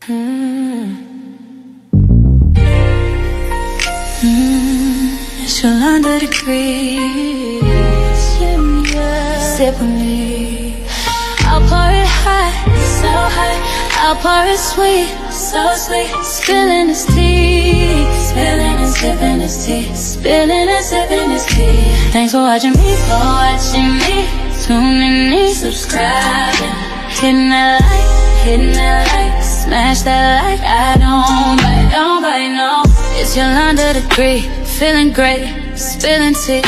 It's your under degrees. Sip with me. I'll pour it hot, so hot. I'll pour it sweet, so sweet. Spilling his tea, spilling and sipping his tea, spilling and sipping his tea. Thanks for watching me, tuning in, subscribing, hitting that like, smash that like. I don't bite, no. It's your under degree, feeling great, spilling tea.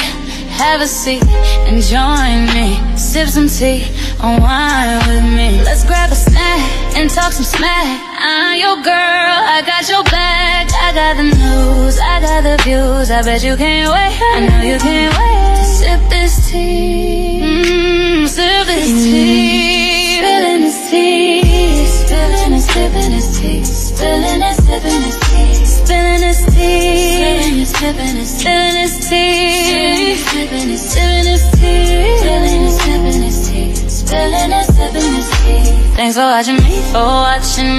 Have a seat and join me. Sip some tea, unwind with me. Let's grab a snack and talk some smack. I'm your girl, I got your back. I got the news, I got the views. I bet you can't wait, I know you can't wait to sip this tea. Sip this tea. Spilling this tea. Spilling and sipping this tea. Spilling and sipping this tea. Spilling this tea. Spilling and sipping this tea. Spilling and sipping this tea. Spilling and sipping this tea. Spilling and sipping this tea. Thanks for watching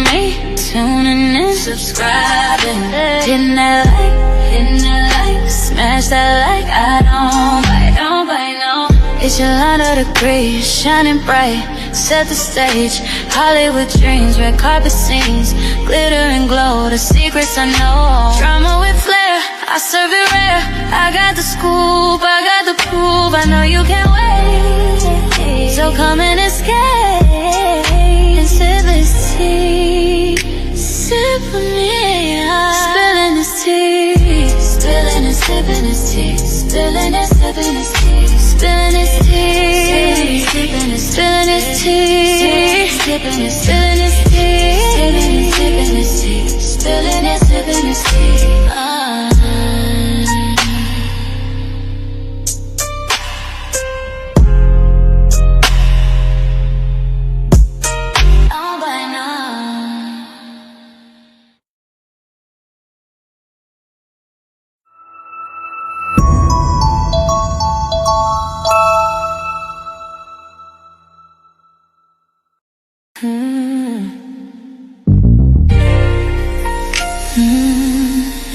me, tuning in, subscribing, hitting that like, smash that like. I don't bite, no. It's your under degree, shining bright, set the stage. Hollywood dreams, red carpet scenes, glitter and glow, the secrets I know. Drama with flair, I serve it rare. I got the scoop, I got the proof. I know you can't wait, so come and escape and sip this tea. Sip with me, spilling this tea, spilling and sipping this tea, spilling and sipping this tea, spilling this tea, spilling this tea, spilling this tea, spilling and sipping this tea, spilling and sipping this tea.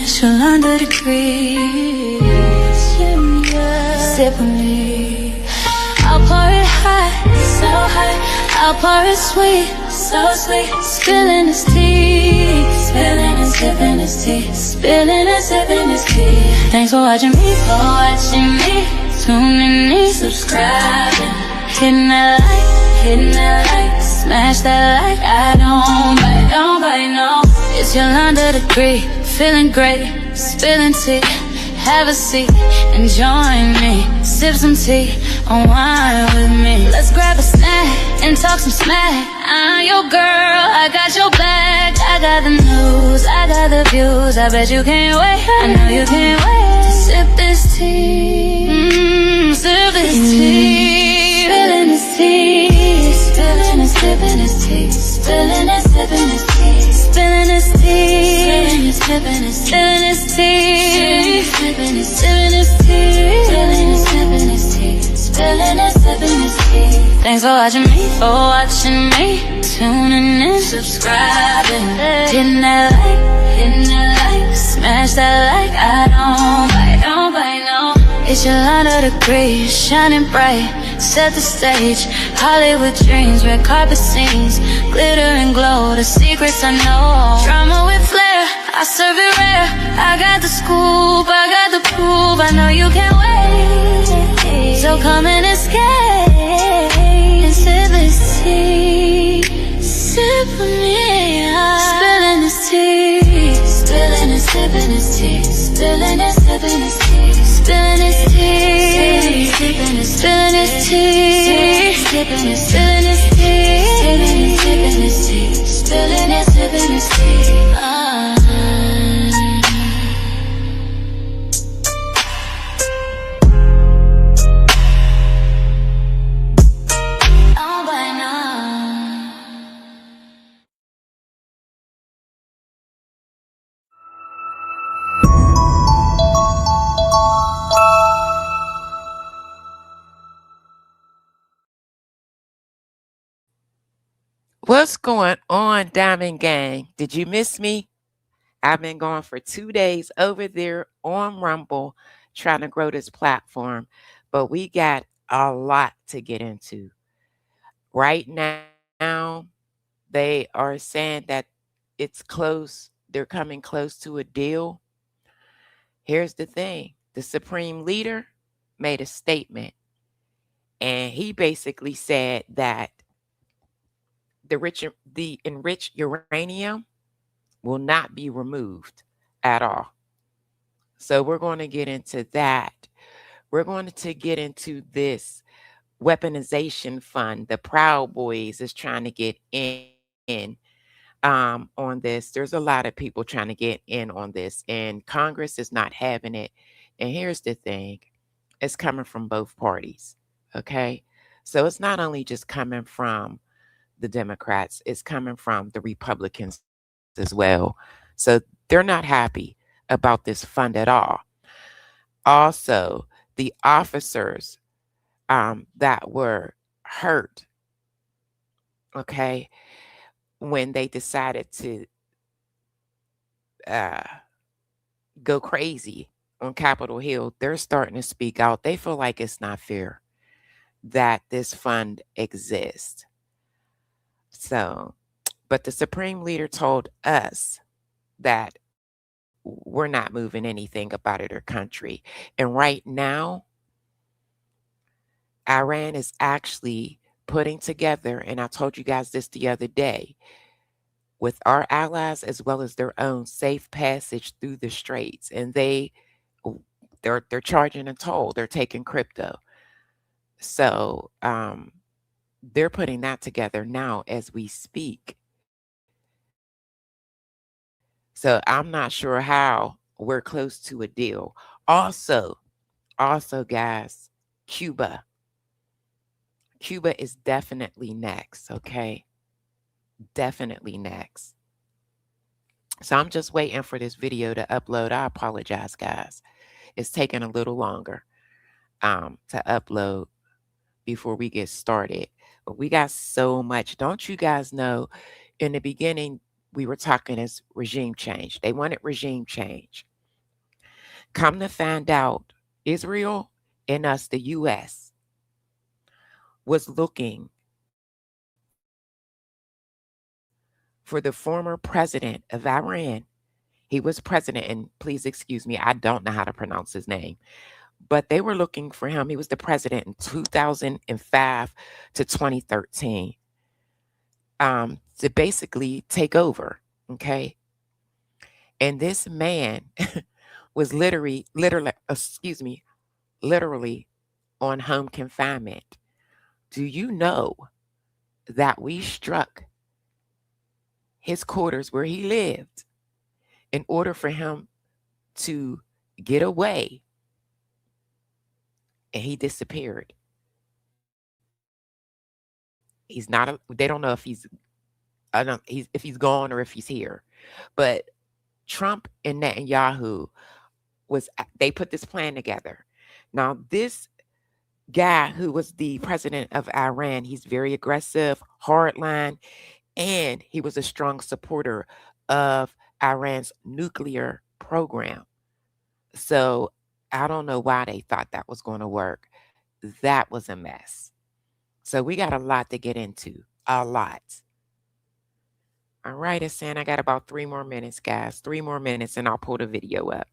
It's your under degrees. Sip with me. I'll pour it hot, so hot. I'll pour it sweet, so sweet. Spilling this tea, spilling and sipping this tea, spilling and sipping this tea. Thanks for watching me, tuning in, subscribing, hitting that like, smash that like. I don't bite, no. It's your under degree, feeling great, spilling tea. Have a seat and join me. Sip some tea, unwind with me. Let's grab a snack and talk some smack. I'm your girl, I got your back. I got the news, I got the views. I bet you can't wait, I know you can't wait to sip this tea. Sip this tea. Spilling this tea. Spilling and sipping this tea. Spilling and sipping this tea. Spilling this tea. Spilling and sipping this tea. Spilling and sipping this tea. Spilling and sipping this tea. Spilling and sipping this tea. Thanks for watching me, tuning in, subscribing, hitting that like, smash that like. I don't bite, no. It's your under degree, shining bright, set the stage. Hollywood dreams, red carpet scenes, glitter and glow, the secrets I know. Drama with flair, I serve it rare. I got the scoop, I got the proof. I know you can't wait, so come and escape and sip this tea. Sip with me, spilling this tea, spilling and sipping this tea, spilling and sipping this tea, spilling this tea, spilling this tea, spilling this tea, spilling and sipping this tea, spilling and sipping this tea. What's going on, Diamond Gang? Did you miss me? I've been gone for 2 days over there on Rumble trying to grow this platform, but we got a lot to get into. Right now, they are saying that it's close, they're coming close to a deal. Here's the thing, the Supreme Leader made a statement, and he basically said that the enriched uranium will not be removed at all. So we're going to get into that. We're going to get into this weaponization fund. The Proud Boys is trying to get in on this. There's a lot of people trying to get in on this, and Congress is not having it. And here's the thing, it's coming from both parties. Okay. So it's not only just coming from the Democrats, it's coming from the Republicans as well. So they're not happy about this fund at all. Also, the officers that were hurt, okay, when they decided to uh, go crazy on Capitol Hill, they're starting to speak out. They feel like it's not fair that this fund exists. So, but the Supreme Leader told us that we're not moving anything about it or country. And right now, Iran is actually putting together, and I told you guys this the other day, with our allies as well as their own safe passage through the straits. And they're charging a toll. They're taking crypto. So they're putting that together now as we speak. So I'm not sure how we're close to a deal. Also, guys, Cuba. Cuba is definitely next, okay? Definitely next. So I'm just waiting for this video to upload. I apologize, guys. It's taking a little longer to upload before we get started. But we got so much. Don't you guys know, in the beginning, we were talking as regime change. They wanted regime change. Come to find out, Israel and us, the U.S., was looking for the former president of Iran. He was president, and please excuse me, I don't know how to pronounce his name, but they were looking for him. He was the president in 2005 to 2013 to basically take over. Okay. And this man was literally on home confinement. Do you know that we struck his quarters where he lived in order for him to get away? And he disappeared. He's not, they don't know if if he's gone or if he's here. But Trump and Netanyahu they put this plan together. Now, this guy who was the president of Iran, he's very aggressive, hardline, and he was a strong supporter of Iran's nuclear program. So I don't know why they thought that was going to work. That was a mess. So we got a lot to get into. A lot. All right, it's saying I got about 3 more minutes, guys. 3 more minutes, and I'll pull the video up.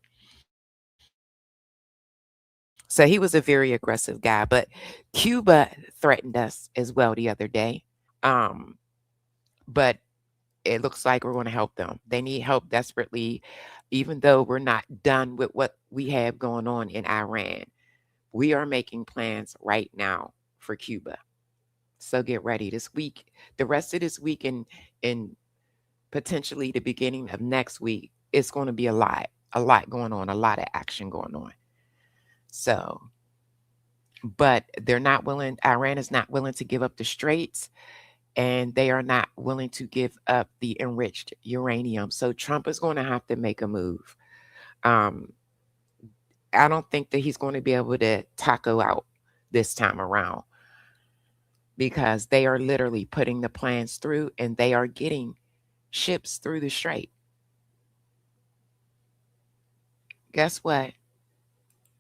So he was a very aggressive guy, but Cuba threatened us as well the other day. But it looks like we're going to help them. They need help desperately, even though we're not done with what we have going on in Iran. We are making plans right now for Cuba. So get ready this week. The rest of this week and potentially the beginning of next week, it's going to be a lot going on, a lot of action going on. So, but they're not willing, Iran is not willing to give up the straits, and they are not willing to give up the enriched uranium. So Trump is going to have to make a move. I don't think that he's going to be able to tackle out this time around, because they are literally putting the plans through and they are getting ships through the strait. Guess what?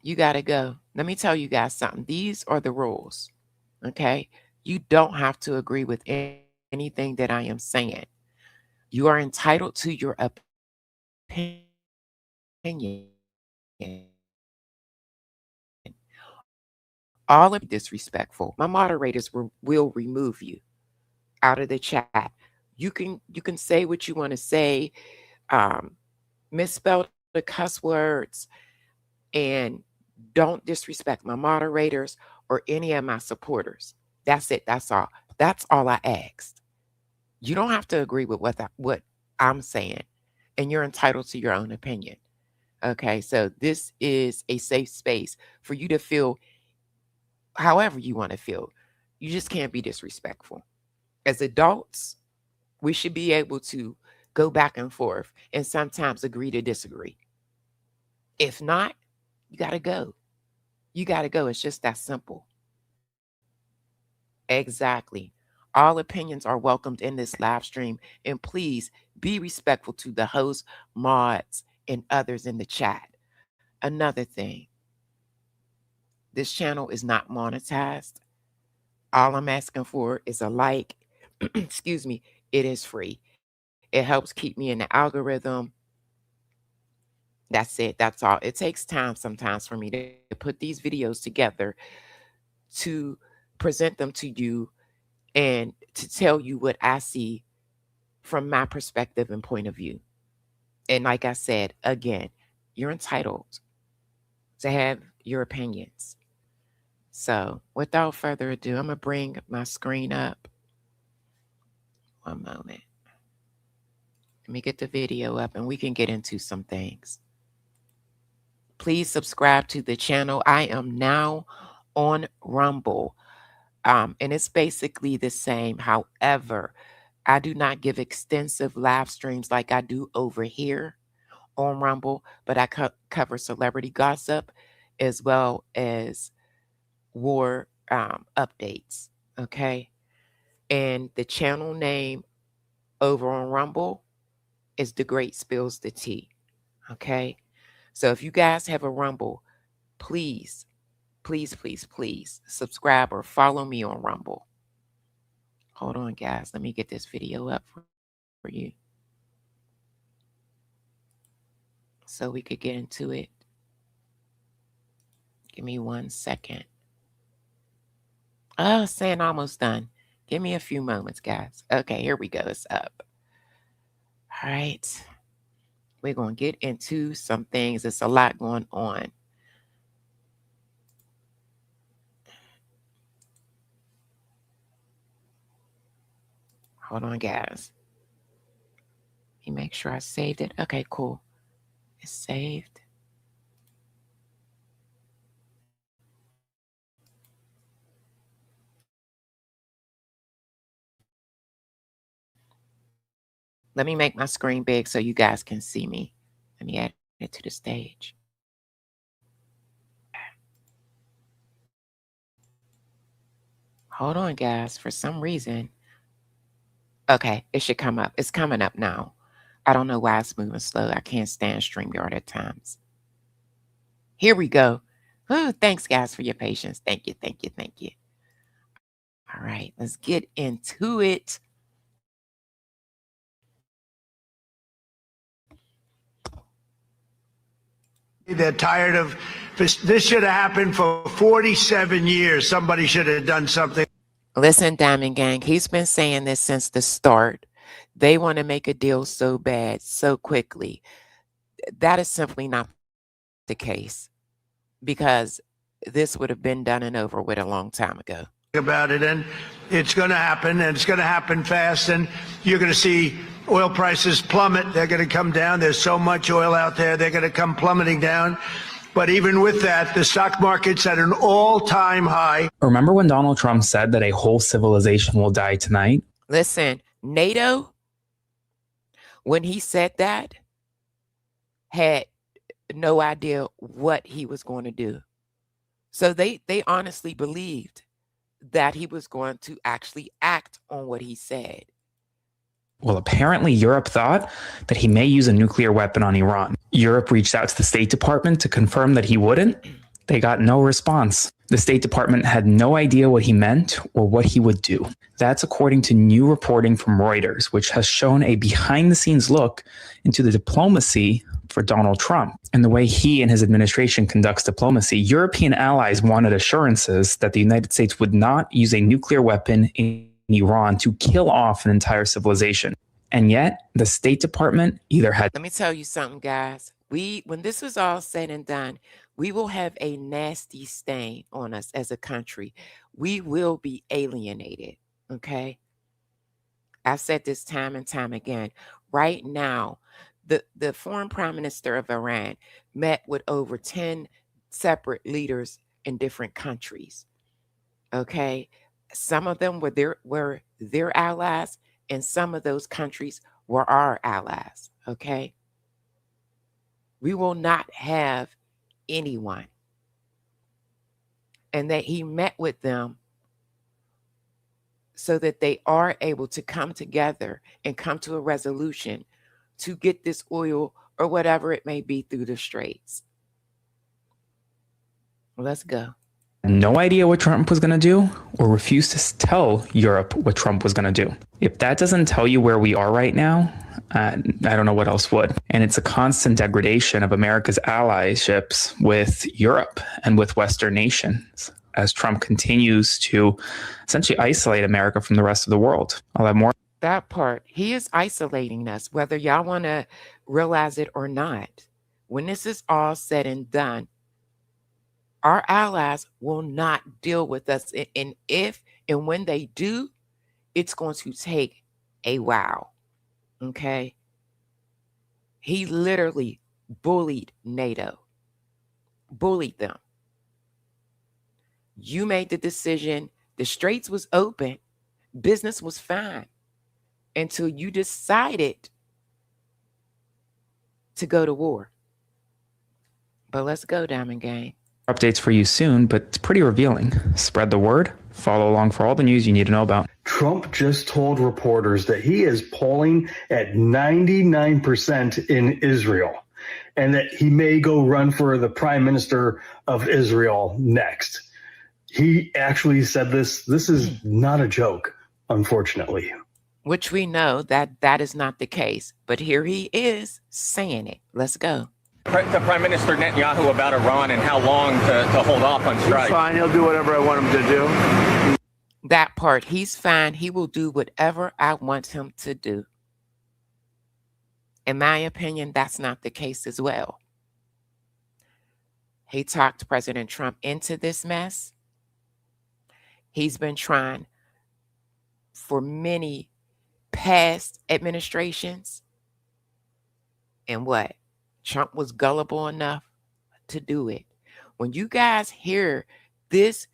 You got to go. Let me tell you guys something. These are the rules. Okay? You don't have to agree with anything that I am saying. You are entitled to your opinion. All of disrespectful. My moderators will remove you out of the chat. You can say what you want to say, misspell the cuss words, and don't disrespect my moderators or any of my supporters. That's it. That's all. That's all I asked. You don't have to agree with what I'm saying, and you're entitled to your own opinion. Okay, so this is a safe space for you to feel however you want to feel. You just can't be disrespectful. As adults, we should be able to go back and forth and sometimes agree to disagree. If not, you got to go. You got to go. It's just that simple. Exactly. All opinions are welcomed in this live stream. And please be respectful to the host, mods, and others in the chat. Another thing, this channel is not monetized. All I'm asking for is a like. Excuse me. It is free. It helps keep me in the algorithm. That's it. That's all. It takes time sometimes for me to put these videos together to present them to you and to tell you what I see from my perspective and point of view. And like I said, again, you're entitled to have your opinions. So without further ado, I'm going to bring my screen up. One moment. Let me get the video up and we can get into some things. Please subscribe to the channel. I am now on Rumble. And it's basically the same. However, I do not give extensive live streams like I do over here on Rumble, but I cover celebrity gossip as well as war updates. Okay. And the channel name over on Rumble is The Great Spills the Tea. Okay. So if you guys have a Rumble, please, please, please, please subscribe or follow me on Rumble. Hold on, guys. Let me get this video up for you so we could get into it. Give me 1 second. Oh, saying almost done. Give me a few moments, guys. Okay, here we go. It's up. All right. We're going to get into some things. There's a lot going on. Hold on, guys. Let me make sure I saved it. Okay, cool. It's saved. Let me make my screen big so you guys can see me. Let me add it to the stage. Hold on, guys. For some reason. Okay, it should come up. It's coming up now. I don't know why it's moving slow. I can't stand StreamYard at times. Here we go. Oh, thanks, guys, for your patience. Thank you, thank you, thank you. All right, let's get into it. They're tired of this. This should have happened for 47 years. Somebody should have done something. Listen, Diamond Gang, he's been saying this since the start. They want to make a deal so bad, so quickly. That is simply not the case because this would have been done and over with a long time ago. About it, and it's going to happen, and it's going to happen fast, and you're going to see oil prices plummet. They're going to come down. There's so much oil out there. They're going to come plummeting down. But even with that, the stock market's at an all-time high. Remember when Donald Trump said that a whole civilization will die tonight? Listen, NATO, when he said that, had no idea what he was going to do. So they honestly believed that he was going to actually act on what he said. Well, apparently Europe thought that he may use a nuclear weapon on Iran. Europe reached out to the State Department to confirm that he wouldn't. They got no response. The State Department had no idea what he meant or what he would do. That's according to new reporting from Reuters, which has shown a behind-the-scenes look into the diplomacy for Donald Trump and the way he and his administration conducts diplomacy. European allies wanted assurances that the United States would not use a nuclear weapon in Iran to kill off an entire civilization. And yet, the State Department either had... Let me tell you something, guys. When this is all said and done, we will have a nasty stain on us as a country. We will be alienated, okay? I've said this time and time again. Right now, the foreign prime minister of Iran met with over 10 separate leaders in different countries, okay? Some of them were their allies, and some of those countries were our allies, okay? We will not have anyone. And that he met with them so that they are able to come together and come to a resolution to get this oil or whatever it may be through the straits. Let's go. No idea what Trump was going to do or refused to tell Europe what Trump was going to do. If that doesn't tell you where we are right now, I don't know what else would. And it's a constant degradation of America's allyships with Europe and with Western nations as Trump continues to essentially isolate America from the rest of the world. I'll have more. That part, he is isolating us, whether y'all want to realize it or not. When this is all said and done, our allies will not deal with us. And if and when they do, it's going to take a while. Okay? He literally bullied NATO, bullied them. You made the decision. The straits was open. Business was fine until you decided to go to war. But let's go, Diamond Gang. Updates for you soon, but it's pretty revealing. Spread the word. Follow along for all the news you need to know about. Trump just told reporters that he is polling at 99% in Israel and that he may go run for the prime minister of Israel next. He actually said this. This is not a joke, unfortunately. Which we know that is not the case. But here he is saying it. Let's go. To Prime Minister Netanyahu about Iran and how long to hold off on strike. He's fine. He'll do whatever I want him to do. That part, he's fine. He will do whatever I want him to do. In my opinion, that's not the case as well. He talked President Trump into this mess. He's been trying for many past administrations. And what? Trump was gullible enough to do it. When you guys hear this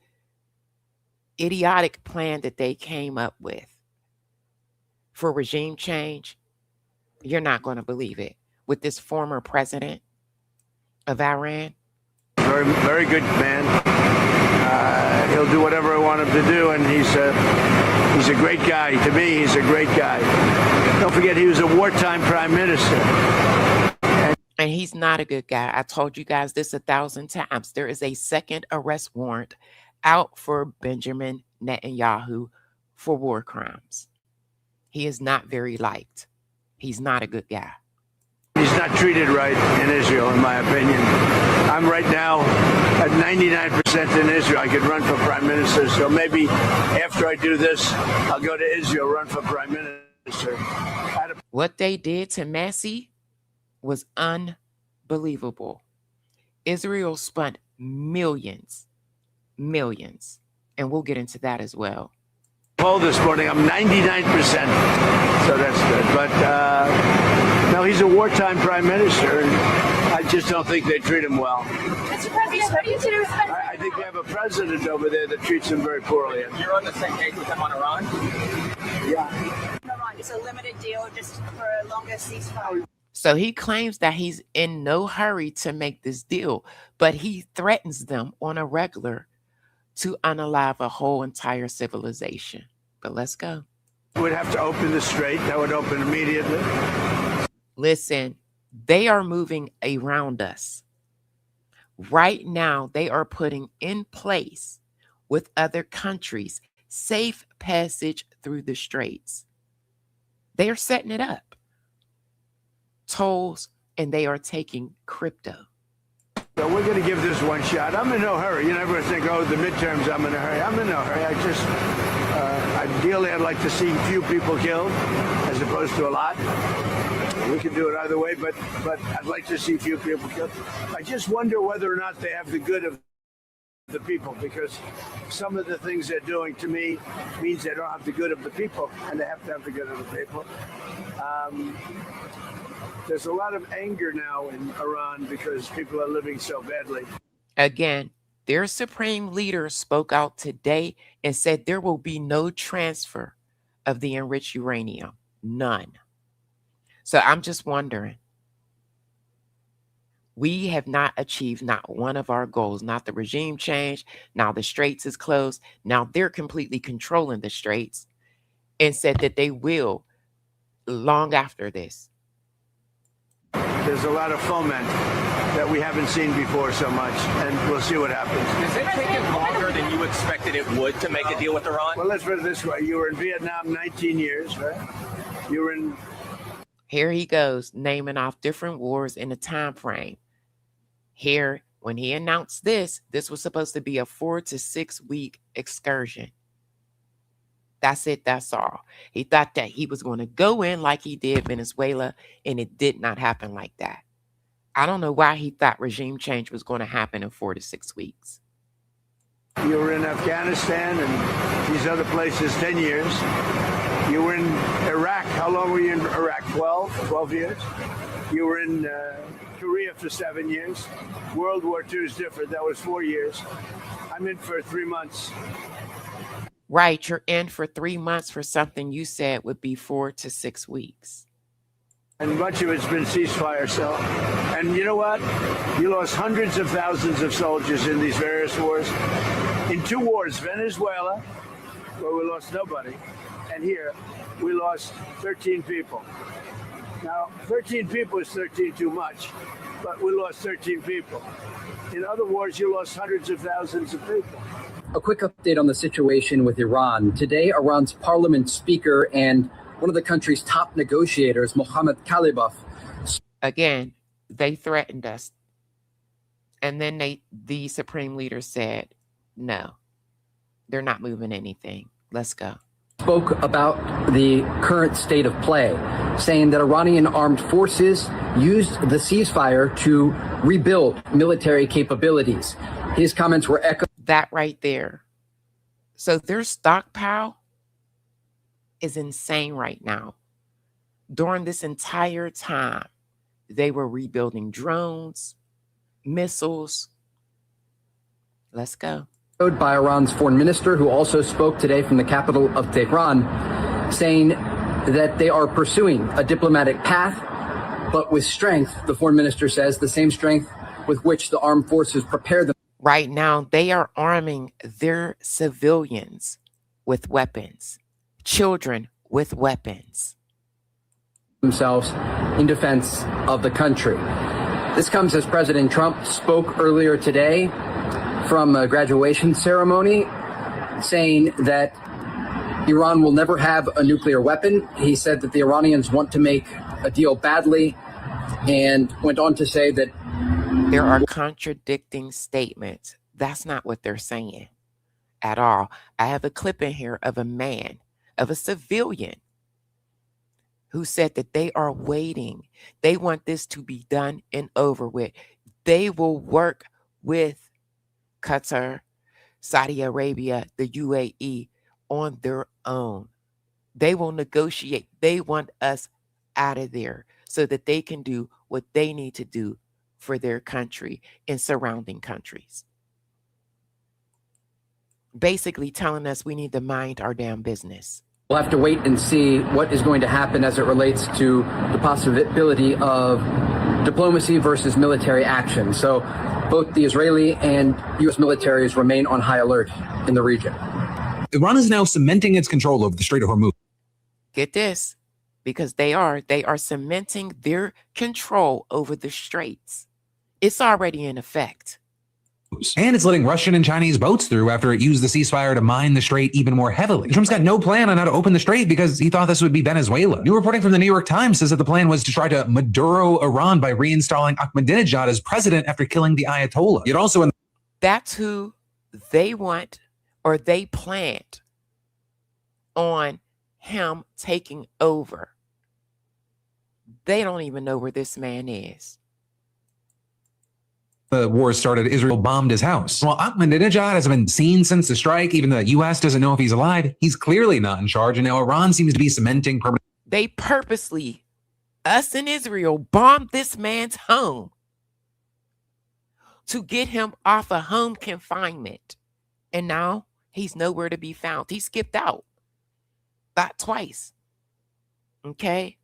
idiotic plan that they came up with for regime change, you're not going to believe it. With this former president of Iran. Very, very good man. He'll do whatever I want him to do, and he's a great guy. To me, he's a great guy. Don't forget, he was a wartime prime minister. And he's not a good guy. I told you guys this 1,000 times. There is a second arrest warrant out for Benjamin Netanyahu for war crimes. He is not very liked. He's not a good guy. He's not treated right in Israel, in my opinion. I'm right now at 99% in Israel. I could run for prime minister. So maybe after I do this, I'll go to Israel, run for prime minister. What they did to Massie was unbelievable. Israel spent millions, and we'll get into that as well. Poll this morning, I'm 99%, so that's good. But no, he's a wartime prime minister, and I just don't think they treat him well. Mr. President, what do you do? I think we have a president over there that treats him very poorly. You're on the same page with him on Iran? Yeah. Iran, it's a limited deal just for a longer ceasefire. So he claims that he's in no hurry to make this deal, but he threatens them on a regular to unalive a whole entire civilization. But let's go. We'd have to open the strait. That would open immediately. Listen, they are moving around us. Right now, they are putting in place with other countries safe passage through the straits. They are setting it up. Tolls, and they are taking crypto. So we're going to give this one shot. I'm in no hurry. You know, everyone think, oh, the midterms, I'm in a hurry. I'm in no hurry. Ideally, I'd like to see few people killed as opposed to a lot. We can do it either way, but I'd like to see few people killed. I just wonder whether or not they have the good of the people, because some of the things they're doing to me means they don't have the good of the people, and they have to have the good of the people. There's a lot of anger now in Iran because people are living so badly. Again, their supreme leader spoke out today and said there will be no transfer of the enriched uranium. None. So I'm just wondering, we have not achieved not one of our goals, not the regime change. Now the straits is closed. Now they're completely controlling the straits, and said that they will long after this. There's a lot of foment that we haven't seen before so much, and we'll see what happens. Is it taking longer than you expected it would to make a deal with Iran? Well, let's put it this way. You were in Vietnam 19 years, right? You were in... Here he goes, naming off different wars in a time frame. Here, when he announced this was supposed to be a 4 to 6 week excursion. That's it. That's all. He thought that he was going to go in like he did Venezuela, and it did not happen like that. I don't know why he thought regime change was going to happen in 4 to 6 weeks. You were in Afghanistan and these other places 10 years. You were in Iraq. How long were you in Iraq? 12 years. You were in Korea for 7 years. World War II is different. That was 4 years. I'm in for 3 months. Right, you're in for 3 months for something you said would be 4 to 6 weeks. And much of it's been ceasefire, so. And you know what? You lost hundreds of thousands of soldiers in these various wars. In 2 wars, Venezuela, where we lost nobody, and here, we lost 13 people. Now, 13 people is 13 too much, but we lost 13 people. In other wars, you lost hundreds of thousands of people. A quick update on the situation with Iran. Today, Iran's parliament speaker and one of the country's top negotiators, Mohammad Khalibaf. Again, they threatened us. And then the supreme leader said, no, they're not moving anything. Let's go. Spoke about the current state of play, saying that Iranian armed forces used the ceasefire to rebuild military capabilities. His comments were echoed. That right there. So their stockpile is insane right now. During this entire time, they were rebuilding drones, missiles. Let's go. By Iran's foreign minister, who also spoke today from the capital of Tehran, saying that they are pursuing a diplomatic path, but with strength, the foreign minister says, the same strength with which the armed forces prepare them. Right now, they are arming their civilians with weapons, children with weapons. Themselves in defense of the country. This comes as President Trump spoke earlier today from a graduation ceremony, saying that Iran will never have a nuclear weapon. He said that the Iranians want to make a deal badly, and went on to say that there are contradicting statements. That's not what they're saying at all. I have a clip in here of a man, of a civilian, who said that they are waiting. They want this to be done and over with. They will work with Qatar, Saudi Arabia, the UAE on their own. They will negotiate. They want us out of there so that they can do what they need to do for their country and surrounding countries. Basically telling us we need to mind our damn business. We'll have to wait and see what is going to happen as it relates to the possibility of diplomacy versus military action. So both the Israeli and U.S. militaries remain on high alert in the region. Iran is now cementing its control over the Strait of Hormuz. Get this, because they are cementing their control over the straits. It's already in effect. And it's letting Russian and Chinese boats through after it used the ceasefire to mine the strait even more heavily. Trump's got no plan on how to open the strait because he thought this would be Venezuela. New reporting from the New York Times says that the plan was to try to Maduro Iran by reinstalling Ahmadinejad as president after killing the Ayatollah. Yet also That's who they want, or they planned on him taking over. They don't even know where this man is. The war started, Israel bombed his house. While Ahmadinejad hasn't been seen since the strike, even the U.S. doesn't know if he's alive, he's clearly not in charge, and now Iran seems to be cementing permanent. They purposely, us in Israel, bombed this man's home to get him off of home confinement. And now he's nowhere to be found. He skipped out about twice. Okay?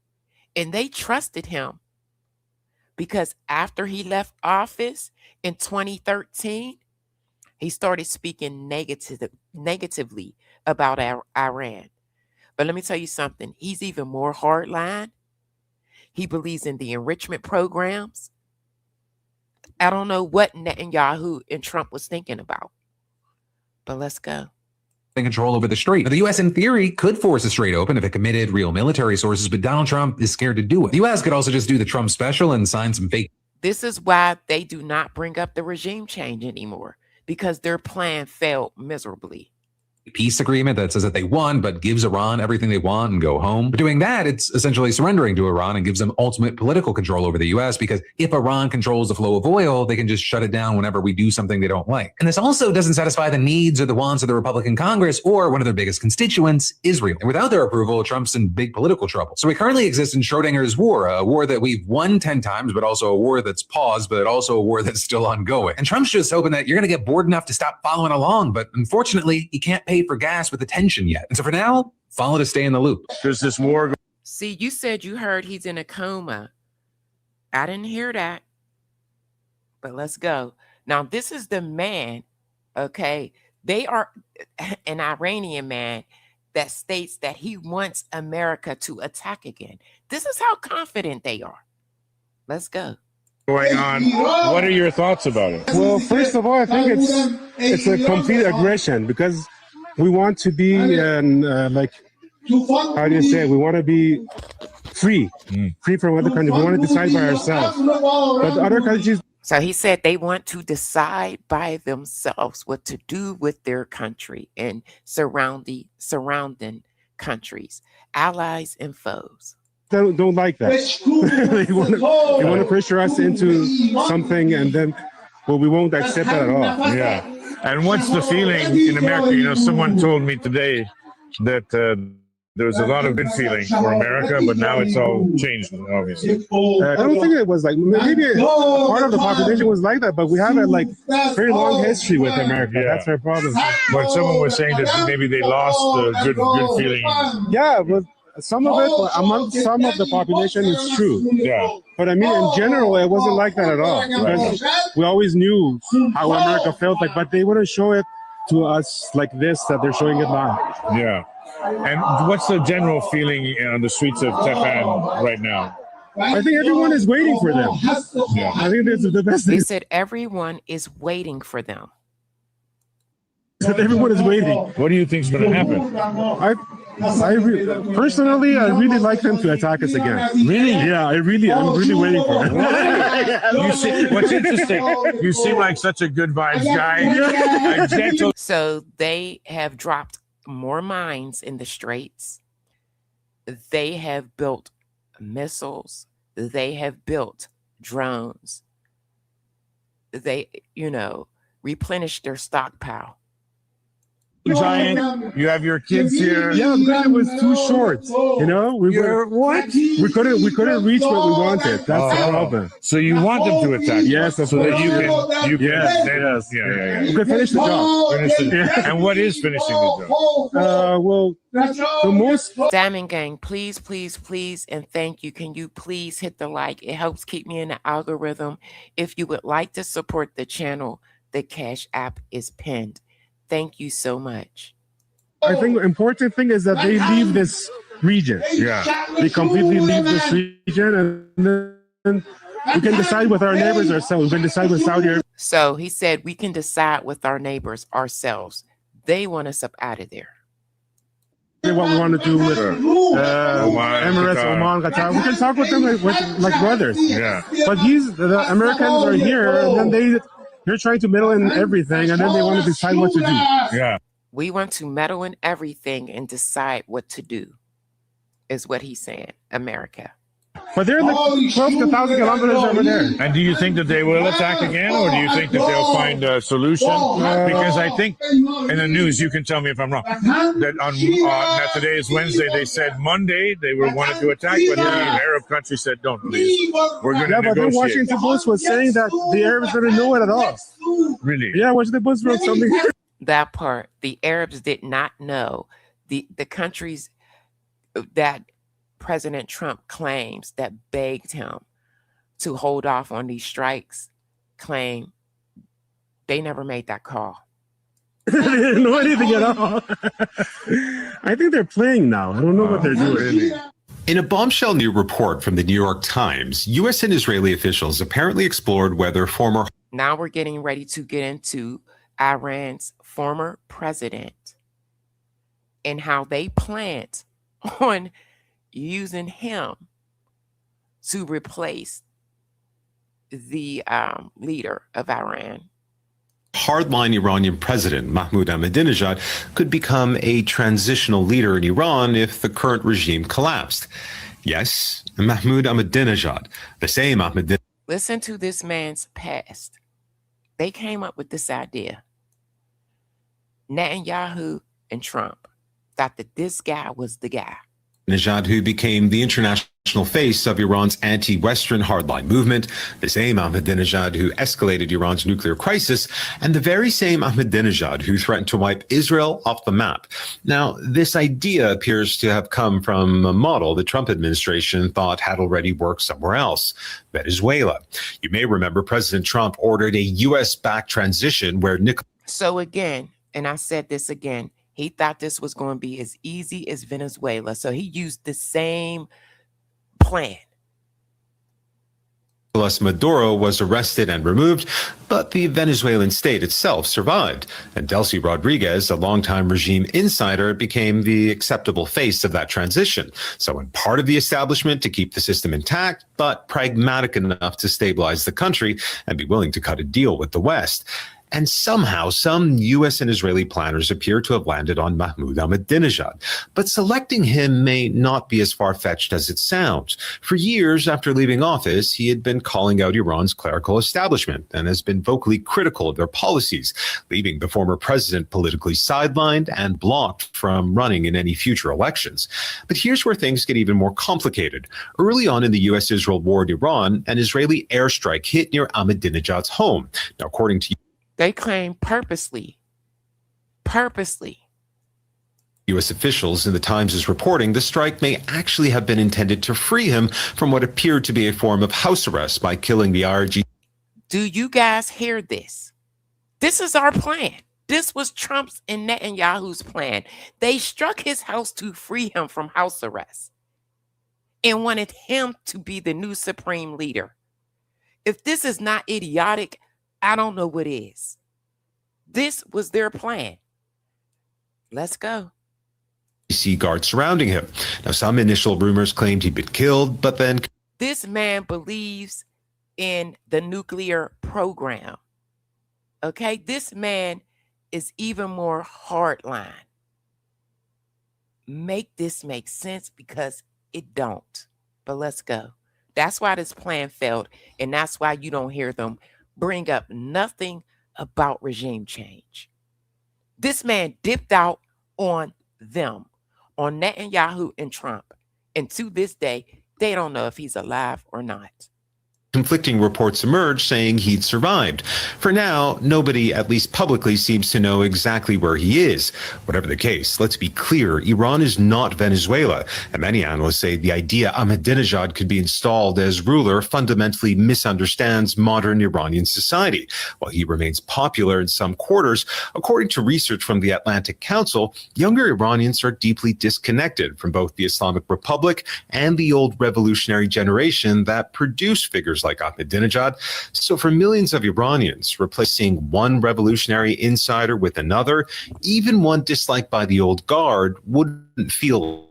And they trusted him because after he left office in 2013, he started speaking negatively about Iran. But let me tell you something. He's even more hardline. He believes in the enrichment programs. I don't know what Netanyahu and Trump was thinking about. But let's go. Control over the strait. Now, the U.S. in theory could force the strait open if it committed real military sources, but Donald Trump is scared to do it. The U.S. could also just do the Trump special and sign some fake. This is why they do not bring up the regime change anymore, because their plan failed miserably. Peace agreement that says that they won, but gives Iran everything they want and go home. But doing that, it's essentially surrendering to Iran and gives them ultimate political control over the U.S. because if Iran controls the flow of oil, they can just shut it down whenever we do something they don't like. And this also doesn't satisfy the needs or the wants of the Republican Congress or one of their biggest constituents, Israel. And without their approval, Trump's in big political trouble. So we currently exist in Schrodinger's war, a war that we've won 10 times, but also a war that's paused, but also a war that's still ongoing. And Trump's just hoping that you're going to get bored enough to stop following along. But unfortunately, he can't pay for gas with attention yet. And so for now, follow to stay in the loop. There's this war. See, you said you heard he's in a coma. I didn't hear that. But let's go. Now, this is the man, okay? They are an Iranian man that states that he wants America to attack again. This is how confident they are. Let's go. Going on. What are your thoughts about it? Well, first of all, I think it's a complete aggression because we want to be like, how do you say it? We want to be free from other countries. We want to decide by ourselves. But other countries. So he said they want to decide by themselves what to do with their country and surrounding countries, allies and foes. Don't like that. They want to pressure us into something, and then, well, we won't accept that at all. Yeah. And what's the feeling in America? You know, someone told me today that there was a lot of good feeling for America, but now it's all changed, obviously. I don't think it was like, maybe part of the population was like that, but we have a like very long history with America. Yeah. That's our problem. But someone was saying that maybe they lost the good feeling. Yeah, but some of it, among some of the population, is true. Yeah. But I mean, in general, it wasn't like that at all. Because we always knew how America felt like, but they wouldn't show it to us like this, that they're showing it now. Yeah. And what's the general feeling on the streets of Tehran right now? I think everyone is waiting for them. Yeah. I think this is the best thing. They said everyone is waiting for them. Everyone is waiting. What do you think is going to happen? Personally, I really like them to attack us again. Really? Yeah, I'm really waiting for it. You see, what's interesting, you seem like such a good vibes guy. Gentle. So they have dropped more mines in the straits. They have built missiles. They have built drones. They, replenished their stockpile. giant. You have your kids here. Yeah, because it was too short. You know, we couldn't reach what we wanted. That's the problem. So you want them to attack? Yes, so that you can. Yeah. We can finish the job. And what is finishing the job? Well, the most. Diamond Gang, please, and thank you. Can you please hit the like? It helps keep me in the algorithm. If you would like to support the channel, the Cash App is pinned. Thank you so much. I think the important thing is that they leave this region. Yeah. They completely leave this region, and then we can decide with our neighbors ourselves. We can decide with Saudi Arabia. So he said we can decide with our neighbors ourselves. They want us up out of there. What we want to do with Emirates, Oman, Qatar. We can talk with them like brothers. Yeah. But the Americans are here, and then they're trying to meddle in everything, and then they want to decide what to do. Yeah. We want to meddle in everything and decide what to do, is what he's saying, America. But they're like 12,000 kilometers over there. And do you think that they will attack again, or do you think that they'll find a solution? Because I think in the news, you can tell me if I'm wrong, that that today is Wednesday, they said Monday they wanted to attack, but the Arab country said, don't, please. We're going to negotiate. But then Washington Post was saying that the Arabs didn't know it at all. Really? Yeah, Washington Post wrote something. That part, the Arabs did not know. The countries that President Trump claims that begged him to hold off on these strikes claim they never made that call. They didn't know anything at all. I think they're playing now. I don't know what they're doing. Really. In a bombshell new report from the New York Times, U.S. and Israeli officials apparently explored whether former... Now we're getting ready to get into Iran's former president and how they planned on using him to replace the leader of Iran. Hardline Iranian President Mahmoud Ahmadinejad could become a transitional leader in Iran if the current regime collapsed. Yes, Mahmoud Ahmadinejad, the same Ahmadinejad. Listen to this man's past. They came up with this idea. Netanyahu and Trump thought that this guy was the guy. Ahmadinejad, who became the international face of Iran's anti-Western hardline movement, the same Ahmadinejad who escalated Iran's nuclear crisis, and the very same Ahmadinejad who threatened to wipe Israel off the map. Now, this idea appears to have come from a model the Trump administration thought had already worked somewhere else, Venezuela. You may remember President Trump ordered a U.S.-backed transition where So again, and I said this again, he thought this was going to be as easy as Venezuela. So he used the same plan. Nicolas Maduro was arrested and removed, but the Venezuelan state itself survived. And Delcy Rodriguez, a longtime regime insider, became the acceptable face of that transition. So in part of the establishment to keep the system intact, but pragmatic enough to stabilize the country and be willing to cut a deal with the West. And somehow, some U.S. and Israeli planners appear to have landed on Mahmoud Ahmadinejad. But selecting him may not be as far-fetched as it sounds. For years after leaving office, he had been calling out Iran's clerical establishment and has been vocally critical of their policies, leaving the former president politically sidelined and blocked from running in any future elections. But here's where things get even more complicated. Early on in the U.S.-Israel war in Iran, an Israeli airstrike hit near Ahmadinejad's home. Now, according to They claim purposely. U.S. officials in the Times is reporting the strike may actually have been intended to free him from what appeared to be a form of house arrest by killing the IRG. Do you guys hear this? This is our plan. This was Trump's and Netanyahu's plan. They struck his house to free him from house arrest and wanted him to be the new supreme leader. If this is not idiotic, I don't know what is. This was their plan. Let's go. DC guards surrounding him. Now, some initial rumors claimed he'd been killed, but then this man believes in the nuclear program. Okay, this man is even more hardline. Make this make sense because it don't. But let's go. That's why this plan failed, and that's why you don't hear them bring up nothing about regime change. This man dipped out on them, on Netanyahu and Trump. And to this day, they don't know if he's alive or not. Conflicting reports emerged saying he'd survived. For now, nobody, at least publicly, seems to know exactly where he is. Whatever the case, let's be clear, Iran is not Venezuela, and many analysts say the idea Ahmadinejad could be installed as ruler fundamentally misunderstands modern Iranian society. While he remains popular in some quarters, according to research from the Atlantic Council, younger Iranians are deeply disconnected from both the Islamic Republic and the old revolutionary generation that produced figures like Ahmadinejad. So for millions of Iranians, replacing one revolutionary insider with another, even one disliked by the old guard, wouldn't feel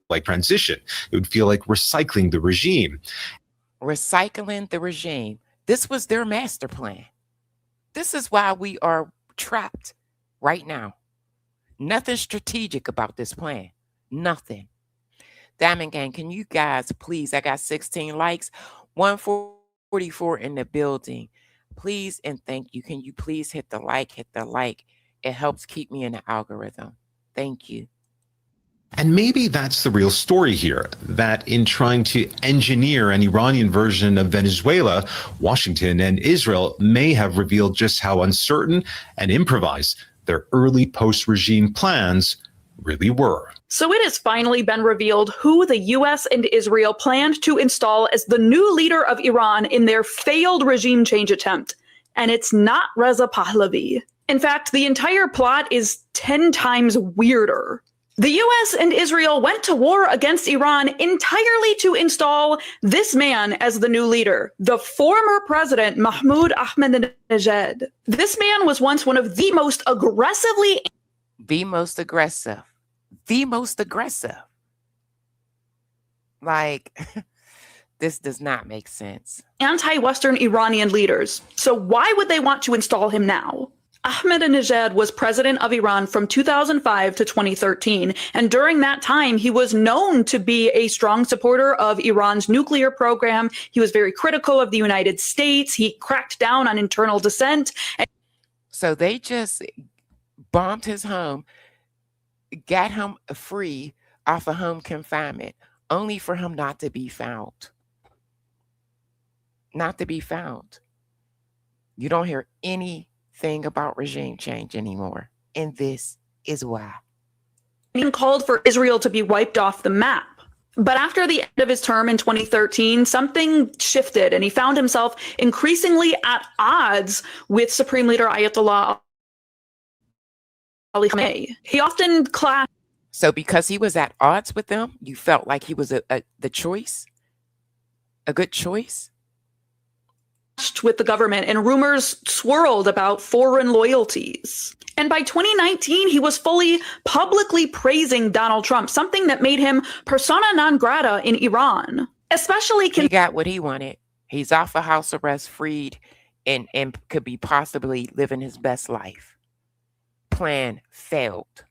like transition. It would feel like recycling the regime. Recycling the regime. This was their master plan. This is why we are trapped right now. Nothing strategic about this plan. Nothing. Diamond Gang, can you guys please, I got 16 likes. 144 in the building. Please and thank you. Can you please hit the like? Hit the like. It helps keep me in the algorithm. Thank you. And maybe that's the real story here, that in trying to engineer an Iranian version of Venezuela, Washington and Israel may have revealed just how uncertain and improvised their early post-regime plans really were. So it has finally been revealed who the U.S. and Israel planned to install as the new leader of Iran in their failed regime change attempt. And it's not Reza Pahlavi. In fact, the entire plot is 10 times weirder. The U.S. and Israel went to war against Iran entirely to install this man as the new leader, the former president Mahmoud Ahmadinejad. This man was once one of the most aggressive. Like, this does not make sense. Anti-Western Iranian leaders. So why would they want to install him now? Ahmadinejad was president of Iran from 2005 to 2013, and during that time, he was known to be a strong supporter of Iran's nuclear program. He was very critical of the United States. He cracked down on internal dissent. So they just bombed his home, got him free off of home confinement, only for him not to be found. Not to be found. You don't hear anything about regime change anymore. And this is why. He called for Israel to be wiped off the map. But after the end of his term in 2013, something shifted and he found himself increasingly at odds with Supreme Leader Ayatollah Ali Khamenei. He often clashed. So because he was at odds with them, you felt like he was the choice? A good choice? With the government, and rumors swirled about foreign loyalties. And by 2019, he was fully publicly praising Donald Trump, something that made him persona non grata in Iran. Especially he got what he wanted. He's off of house arrest, freed, and could be possibly living his best life. Plan failed.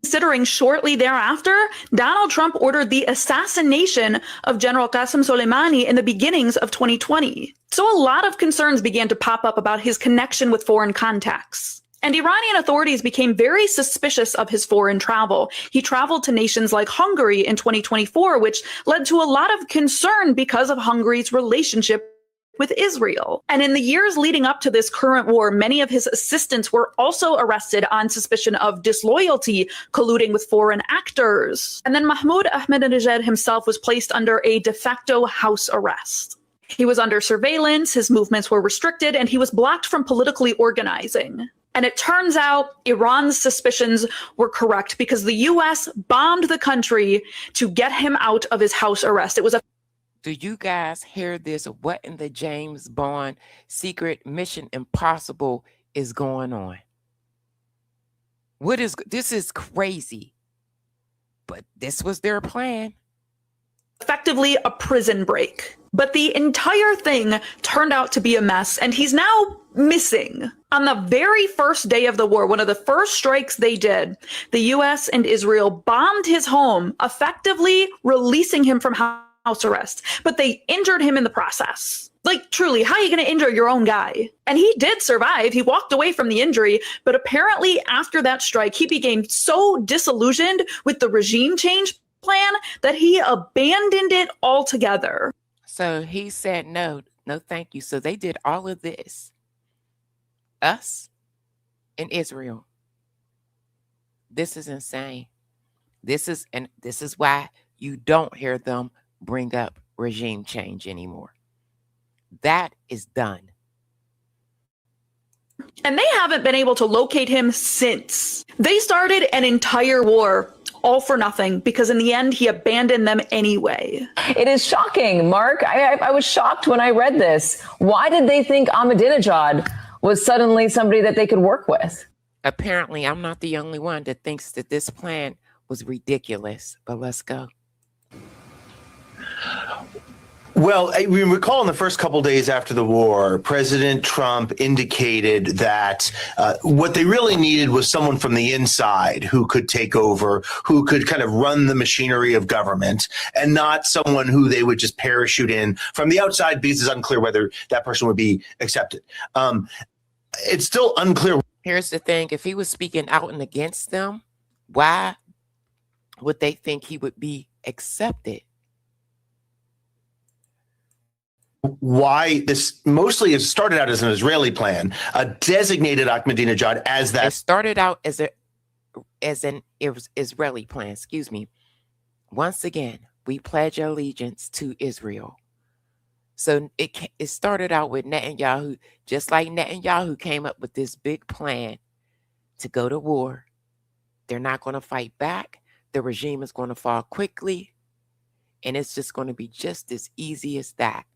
Considering shortly thereafter, Donald Trump ordered the assassination of General Qasem Soleimani in the beginnings of 2020. So a lot of concerns began to pop up about his connection with foreign contacts. And Iranian authorities became very suspicious of his foreign travel. He traveled to nations like Hungary in 2024, which led to a lot of concern because of Hungary's relationship with Israel. And in the years leading up to this current war, many of his assistants were also arrested on suspicion of disloyalty, colluding with foreign actors. And then Mahmoud Ahmadinejad himself was placed under a de facto house arrest. He was under surveillance, his movements were restricted, and he was blocked from politically organizing. And it turns out Iran's suspicions were correct because the U.S. bombed the country to get him out of his house arrest. It was a Do you guys hear this? What in the James Bond secret Mission Impossible is going on? This is crazy. But this was their plan. Effectively a prison break. But the entire thing turned out to be a mess, and he's now missing. On the very first day of the war, one of the first strikes they did, the U.S. and Israel bombed his home, effectively releasing him from house arrest, but they injured him in the process. Like, truly, how are you going to injure your own guy? And he did survive. He walked away from the injury. But apparently, after that strike, he became so disillusioned with the regime change plan that he abandoned it altogether. So he said, no, thank you. So they did all of this. Us in Israel. This is insane. This is why you don't hear them bring up regime change anymore. That is done. And they haven't been able to locate him since. They started an entire war, all for nothing, because in the end, he abandoned them anyway. It is shocking, Mark. I was shocked when I read this. Why did they think Ahmadinejad was suddenly somebody that they could work with? Apparently, I'm not the only one that thinks that this plan was ridiculous, but let's go. Well, we recall in the first couple days after the war, President Trump indicated that what they really needed was someone from the inside who could take over, who could kind of run the machinery of government, and not someone who they would just parachute in from the outside, because it's unclear whether that person would be accepted. It's still unclear. Here's the thing. If he was speaking out and against them, why would they think he would be accepted? Why this mostly it started out as an Israeli plan, designated Ahmadinejad as that. It started out as an Israeli plan. Excuse me. Once again, we pledge allegiance to Israel. So it started out with Netanyahu, just like Netanyahu came up with this big plan to go to war. They're not going to fight back. The regime is going to fall quickly. And it's just going to be just as easy as that.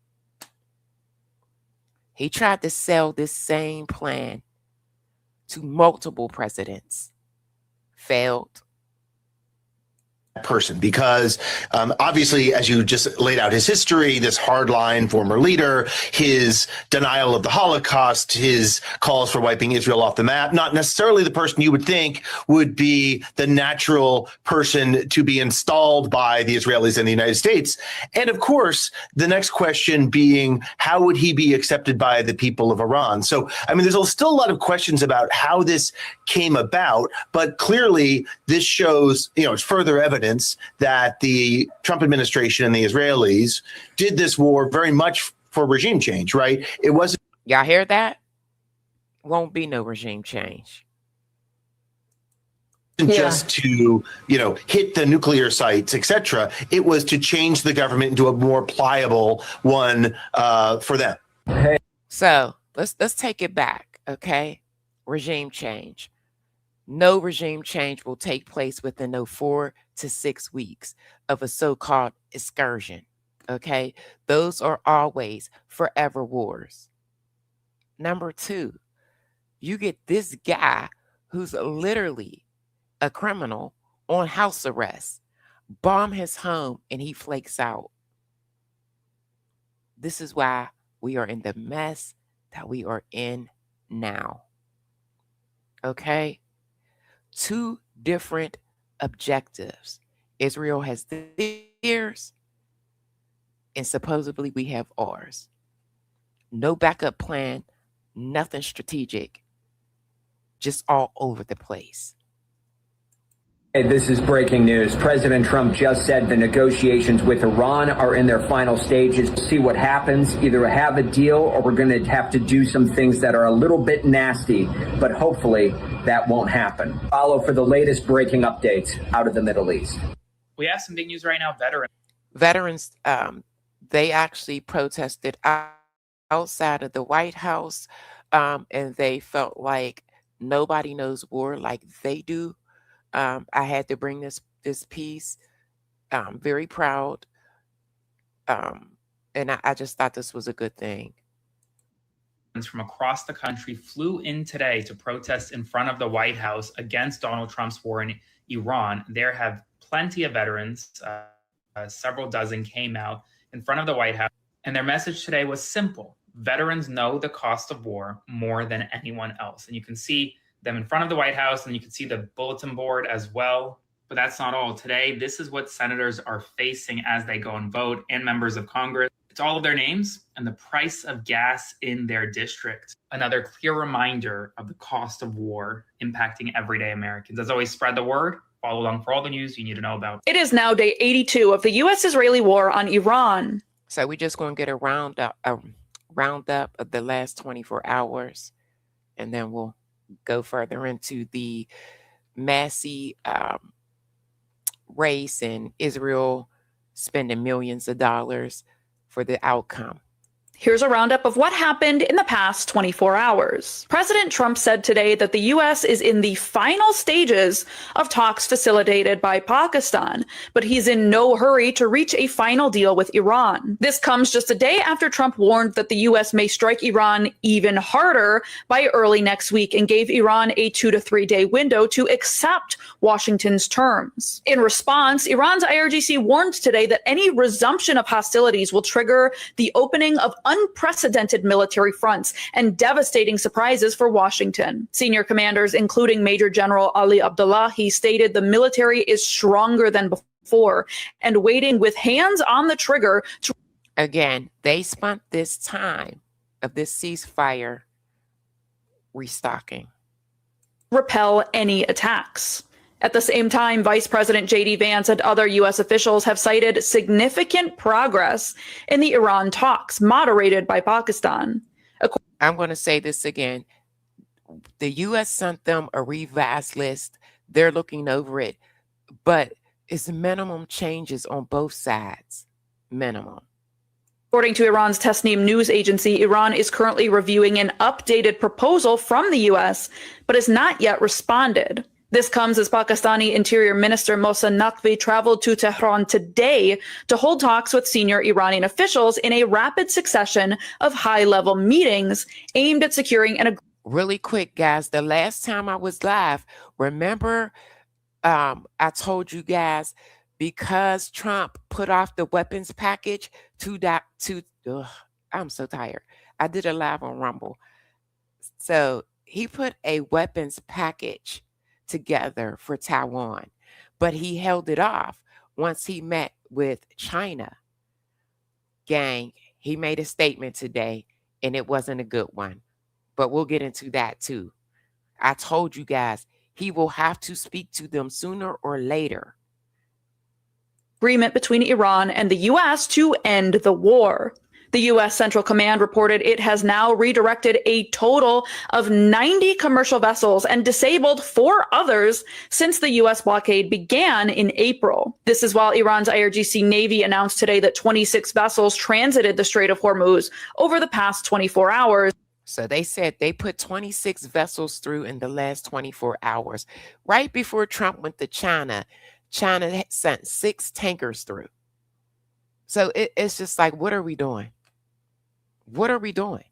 He tried to sell this same plan to multiple presidents. Failed. Person, because obviously, as you just laid out his history, this hardline former leader, his denial of the Holocaust, his calls for wiping Israel off the map, not necessarily the person you would think would be the natural person to be installed by the Israelis in the United States. And of course, the next question being, how would he be accepted by the people of Iran? So, I mean, there's still a lot of questions about how this came about, but clearly this shows, it's further evidence that the Trump administration and the Israelis did this war very much for regime change, right? It wasn't. Y'all hear that? Won't be no regime change. Just to, hit the nuclear sites, etc. It was to change the government into a more pliable one for them. So let's take it back, okay? Regime change. No regime change will take place within 4 to 6 weeks of a so-called excursion, okay? Those are always forever wars. Number 2, you get this guy who's literally a criminal on house arrest, bomb his home, and he flakes out. This is why we are in the mess that we are in now, okay? 2 different objectives. Israel has theirs, and supposedly we have ours. No backup plan, nothing strategic, just all over the place. Hey, this is breaking news. President Trump just said the negotiations with Iran are in their final stages. See what happens. Either have a deal or we're going to have to do some things that are a little bit nasty, but hopefully that won't happen. Follow for the latest breaking updates out of the Middle East. We have some big news right now. Veterans, they actually protested outside of the White House, and they felt like nobody knows war like they do. I had to bring this piece. Very proud. And I just thought this was a good thing. From across the country flew in today to protest in front of the White House against Donald Trump's war in Iran. There have plenty of veterans, several dozen came out in front of the White House. And their message today was simple. Veterans know the cost of war more than anyone else. And you can see them in front of the White House, and you can see the bulletin board as well. But that's not all. Today, this is what senators are facing as they go and vote, and members of Congress. It's all of their names and the price of gas in their district. Another clear reminder of the cost of war impacting everyday Americans. As always, spread the word. Follow along for all the news you need to know about. It is now day 82 of the U.S.-Israeli war on Iran. So we're just going to get a roundup of the last 24 hours, and then we'll go further into the Massie race and Israel spending millions of dollars for the outcome. Here's a roundup of what happened in the past 24 hours. President Trump said today that the U.S. is in the final stages of talks facilitated by Pakistan, but he's in no hurry to reach a final deal with Iran. This comes just a day after Trump warned that the U.S. may strike Iran even harder by early next week and gave Iran a 2 to 3 day window to accept Washington's terms. In response, Iran's IRGC warned today that any resumption of hostilities will trigger the opening of unprecedented military fronts and devastating surprises for Washington. Senior commanders, including Major General Ali Abdullahi, stated the military is stronger than before and waiting with hands on the trigger to... Again, they spent this time of this ceasefire restocking. repel any attacks. At the same time, Vice President J.D. Vance and other U.S. officials have cited significant progress in the Iran talks, moderated by Pakistan. I'm going to say this again. The U.S. sent them a revised list. They're looking over it, but it's minimum changes on both sides. Minimum. According to Iran's Tasnim news agency, Iran is currently reviewing an updated proposal from the U.S., but has not yet responded. This comes as Pakistani Interior Minister Mohsen Naqvi traveled to Tehran today to hold talks with senior Iranian officials in a rapid succession of high-level meetings aimed at securing an agreement. Really quick, guys, the last time I was live, remember I told you guys, because Trump put off the weapons package I'm so tired. I did a live on Rumble. So he put a weapons package together for Taiwan, but he held it off once he met with China. Gang, he made a statement today, and it wasn't a good one, but we'll get into that too. I told you guys, he will have to speak to them sooner or later. Agreement between Iran and the U.S. to end the war. The U.S. Central Command reported it has now redirected a total of 90 commercial vessels and disabled 4 others since the U.S. blockade began in April. This is while Iran's IRGC Navy announced today that 26 vessels transited the Strait of Hormuz over the past 24 hours. So they said they put 26 vessels through in the last 24 hours. Right before Trump went to China, China sent 6 tankers through. So it's just like, what are we doing? What are we doing?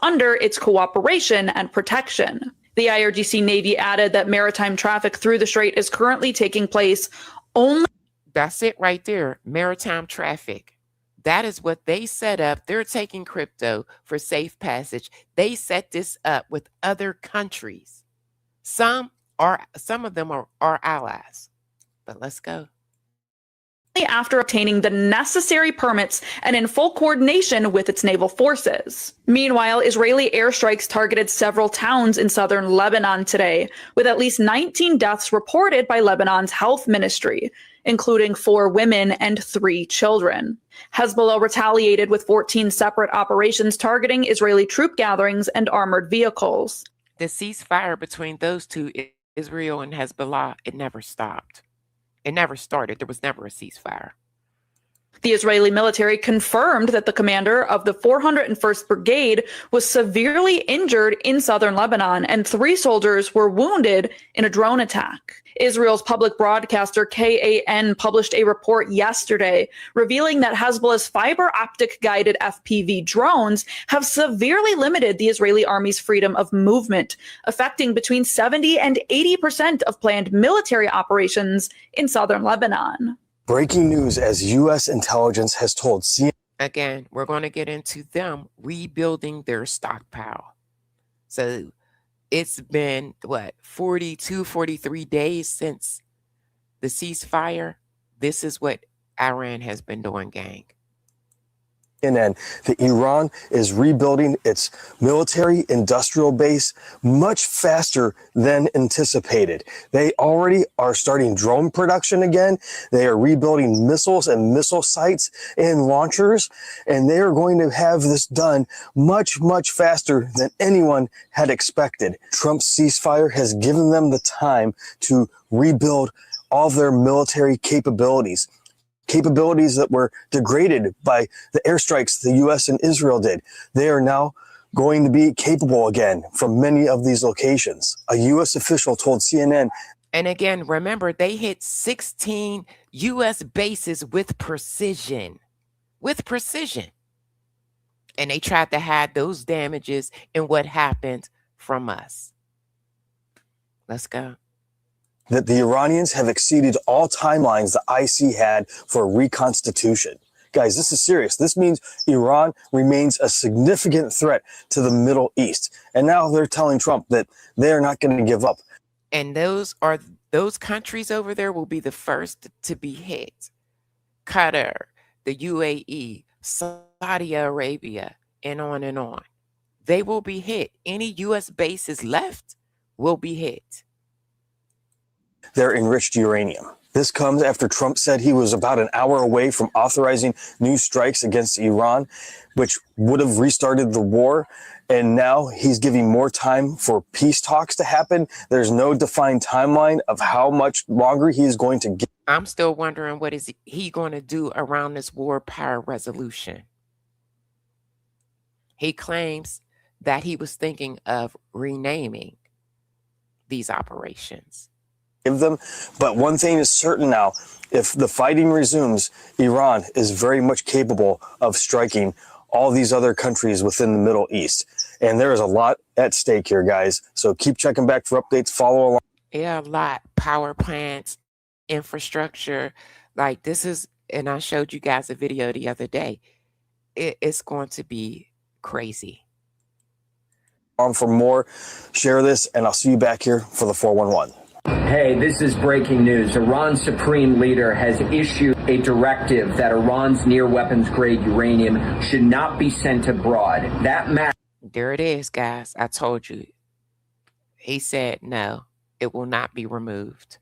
Under its cooperation and protection. The IRGC Navy added that maritime traffic through the strait is currently taking place only. That's it right there. Maritime traffic. That is what they set up. They're taking crypto for safe passage. They set this up with other countries. Some of them are our allies. But let's go. After obtaining the necessary permits and in full coordination with its naval forces. Meanwhile, Israeli airstrikes targeted several towns in southern Lebanon today, with at least 19 deaths reported by Lebanon's health ministry, including 4 women and 3 children. Hezbollah retaliated with 14 separate operations targeting Israeli troop gatherings and armored vehicles. The ceasefire between those two, Israel and Hezbollah, it never stopped. It never started. There was never a ceasefire. The Israeli military confirmed that the commander of the 401st Brigade was severely injured in southern Lebanon, and 3 soldiers were wounded in a drone attack. Israel's public broadcaster KAN published a report yesterday revealing that Hezbollah's fiber optic guided FPV drones have severely limited the Israeli army's freedom of movement, affecting between 70 and 80% of planned military operations in southern Lebanon. Breaking news as U.S. intelligence has told CNN. Again, we're going to get into them rebuilding their stockpile. So it's been, 42, 43 days since the ceasefire. This is what Iran has been doing, gang. CNN that Iran is rebuilding its military industrial base much faster than anticipated. They already are starting drone production again. They are rebuilding missiles and missile sites and launchers, and they are going to have this done much, much faster than anyone had expected. Trump's ceasefire has given them the time to rebuild all of their military capabilities that were degraded by the airstrikes the U.S. and Israel did. They are now going to be capable again from many of these locations. A U.S. official told CNN. And again, remember, they hit 16 U.S. bases with precision. With precision. And they tried to hide those damages in what happened from us. Let's go. That the Iranians have exceeded all timelines the IC had for reconstitution. Guys, this is serious. This means Iran remains a significant threat to the Middle East. And now they're telling Trump that they are not going to give up. And those countries over there will be the first to be hit. Qatar, the UAE, Saudi Arabia, and on and on. They will be hit. Any U.S. bases left will be hit. Their enriched uranium. This comes after Trump said he was about an hour away from authorizing new strikes against Iran, which would have restarted the war. And now he's giving more time for peace talks to happen. There's no defined timeline of how much longer he is going to give. I'm still wondering what is he going to do around this war power resolution. He claims that he was thinking of renaming these operations. Them. But one thing is certain now, if the fighting resumes, Iran is very much capable of striking all these other countries within the Middle East. And there is a lot at stake here, guys. So keep checking back for updates, follow along. Yeah, a lot. Power plants, infrastructure. Like this is, and I showed you guys a video the other day. It's going to be crazy. For more, share this, and I'll see you back here for the 411. Hey, this is breaking news. Iran's supreme leader has issued a directive that Iran's near weapons grade uranium should not be sent abroad. That matters. There it is, guys. I told you. He said no, it will not be removed.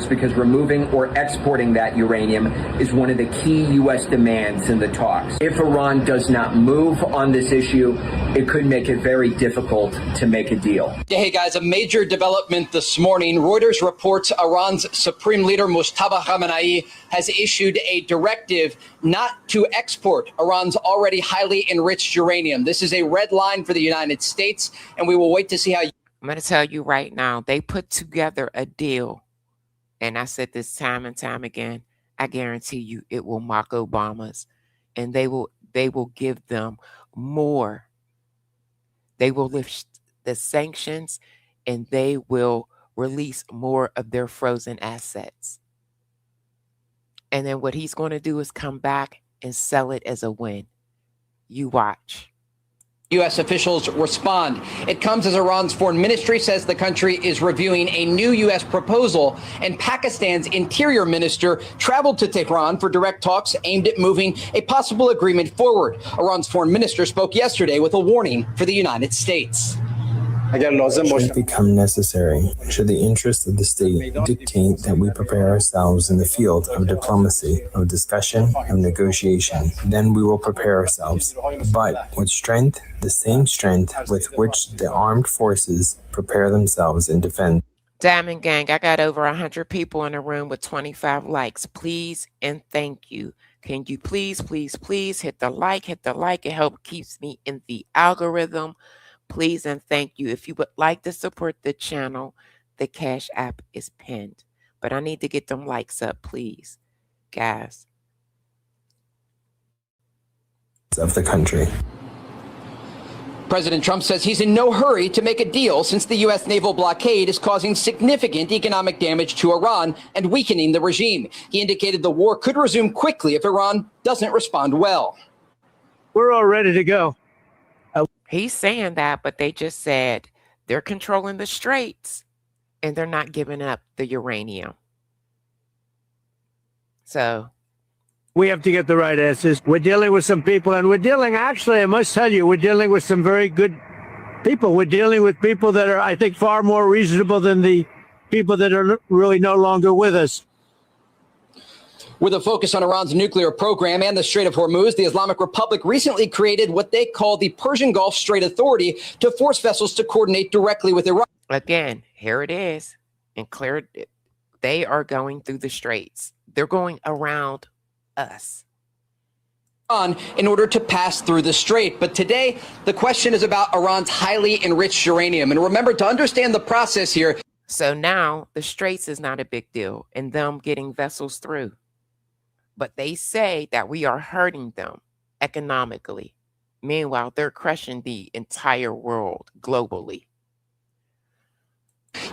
Because removing or exporting that uranium is one of the key U.S. demands in the talks. If Iran does not move on this issue, it could make it very difficult to make a deal. Hey guys, a major development this morning. Reuters reports Iran's supreme leader Mustafa Khamenei has issued a directive not to export Iran's already highly enriched uranium. This is a red line for the United States, and we will wait to see how. I'm going to tell you right now, they put together a deal. And I said this time and time again, I guarantee you it will mock Obama's, and they will give them more. They will lift the sanctions, and they will release more of their frozen assets. And then what he's going to do is come back and sell it as a win. You watch. U.S. officials respond. It comes as Iran's foreign ministry says the country is reviewing a new U.S. proposal, and Pakistan's interior minister traveled to Tehran for direct talks aimed at moving a possible agreement forward. Iran's foreign minister spoke yesterday with a warning for the United States. Should it become necessary, should the interests of the state dictate that we prepare ourselves in the field of diplomacy, of discussion, of negotiation, then we will prepare ourselves. But with strength, the same strength with which the armed forces prepare themselves in defense. Diamond Gang, I got over 100 people in the room with 25 likes. Please and thank you. Can you please hit the like? It helps keeps me in the algorithm. Please and thank you. If you would like to support the channel, the Cash App is pinned. But I need to get them likes up, please, guys. Of the country. President Trump says he's in no hurry to make a deal since the U.S. naval blockade is causing significant economic damage to Iran and weakening the regime. He indicated the war could resume quickly if Iran doesn't respond well. We're all ready to go. He's saying that, but they just said they're controlling the straits and they're not giving up the uranium. So We have to get the right answers. We're dealing with some people, and we're dealing, actually, I must tell you, we're dealing with some very good people. We're dealing with people that are, I think, far more reasonable than the people that are really no longer with us. With a focus on Iran's nuclear program and the Strait of Hormuz, the Islamic Republic recently created what they call the Persian Gulf Strait Authority to force vessels to coordinate directly with Iran. Again, here it is. And clear, they are going through the straits. They're going around us in order to pass through the strait. But today, the question is about Iran's highly enriched uranium. And remember, to understand the process here. So now the straits is not a big deal in them getting vessels through. But they say that we are hurting them economically. Meanwhile, they're crushing the entire world globally.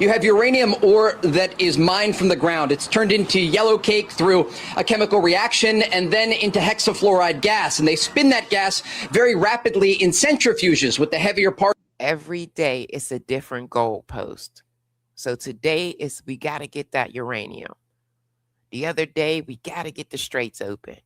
You have uranium ore that is mined from the ground. It's turned into yellow cake through a chemical reaction and then into hexafluoride gas. And they spin that gas very rapidly in centrifuges with the heavier part. Every day it's a different goalpost. So today is we got to get that uranium. The other day, we got to get the straits open.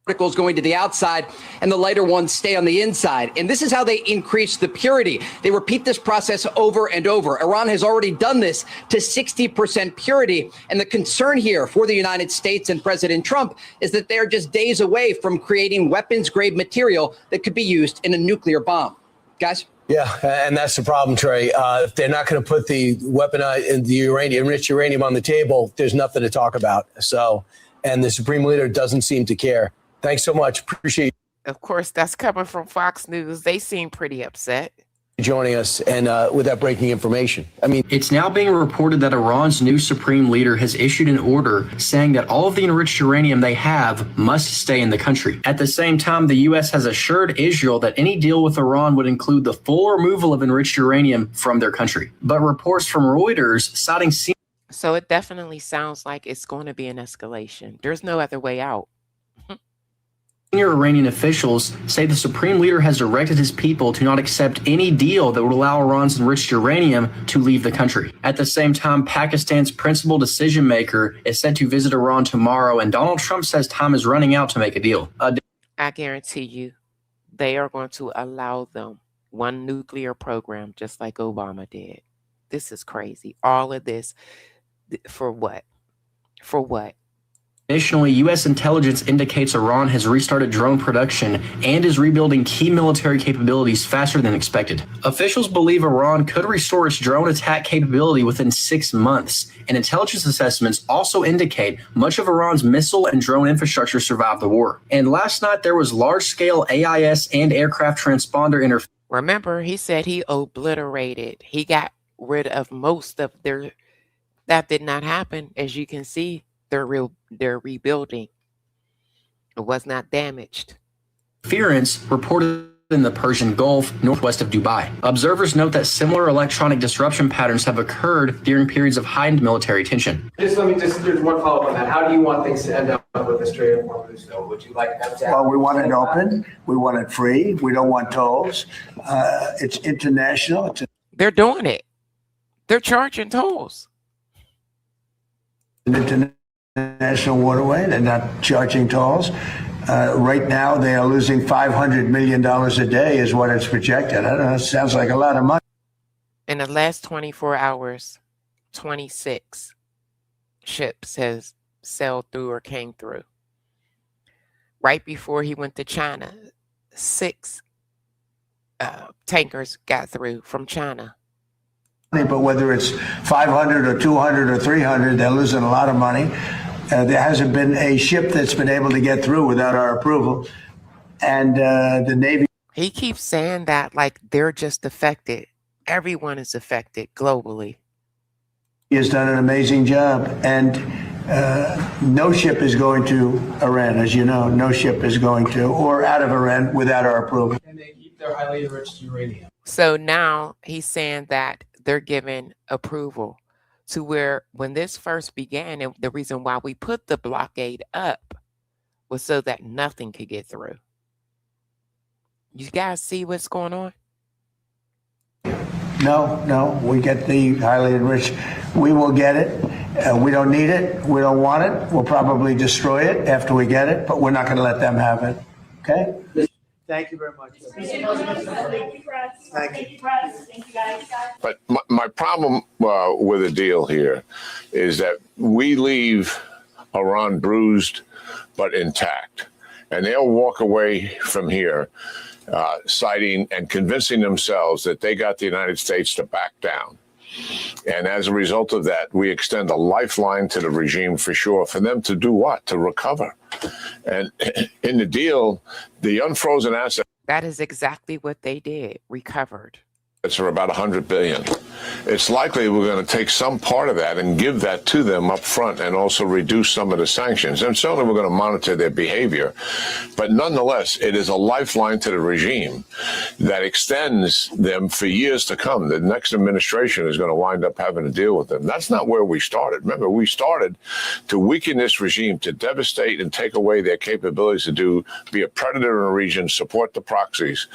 Particles going to the outside and the lighter ones stay on the inside. And this is how they increase the purity. They repeat this process over and over. Iran has already done this to 60% purity. And the concern here for the United States and President Trump is that they're just days away from creating weapons-grade material that could be used in a nuclear bomb. Guys? Yeah, and that's the problem, Trey. If they're not going to put the weaponized, the uranium, enriched uranium on the table, there's nothing to talk about. So, and the Supreme Leader doesn't seem to care. Thanks so much. Appreciate you. Of course, that's coming from Fox News. They seem pretty upset. Joining us and with that breaking information. I mean, it's now being reported that Iran's new supreme leader has issued an order saying that all of the enriched uranium they have must stay in the country. At the same time, the U.S. has assured Israel that any deal with Iran would include the full removal of enriched uranium from their country. But reports from Reuters citing... So it definitely sounds like it's going to be an escalation. There's no other way out. Senior Iranian officials say the supreme leader has directed his people to not accept any deal that would allow Iran's enriched uranium to leave the country. At the same time, Pakistan's principal decision maker is set to visit Iran tomorrow, and Donald Trump says time is running out to make a deal. I guarantee you, they are going to allow them one nuclear program just like Obama did. This is crazy. All of this, for what? For what? Additionally, U.S. intelligence indicates Iran has restarted drone production and is rebuilding key military capabilities faster than expected. Officials believe Iran could restore its drone attack capability within 6 months, and intelligence assessments also indicate much of Iran's missile and drone infrastructure survived the war. And last night, there was large-scale AIS and aircraft transponder interference. Remember, he said he obliterated. He got rid of most of their... That did not happen, as you can see. They're rebuilding. It was not damaged. Interference reported in the Persian Gulf, northwest of Dubai. Observers note that similar electronic disruption patterns have occurred during periods of heightened military tension. There's one follow-up on that. How do you want things to end up with the Strait of Hormuz, though? Would you like that to happen? Well, we want it open. We want it free. We don't want tolls. It's international. They're doing it. They're charging tolls. International waterway. They're not charging tolls. Right now, they are losing $500 million a day is what it's projected. I don't know. It sounds like a lot of money. In the last 24 hours, 26 ships has sailed through or came through. Right before he went to China, 6 tankers got through from China. But whether it's 500 or 200 or 300, they're losing a lot of money. There hasn't been a ship that's been able to get through without our approval. And the Navy... He keeps saying that like they're just affected. Everyone is affected globally. He has done an amazing job. And no ship is going to Iran, as you know. No ship is going to, or out of Iran without our approval. And they keep their highly enriched uranium. So now he's saying that they're given approval to where when this first began, and the reason why we put the blockade up was so that nothing could get through. You guys see what's going on? No, we get the highly enriched. We will get it. We don't need it. We don't want it. We'll probably destroy it after we get it, but we're not going to let them have it. Okay? Thank you very much. Thank you, Press. Thank you, Press. Thank you, guys. But my problem with the deal here is that we leave Iran bruised but intact. And they'll walk away from here citing and convincing themselves that they got the United States to back down. And as a result of that, we extend a lifeline to the regime for sure, for them to do what? To recover. And in the deal, the unfrozen assets. That is exactly what they did, recovered. Are about 100 billion. It's likely we're going to take some part of that and give that to them up front and also reduce some of the sanctions. And certainly we're going to monitor their behavior. But nonetheless, it is a lifeline to the regime that extends them for years to come. The next administration is going to wind up having to deal with them. That's not where we started. Remember, we started to weaken this regime, to devastate and take away their capabilities to be a predator in the region, support the proxies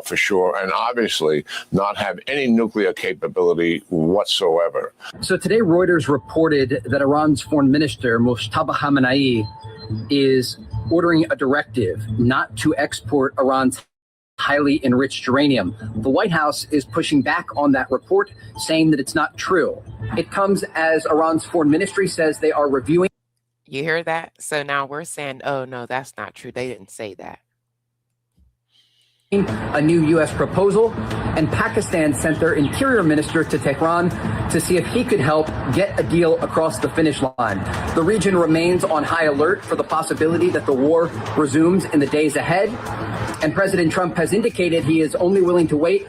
for sure, and obviously not have any nuclear capability whatsoever. So today, Reuters reported that Iran's foreign minister, Mojtaba Khamenei, is ordering a directive not to export Iran's highly enriched uranium. The White House is pushing back on that report, saying that it's not true. It comes as Iran's foreign ministry says they are reviewing. You hear that? So now we're saying, oh, no, that's not true. They didn't say that. A new U.S. proposal, and Pakistan sent their interior minister to Tehran to see if he could help get a deal across the finish line. The region remains on high alert for the possibility that the war resumes in the days ahead, and President Trump has indicated he is only willing to wait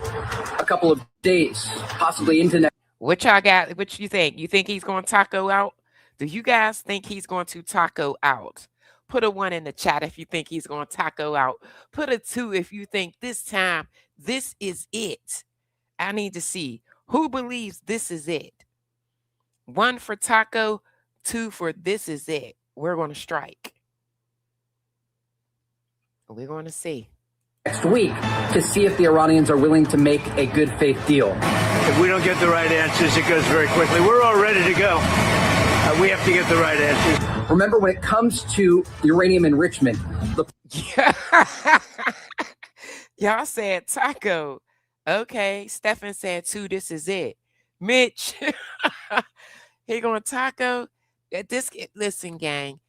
a couple of days, possibly into next. What y'all got? What you think? You think he's going to taco out? Do you guys think he's going to taco out? Put a 1 in the chat if you think he's going to taco out. Put a 2 if you think this time this is it. I need to see who believes this is it. 1 for taco, 2 for this is it. We're going to strike. We're going to see. Next week to see if the Iranians are willing to make a good faith deal. If we don't get the right answers, it goes very quickly. We're all ready to go. We have to get the right answers. Remember, when it comes to uranium enrichment, y'all said taco. Okay, Stefan said 2, this is it. Mitch, he going taco. Listen, gang,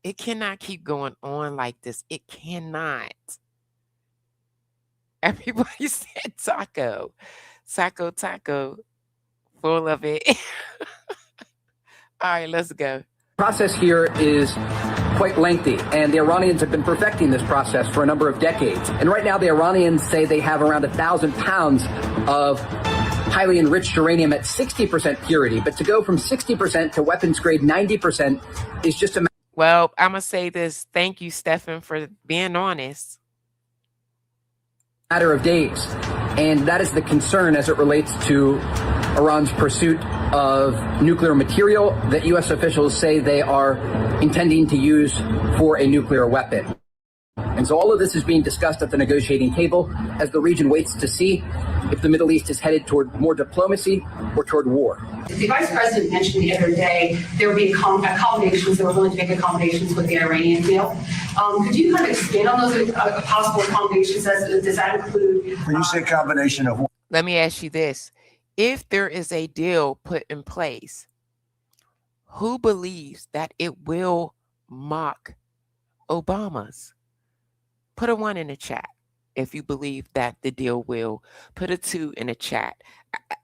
it cannot keep going on like this. It cannot. Everybody said taco. Taco, full of it. All right, let's go. Process here is quite lengthy, and the Iranians have been perfecting this process for a number of decades. And right now, the Iranians say they have around 1,000 pounds of highly enriched uranium at 60% purity. But to go from 60% to weapons grade 90% is just a... Well, I'm going to say this. Thank you, Stefan, for being honest. Matter of days. And that is the concern as it relates to Iran's pursuit of nuclear material that U.S. officials say they are intending to use for a nuclear weapon. And so all of this is being discussed at the negotiating table as the region waits to see if the Middle East is headed toward more diplomacy or toward war. The Vice President mentioned the other day there would be accommodations, they were willing to make accommodations with the Iranian deal. Could you kind of expand on those possible accommodations? Does that include... When you say combination of what? Let me ask you this. If there is a deal put in place, who believes that it will mock Obama's? Put a 1 in the chat if you believe that the deal will. Put a 2 in the chat.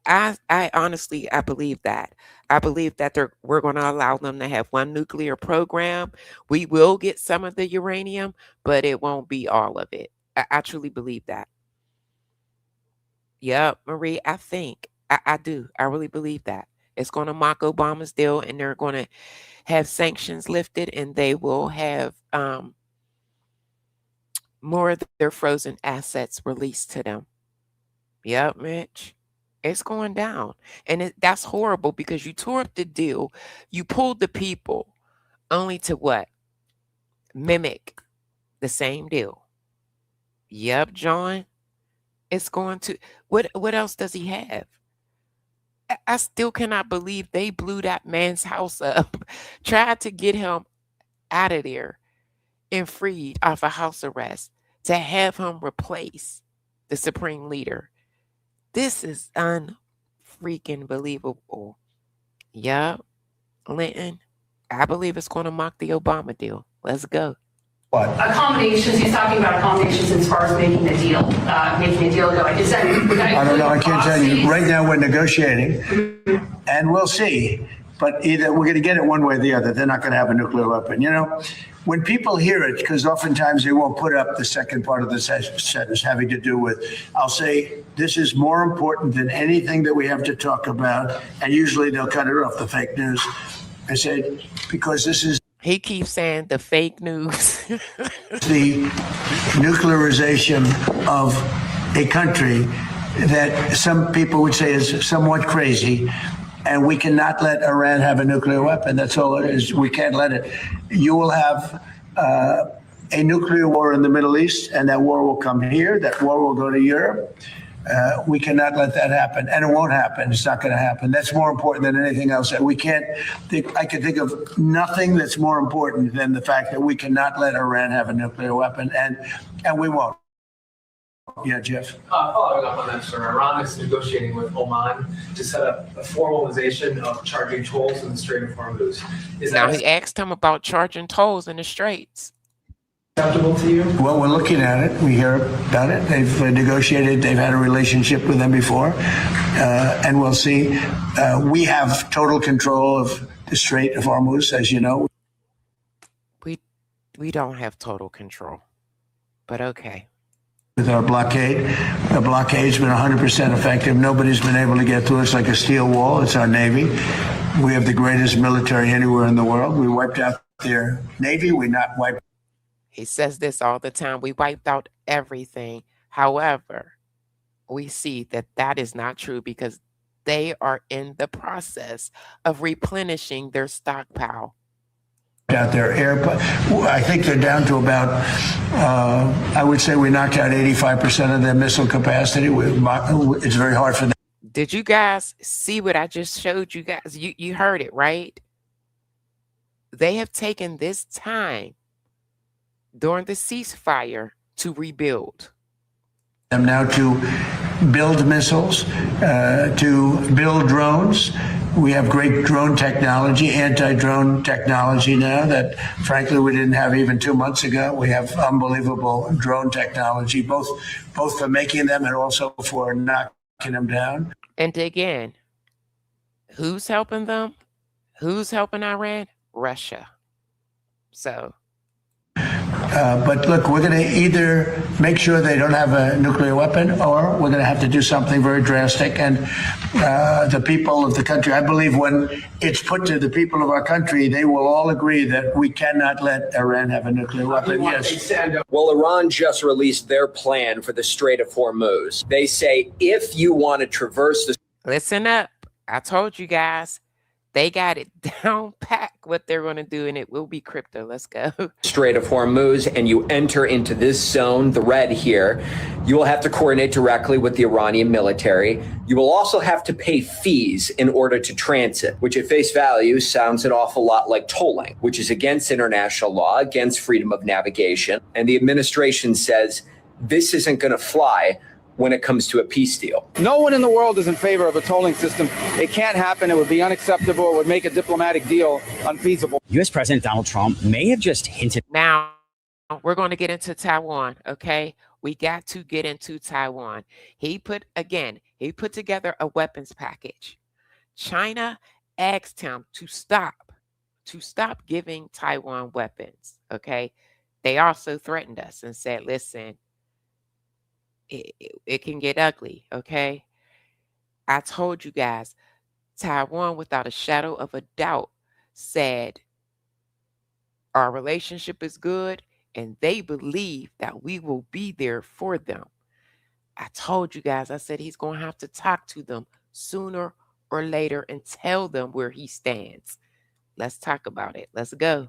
I honestly, I believe that. I believe that we're going to allow them to have 1 nuclear program. We will get some of the uranium, but it won't be all of it. I truly believe that. Yeah, Marie, I think. I do. I really believe that. It's going to mock Obama's deal, and they're going to have sanctions lifted, and they will have more of their frozen assets released to them. Yep, Mitch. It's going down. And that's horrible because you tore up the deal. You pulled the people only to what? Mimic the same deal. Yep, John. It's going to... What else does he have? I still cannot believe they blew that man's house up, tried to get him out of there and freed off a house arrest to have him replace the supreme leader. This is unfreaking believable. Yup, Linton, I believe it's going to mock the Obama deal. Let's go. What? Accommodations, he's talking about accommodations as far as making a deal going. Is that, I don't know. I can't tell you. Right now, we're negotiating, and we'll see. But either we're going to get it one way or the other. They're not going to have a nuclear weapon. You know, when people hear it, because oftentimes they won't put up the second part of the sentence having to do with, I'll say, this is more important than anything that we have to talk about. And usually they'll cut it off, the fake news. I said, because this is. He keeps saying the fake news. The nuclearization of a country that some people would say is somewhat crazy. And we cannot let Iran have a nuclear weapon. That's all it is. We can't let it. You will have a nuclear war in the Middle East, and that war will come here. That war will go to Europe. We cannot let that happen, and it won't happen. It's not going to happen. That's more important than anything else. We can't think. I can think of nothing that's more important than the fact that we cannot let Iran have a nuclear weapon, and we won't. Yeah, Jeff. Following up on that, sir, Iran is negotiating with Oman to set up a formalization of charging tolls in the Strait of Hormuz. Now he asked him about charging tolls in the straits. Acceptable to you? Well, we're looking at it. We hear about it. They've negotiated. They've had a relationship with them before, and we'll see. We have total control of the Strait of Hormuz, as you know. We don't have total control, but okay. With our blockade, the blockade's been 100% effective. Nobody's been able to get to us like a steel wall. It's our Navy. We have the greatest military anywhere in the world. We wiped out their Navy. We not wiped. He says this all the time. We wiped out everything. However, we see that that is not true because they are in the process of replenishing their stockpile. Out their air. I think they're down to about, I would say we knocked out 85% of their missile capacity. It's very hard for them. Did you guys see what I just showed you guys? You heard it, right? They have taken this time during the ceasefire to rebuild. Them now to build missiles, to build drones. We have great drone technology, anti-drone technology now that, frankly, we didn't have even 2 months ago. We have unbelievable drone technology, both for making them and also for knocking them down. And again, who's helping them? Who's helping Iran? Russia. So. But look, we're going to either make sure they don't have a nuclear weapon, or we're going to have to do something very drastic. And the people of the country, I believe when it's put to the people of our country, they will all agree that we cannot let Iran have a nuclear weapon. Yes. Well, Iran just released their plan for the Strait of Hormuz. They say if you want to traverse the... Listen up. I told you guys. They got it down pat what they're going to do, and it will be crypto. Let's go. Strait of Hormuz, and you enter into this zone, the red here, you will have to coordinate directly with the Iranian military. You will also have to pay fees in order to transit, which at face value sounds an awful lot like tolling, which is against international law, against freedom of navigation. And the administration says this isn't going to fly when it comes to a peace deal. No one in the world is in favor of a tolling system. It can't happen. It would be unacceptable. It would make a diplomatic deal unfeasible. U.S. President Donald Trump may have just hinted. Now, we're going to get into Taiwan, okay? We got to get into Taiwan. He put together a weapons package. China asked him to stop giving Taiwan weapons, okay? They also threatened us and said, listen, it can get ugly, okay? I told you guys, Taiwan, without a shadow of a doubt, said our relationship is good, and they believe that we will be there for them. I told you guys, I said he's going to have to talk to them sooner or later and tell them where he stands. Let's talk about it. Let's go.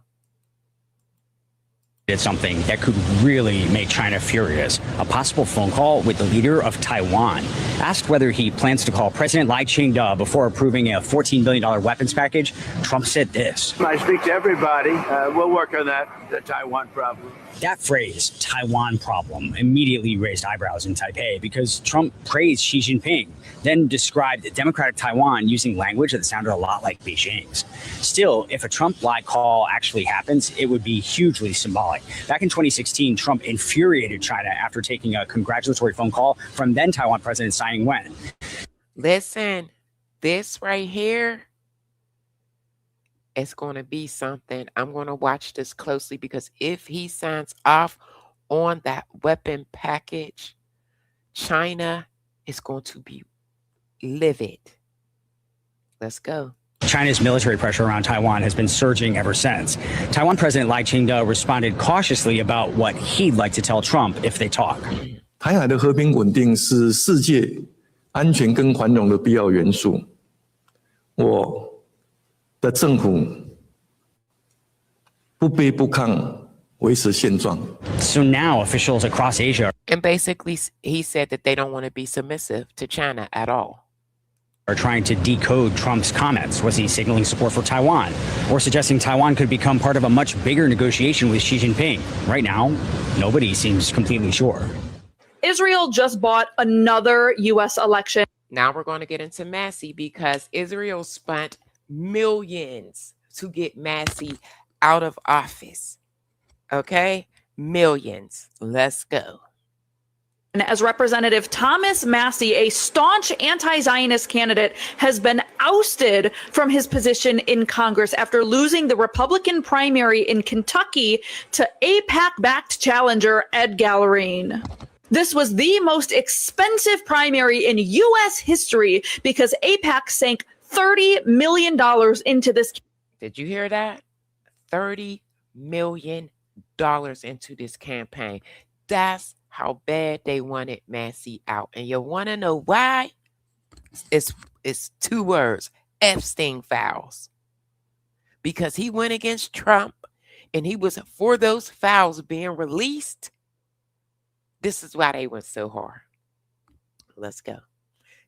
something that could really make China furious. A possible phone call with the leader of Taiwan. Asked whether he plans to call President Lai Ching-te before approving a $14 billion weapons package, Trump said this. I speak to everybody. We'll work on that, the Taiwan problem. That phrase, Taiwan problem, immediately raised eyebrows in Taipei because Trump praised Xi Jinping, then described democratic Taiwan using language that sounded a lot like Beijing's. Still, if a Trump-like call actually happens, it would be hugely symbolic. Back in 2016, Trump infuriated China after taking a congratulatory phone call from then Taiwan President Tsai Ing-wen. Listen, this right here, it's going to be something. I'm going to watch this closely because if he signs off on that weapon package, China is going to be livid. Let's go. China's military pressure around Taiwan has been surging ever since. Taiwan President Lai Ching-te responded cautiously about what he'd like to tell Trump if they talk. 台海的和平稳定是世界安全跟繁荣的必要元素。我的政府不卑不亢，维持现状。 So now officials across Asia And basically, he said that they don't want to be submissive to China at all. are trying to decode Trump's comments. Was he signaling support for Taiwan or suggesting Taiwan could become part of a much bigger negotiation with Xi Jinping? Right now, nobody seems completely sure. Israel just bought another U.S. election. Now we're going to get into Massie because Israel spent millions to get Massie out of office. Okay? Millions. Let's go. As Representative Thomas Massie, a staunch anti-Zionist candidate, has been ousted from his position in Congress after losing the Republican primary in Kentucky to AIPAC-backed challenger Ed Gallerine. This was the most expensive primary in U.S. history because AIPAC sank $30 million into this. Did you hear that? $30 million into this campaign. That's how bad they wanted Massie out. And you want to know why? It's two words, Epstein files. Because he went against Trump and he was for those files being released. This is why they went so hard. Let's go.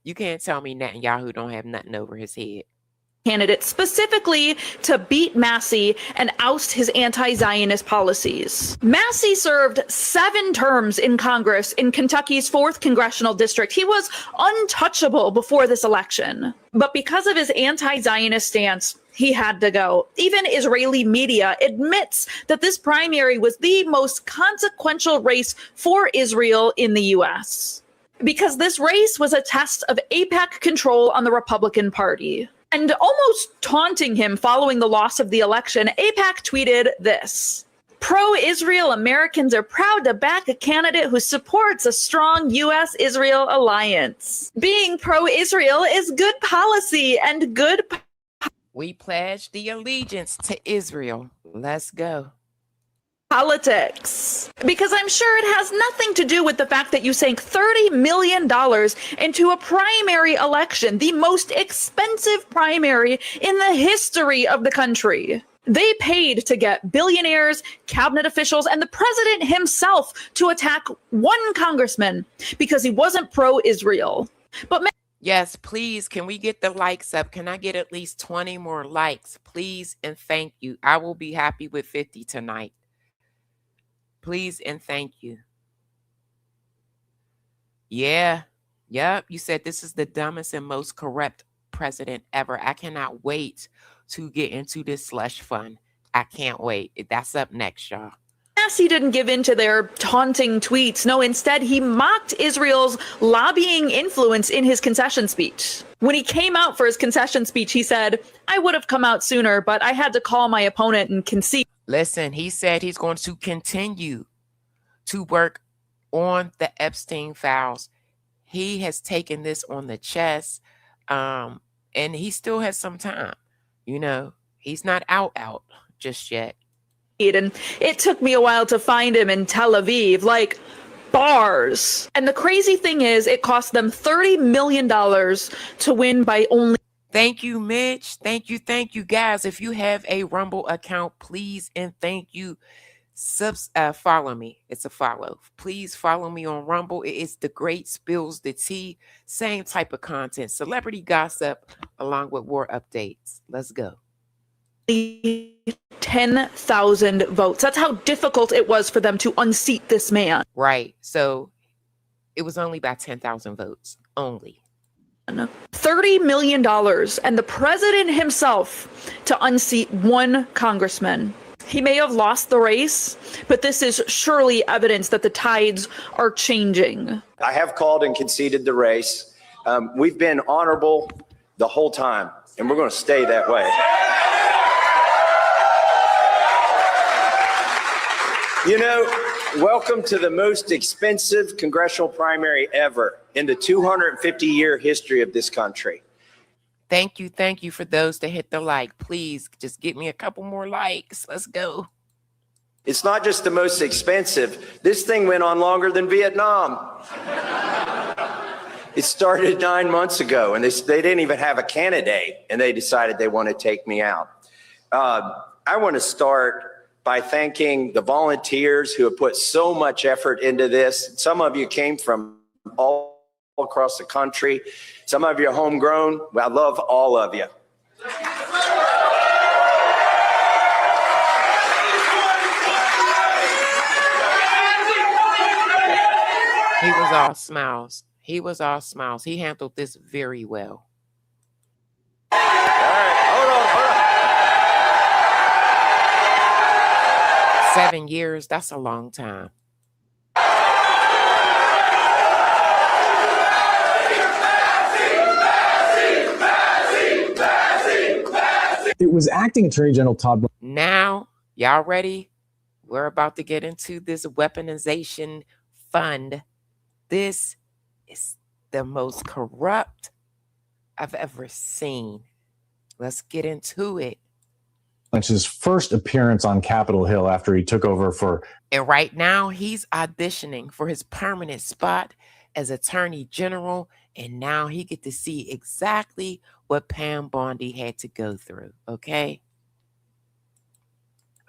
You can't tell me Netanyahu don't have nothing over his head. Candidate specifically to beat Massie and oust his anti-Zionist policies. Massie served 7 terms in Congress in Kentucky's 4th congressional district. He was untouchable before this election. But because of his anti-Zionist stance, he had to go. Even Israeli media admits that this primary was the most consequential race for Israel in the U.S. because this race was a test of AIPAC control on the Republican Party. And almost taunting him following the loss of the election, AIPAC tweeted this: pro-Israel Americans are proud to back a candidate who supports a strong U.S.-Israel alliance. Being pro-Israel is good policy and good. We pledge the allegiance to Israel. Let's go. Politics. Because I'm sure it has nothing to do with the fact that you sank $30 million into a primary election, the most expensive primary in the history of the country. They paid to get billionaires, cabinet officials, and the president himself to attack one congressman because he wasn't pro-Israel. But yes, please, can we get the likes up? Can I get at least 20 more likes? Please and thank you. I will be happy with 50 tonight. Please and thank you. Yeah. Yep. You said this is the dumbest and most corrupt president ever. I cannot wait to get into this slush fund. I can't wait. That's up next, y'all. Massie didn't give in to their taunting tweets. No, instead, he mocked Israel's lobbying influence in his concession speech. When he came out for his concession speech, he said, I would have come out sooner, but I had to call my opponent and concede. Listen, he said he's going to continue to work on the Epstein files. He has taken this on the chest, and he still has some time. You know, he's not out just yet. And it took me a while to find him in Tel Aviv, like bars. And the crazy thing is, it cost them $30 million to win by only. Thank you, Mitch. Thank you, guys. If you have a Rumble account, please and thank you. Follow me. It's a follow. Please follow me on Rumble. It is the great spills the tea. Same type of content. Celebrity gossip along with war updates. Let's go. 10,000 votes. That's how difficult it was for them to unseat this man. Right. So it was only by 10,000 votes. Only. $30 million and the president himself to unseat one congressman. He may have lost the race, but this is surely evidence that the tides are changing. I have called and conceded the race. We've been honorable the whole time, and we're going to stay that way. You know, welcome to the most expensive congressional primary ever in the 250-year history of this country. Thank you for those that hit the like. Please just get me a couple more likes. Let's go. It's not just the most expensive. This thing went on longer than Vietnam. It started 9 months ago, and they didn't even have a candidate, and they decided they want to take me out. I want to start by thanking the volunteers who have put so much effort into this. Some of you came from all across the country. Some of you are homegrown. I love all of you. He was all smiles. He handled this very well. All right, hold on. 7 years, that's a long time. It was Acting Attorney General Todd. Now, y'all ready? We're about to get into this weaponization fund. This is the most corrupt I've ever seen. Let's get into it. His first appearance on Capitol Hill after he took over for. And right now, he's auditioning for his permanent spot as Attorney General. And now he get to see exactly what Pam Bondi had to go through. Okay.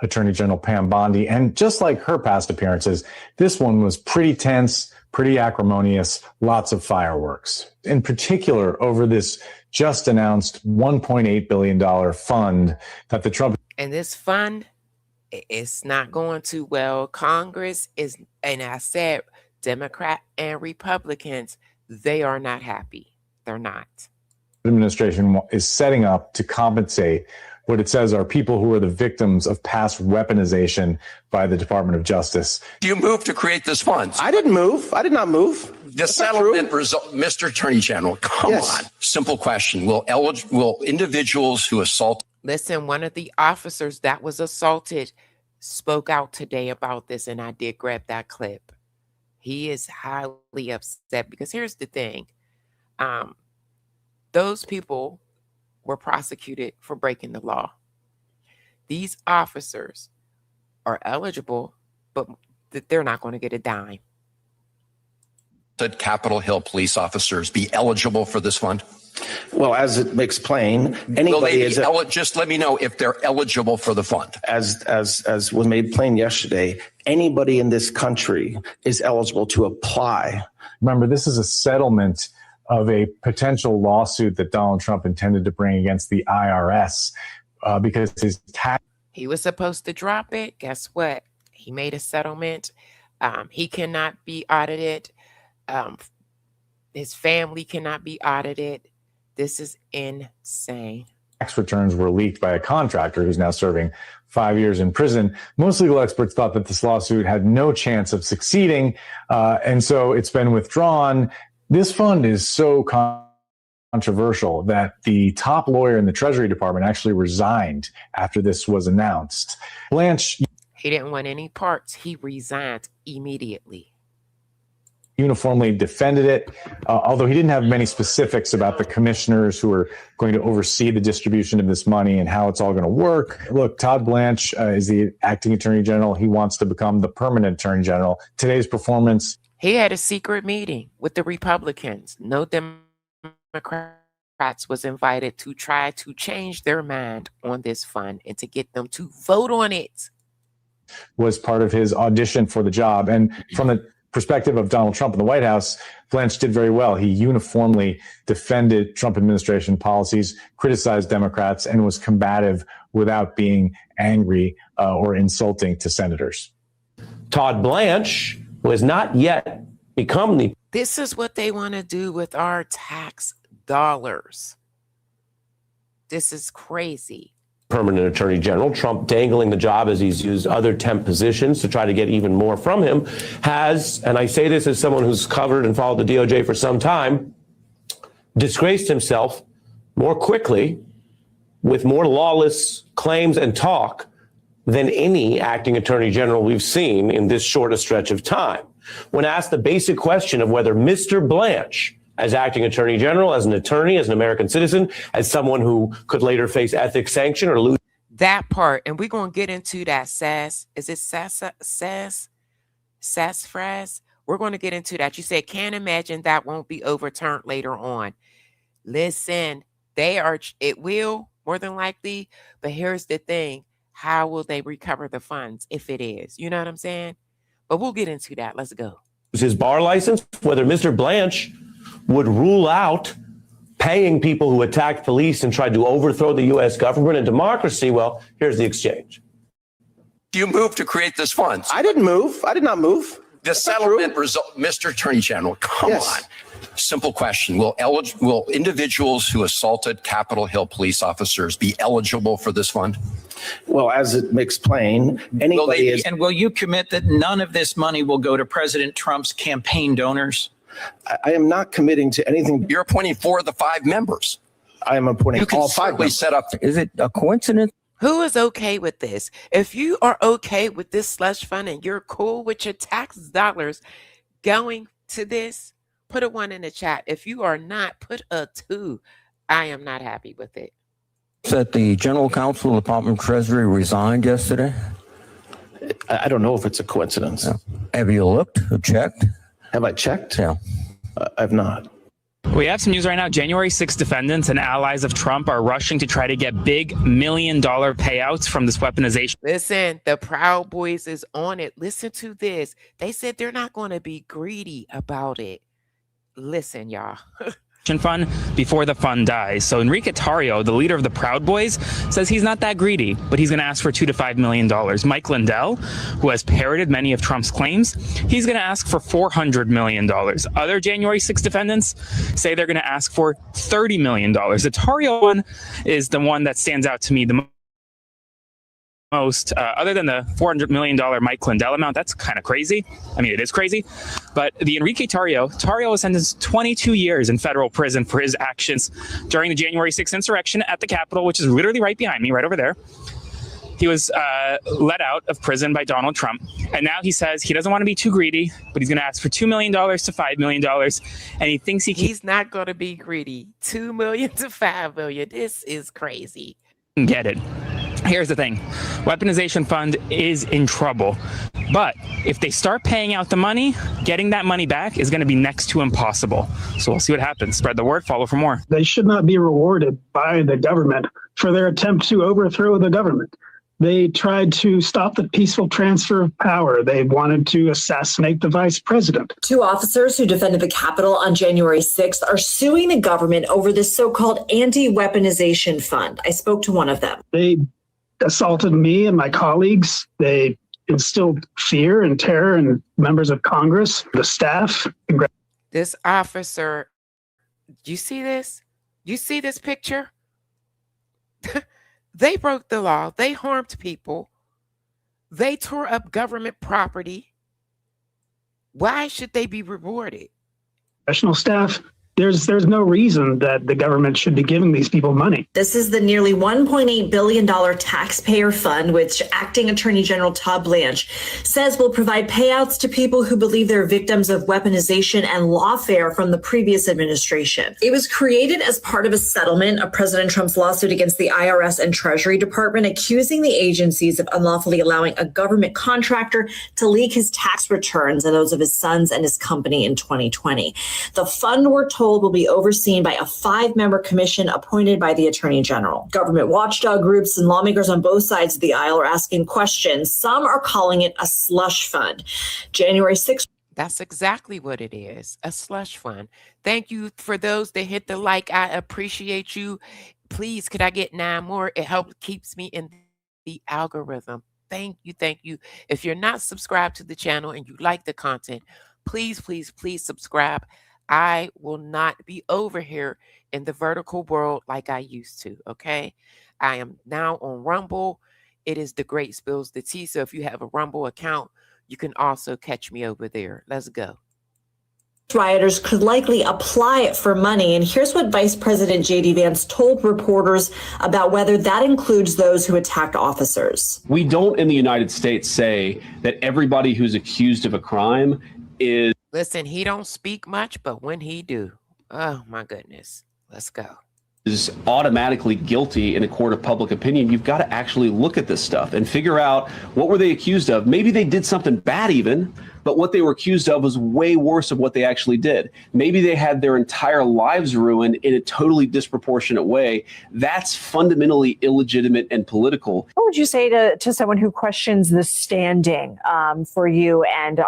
Attorney General Pam Bondi. And just like her past appearances, this one was pretty tense, pretty acrimonious, lots of fireworks. In particular, over this just announced $1.8 billion fund that the Trump. And this fund, it's not going too well. Congress is, and I said, Democrat and Republicans, they are not happy. They're not. Administration is setting up to compensate what it says are people who are the victims of past weaponization by the Department of Justice. You moved to create this fund. I didn't move. I did not move. The settlement result, Mr. Attorney General, come on. Simple question. Will individuals who assault. Listen, one of the officers that was assaulted spoke out today about this, and I did grab that clip. He is highly upset because here's the thing. Those people were prosecuted for breaking the law. These officers are eligible, but they're not going to get a dime. Should Capitol Hill police officers be eligible for this fund? Well, as it makes plain, anybody is just let me know if they're eligible for the fund. As was made plain yesterday, anybody in this country is eligible to apply. Remember, this is a settlement of a potential lawsuit that Donald Trump intended to bring against the IRS because his tax. He was supposed to drop it. Guess what? He made a settlement. He cannot be audited. His family cannot be audited. This is insane. Tax returns were leaked by a contractor who's now serving 5 years in prison. Most legal experts thought that this lawsuit had no chance of succeeding, and so it's been withdrawn. This fund is so controversial that the top lawyer in the Treasury Department actually resigned after this was announced. Blanche. He didn't want any parts. He resigned immediately. Uniformly defended it, although he didn't have many specifics about the commissioners who are going to oversee the distribution of this money and how it's all going to work. Look, Todd Blanche is the acting attorney general. He wants to become the permanent attorney general. Today's performance. He had a secret meeting with the Republicans. No Democrats was invited to try to change their mind on this fund and to get them to vote on it. was part of his audition for the job. And from the perspective of Donald Trump in the White House, Blanche did very well. He uniformly defended Trump administration policies, criticized Democrats, and was combative without being angry or insulting to senators. Todd Blanche was not yet become the... This is what they want to do with our tax dollars. This is crazy. Permanent Attorney General, Trump dangling the job as he's used other temp positions to try to get even more from him, has, and I say this as someone who's covered and followed the DOJ for some time, disgraced himself more quickly with more lawless claims and talk than any acting attorney general we've seen in this short a stretch of time. When asked the basic question of whether Mr. Blanche, as acting attorney general, as an attorney, as an American citizen, as someone who could later face ethics sanction or lose. That part, and we're going to get into that sass. Is it sassafras? We're going to get into that. You said, can't imagine that won't be overturned later on. Listen, it will more than likely, but here's the thing. How will they recover the funds if it is? You know what I'm saying? But we'll get into that. Let's go. His bar license, whether Mr. Blanche would rule out paying people who attacked police and tried to overthrow the U.S. government and democracy. Well, here's the exchange. You moved to create this fund. I didn't move. I did not move. The settlement result, Mr. Attorney General, come on. Simple question. Will individuals who assaulted Capitol Hill police officers be eligible for this fund? Well, as it makes plain, anybody is. And will you commit that none of this money will go to President Trump's campaign donors? I am not committing to anything. You're appointing 4 of the 5 members. I am appointing all 5 members. Set up. Is it a coincidence? Who is okay with this? If you are okay with this slush fund and you're cool with your tax dollars going to this, put a 1 in the chat. If you are not, put a 2. I am not happy with it. That the General Counsel of the Department of Treasury resigned yesterday? I don't know if it's a coincidence. Yeah. Have you looked or checked? Have I checked? Yeah. I've not. We have some news right now. January 6 defendants and allies of Trump are rushing to try to get big $1 million payouts from this weaponization. Listen, the Proud Boys is on it. Listen to this. They said they're not going to be greedy about it. Listen, y'all. Fund before the fund dies. So Enrique Tarrio, the leader of the Proud Boys, says he's not that greedy, but he's going to ask for $2 to $5 million. Mike Lindell, who has parroted many of Trump's claims, he's going to ask for $400 million. Other January 6 defendants say they're going to ask for $30 million. The Tarrio one is the one that stands out to me the most, other than the $400 million Mike Lindell amount. That's kind of crazy. I mean, it is crazy. But the Enrique Tarrio was sentenced 22 years in federal prison for his actions during the January 6th insurrection at the Capitol, which is literally right behind me, right over there. He was let out of prison by Donald Trump. And now he says he doesn't want to be too greedy, but he's going to ask for $2 million to $5 million. And he thinks he's not going to be greedy. $2 million to $5 million. This is crazy. Get it. Here's the thing. Weaponization fund is in trouble. But if they start paying out the money, getting that money back is going to be next to impossible. So we'll see what happens. Spread the word. Follow for more. They should not be rewarded by the government for their attempt to overthrow the government. They tried to stop the peaceful transfer of power. They wanted to assassinate the vice president. 2 officers who defended the Capitol on January 6th are suing the government over this so-called anti-weaponization fund. I spoke to one of them. They assaulted me and my colleagues. They instilled fear and terror in members of Congress, the staff. This officer, you see this? You see this picture? They broke the law. They harmed people. They tore up government property. Why should they be rewarded? Professional staff. There's no reason that the government should be giving these people money. This is the nearly $1.8 billion taxpayer fund, which Acting Attorney General Todd Blanche says will provide payouts to people who believe they're victims of weaponization and lawfare from the previous administration. It was created as part of a settlement of President Trump's lawsuit against the IRS and Treasury Department, accusing the agencies of unlawfully allowing a government contractor to leak his tax returns and those of his sons and his company in 2020. The fund, we're told, told will be overseen by a 5-member commission appointed by the Attorney General. Government watchdog groups and lawmakers on both sides of the aisle are asking questions. Some are calling it a slush fund. January 6th. That's exactly what it is, a slush fund. Thank you for those that hit the like. I appreciate you. Please, could I get 9 more? It helps keeps me in the algorithm. Thank you. Thank you. If you're not subscribed to the channel and you like the content, please, please, please subscribe. I will not be over here in the vertical world like I used to, okay? I am now on Rumble. It is the Great Spills the Tea. So if you have a Rumble account, you can also catch me over there. Let's go. Rioters could likely apply it for money. And here's what Vice President J.D. Vance told reporters about whether that includes those who attacked officers. We don't in the United States say that everybody who's accused of a crime is... Listen, he don't speak much, but when he do, oh my goodness, let's go. Is automatically guilty in a court of public opinion. You've got to actually look at this stuff and figure out what were they accused of. Maybe they did something bad even, but what they were accused of was way worse of what they actually did. Maybe they had their entire lives ruined in a totally disproportionate way. That's fundamentally illegitimate and political. What would you say to someone who questions the standing for you and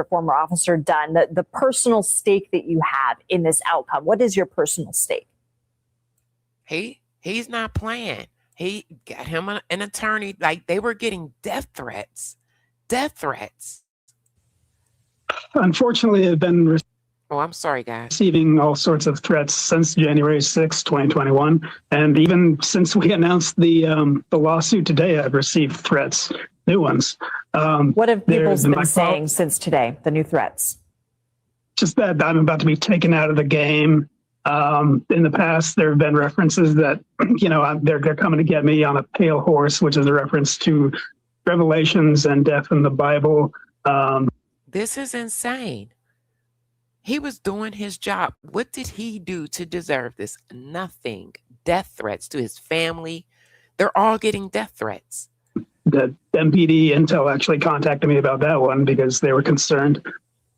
former Officer Dunn, the personal stake that you have in this outcome? What is your personal stake? He's not playing. He got him an attorney. Like, they were getting death threats. Death threats. Unfortunately, I've been I'm sorry, guys. Receiving all sorts of threats since January 6, 2021. And even since we announced the lawsuit today, I've received threats, new ones. What have people been saying since today, the new threats? Just that I'm about to be taken out of the game. In the past, there have been references that, they're coming to get me on a pale horse, which is a reference to Revelations and death in the Bible. This is insane. He was doing his job. What did he do to deserve this? Nothing. Death threats to his family. They're all getting death threats. The MPD Intel actually contacted me about that one because they were concerned.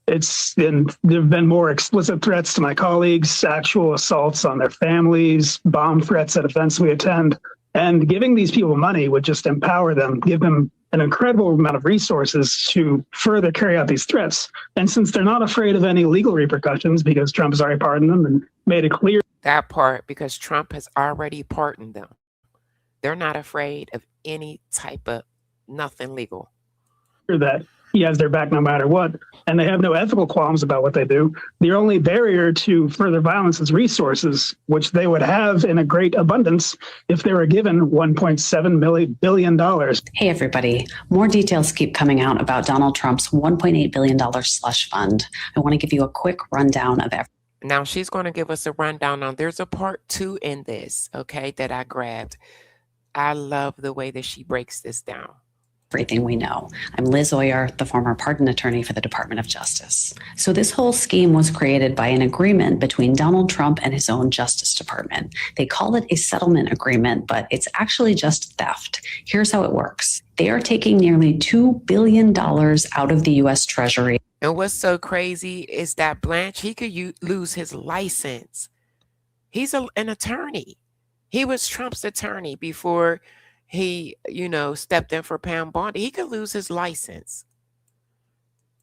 There have been more explicit threats to my colleagues, actual assaults on their families, bomb threats at events we attend. And giving these people money would just empower them, give them an incredible amount of resources to further carry out these threats. And since they're not afraid of any legal repercussions because Trump has already pardoned them and made it clear. That part, because Trump has already pardoned them. They're not afraid of any type of nothing legal. That he has their back no matter what, and they have no ethical qualms about what they do. The only barrier to further violence is resources, which they would have in a great abundance if they were given $1.7 billion. Hey, everybody. More details keep coming out about Donald Trump's $1.8 billion slush fund. I want to give you a quick rundown of everything. Now, she's going to give us a rundown on, there's a part 2 in this, okay, that I grabbed. I love the way that she breaks this down. Everything we know. I'm Liz Oyer, the former pardon attorney for the Department of Justice. So this whole scheme was created by an agreement between Donald Trump and his own Justice Department. They call it a settlement agreement, but it's actually just theft. Here's how it works. They are taking nearly $2 billion out of the U.S. Treasury. And what's so crazy is that Blanche, he could lose his license. He's an attorney. He was Trump's attorney before he, stepped in for Pam Bondi. He could lose his license.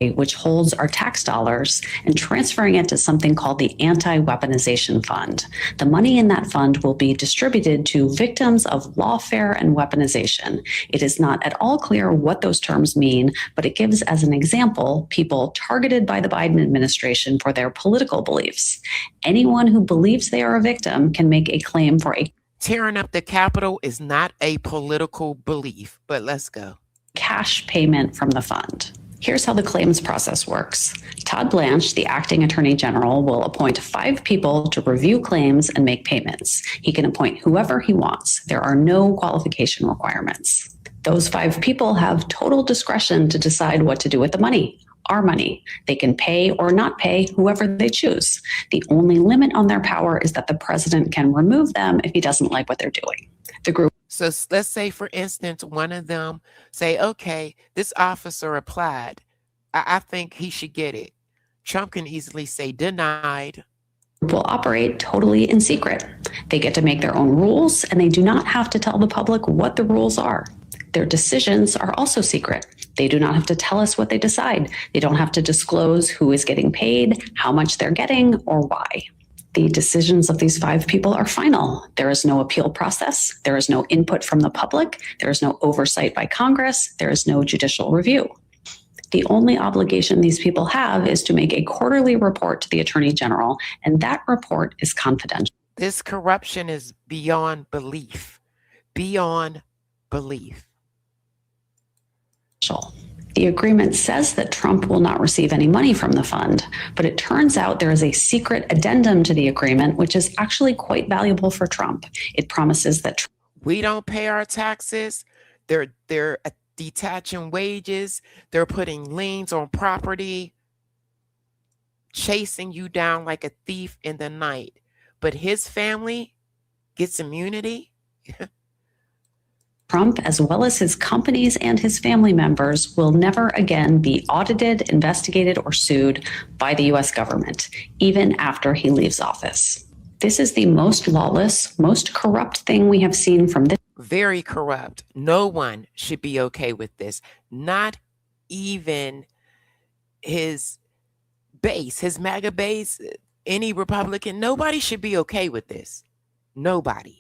Which holds our tax dollars and transferring it to something called the Anti-Weaponization Fund. The money in that fund will be distributed to victims of lawfare and weaponization. It is not at all clear what those terms mean, but it gives as an example people targeted by the Biden administration for their political beliefs. Anyone who believes they are a victim can make a claim for a tearing up the Capitol is not a political belief, but let's go. Cash payment from the fund. Here's how the claims process works. Todd Blanche, the acting attorney general, will appoint 5 people to review claims and make payments. He can appoint whoever he wants. There are no qualification requirements. Those 5 people have total discretion to decide what to do with the money. Our money. They can pay or not pay whoever they choose. The only limit on their power is that the president can remove them if he doesn't like what they're doing. The group. So let's say, for instance, one of them say, okay, this officer applied. I think he should get it. Trump can easily say denied, will operate totally in secret. They get to make their own rules, and they do not have to tell the public what the rules are. Their decisions are also secret. They do not have to tell us what they decide. They don't have to disclose who is getting paid, how much they're getting, or why. The decisions of these 5 people are final. There is no appeal process. There is no input from the public. There is no oversight by Congress. There is no judicial review. The only obligation these people have is to make a quarterly report to the Attorney General, and that report is confidential. This corruption is beyond belief. Beyond belief. The agreement says that Trump will not receive any money from the fund, but it turns out there is a secret addendum to the agreement, which is actually quite valuable for Trump. It promises that we don't pay our taxes. They're detaching wages. They're putting liens on property, chasing you down like a thief in the night. But his family gets immunity. Trump, as well as his companies and his family members, will never again be audited, investigated, or sued by the U.S. government, even after he leaves office. This is the most lawless, most corrupt thing we have seen from this. Very corrupt. No one should be okay with this. Not even his base, his MAGA base, any Republican. Nobody should be okay with this. Nobody.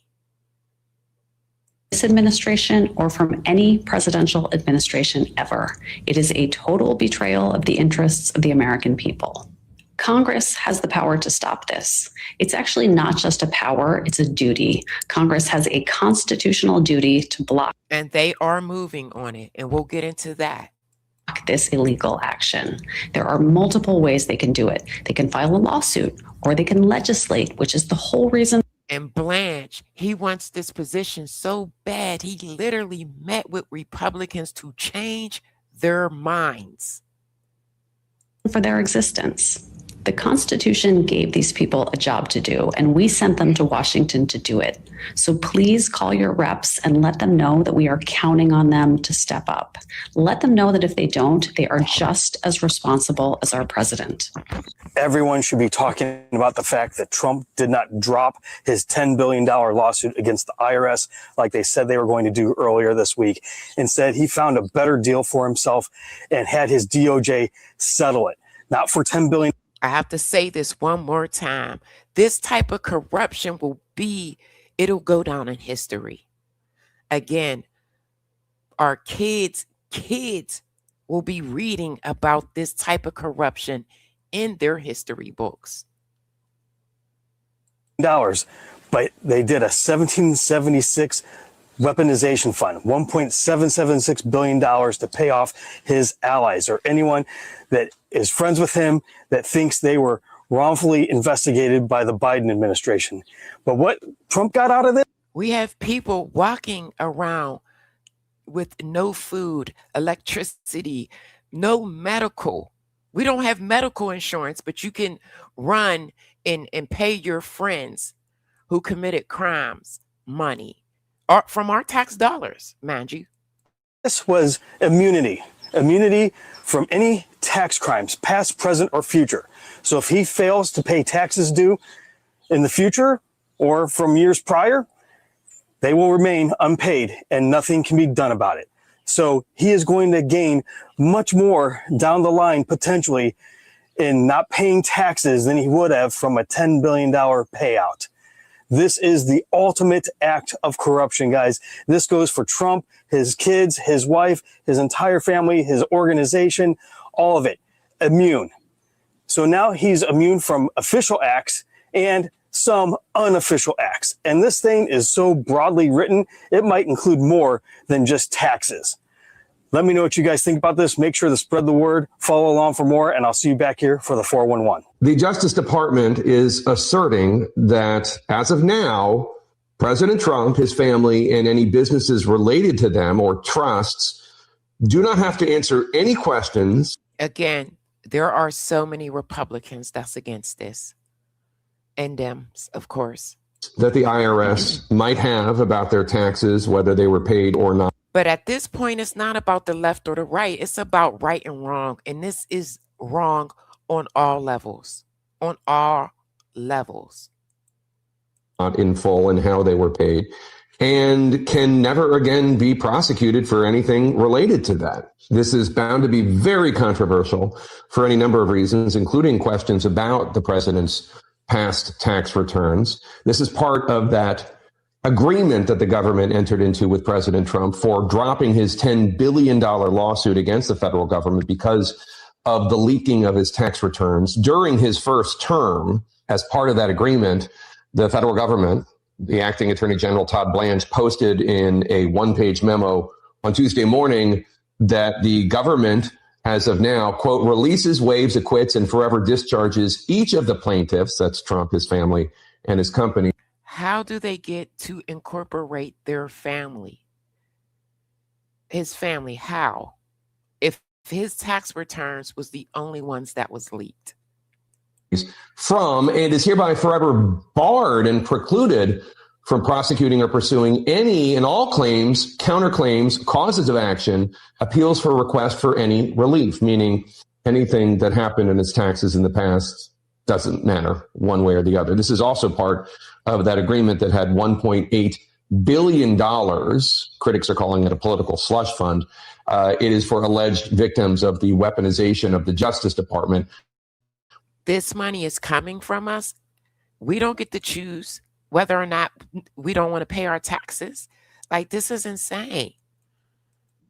This administration or from any presidential administration ever. It is a total betrayal of the interests of the American people. Congress has the power to stop this. It's actually not just a power, it's a duty. Congress has a constitutional duty to block. And they are moving on it, and we'll get into that. This illegal action. There are multiple ways they can do it. They can file a lawsuit, or they can legislate, which is the whole reason. And Blanche, he wants this position so bad, he literally met with Republicans to change their minds. For their existence. The Constitution gave these people a job to do, and we sent them to Washington to do it. So please call your reps and let them know that we are counting on them to step up. Let them know that if they don't, they are just as responsible as our president. Everyone should be talking about the fact that Trump did not drop his $10 billion lawsuit against the IRS like they said they were going to do earlier this week. Instead, he found a better deal for himself and had his DOJ settle it, not for $10 billion. I have to say this one more time. This type of corruption it'll go down in history. Again, our kids will be reading about this type of corruption in their history books. But they did a 1776 weaponization fund, $1.776 billion to pay off his allies or anyone that is friends with him that thinks they were wrongfully investigated by the Biden administration. But what Trump got out of this? We have people walking around with no food, electricity, no medical. We don't have medical insurance, but you can run and pay your friends who committed crimes money. From our tax dollars, mind you. This was immunity from any tax crimes, past, present, or future. So if he fails to pay taxes due in the future or from years prior, they will remain unpaid and nothing can be done about it. So he is going to gain much more down the line, potentially, in not paying taxes than he would have from a $10 billion payout. This is the ultimate act of corruption, guys. This goes for Trump, his kids, his wife, his entire family, his organization, all of it. Immune. So now he's immune from official acts and some unofficial acts. And this thing is so broadly written, it might include more than just taxes. Let me know what you guys think about this. Make sure to spread the word, follow along for more, and I'll see you back here for the 411. The Justice Department is asserting that as of now, President Trump, his family, and any businesses related to them or trusts do not have to answer any questions. Again, there are so many Republicans that's against this. And Dems, of course. That the IRS might have about their taxes, whether they were paid or not. But at this point, it's not about the left or the right. It's about right and wrong. And this is wrong on all levels. On all levels. Not in full and how they were paid, and can never again be prosecuted for anything related to that. This is bound to be very controversial for any number of reasons, including questions about the president's past tax returns. This is part of that agreement that the government entered into with President Trump for dropping his $10 billion lawsuit against the federal government because of the leaking of his tax returns during his first term. As part of that agreement, the federal government, the acting Attorney General Todd Blanche, posted in a one-page memo on Tuesday morning that the government, as of now, quote, releases, waives, acquits, and forever discharges each of the plaintiffs, that's Trump, his family, and his company. How do they get to incorporate their family? His family, how? If his tax returns was the only ones that was leaked. From, and is hereby forever barred and precluded from prosecuting or pursuing any and all claims, counterclaims, causes of action, appeals for request for any relief, meaning anything that happened in his taxes in the past doesn't matter one way or the other. This is also part of that agreement that had $1.8 billion. Critics are calling it a political slush fund. It is for alleged victims of the weaponization of the Justice Department. This money is coming from us. We don't get to choose whether or not we don't want to pay our taxes. Like, this is insane.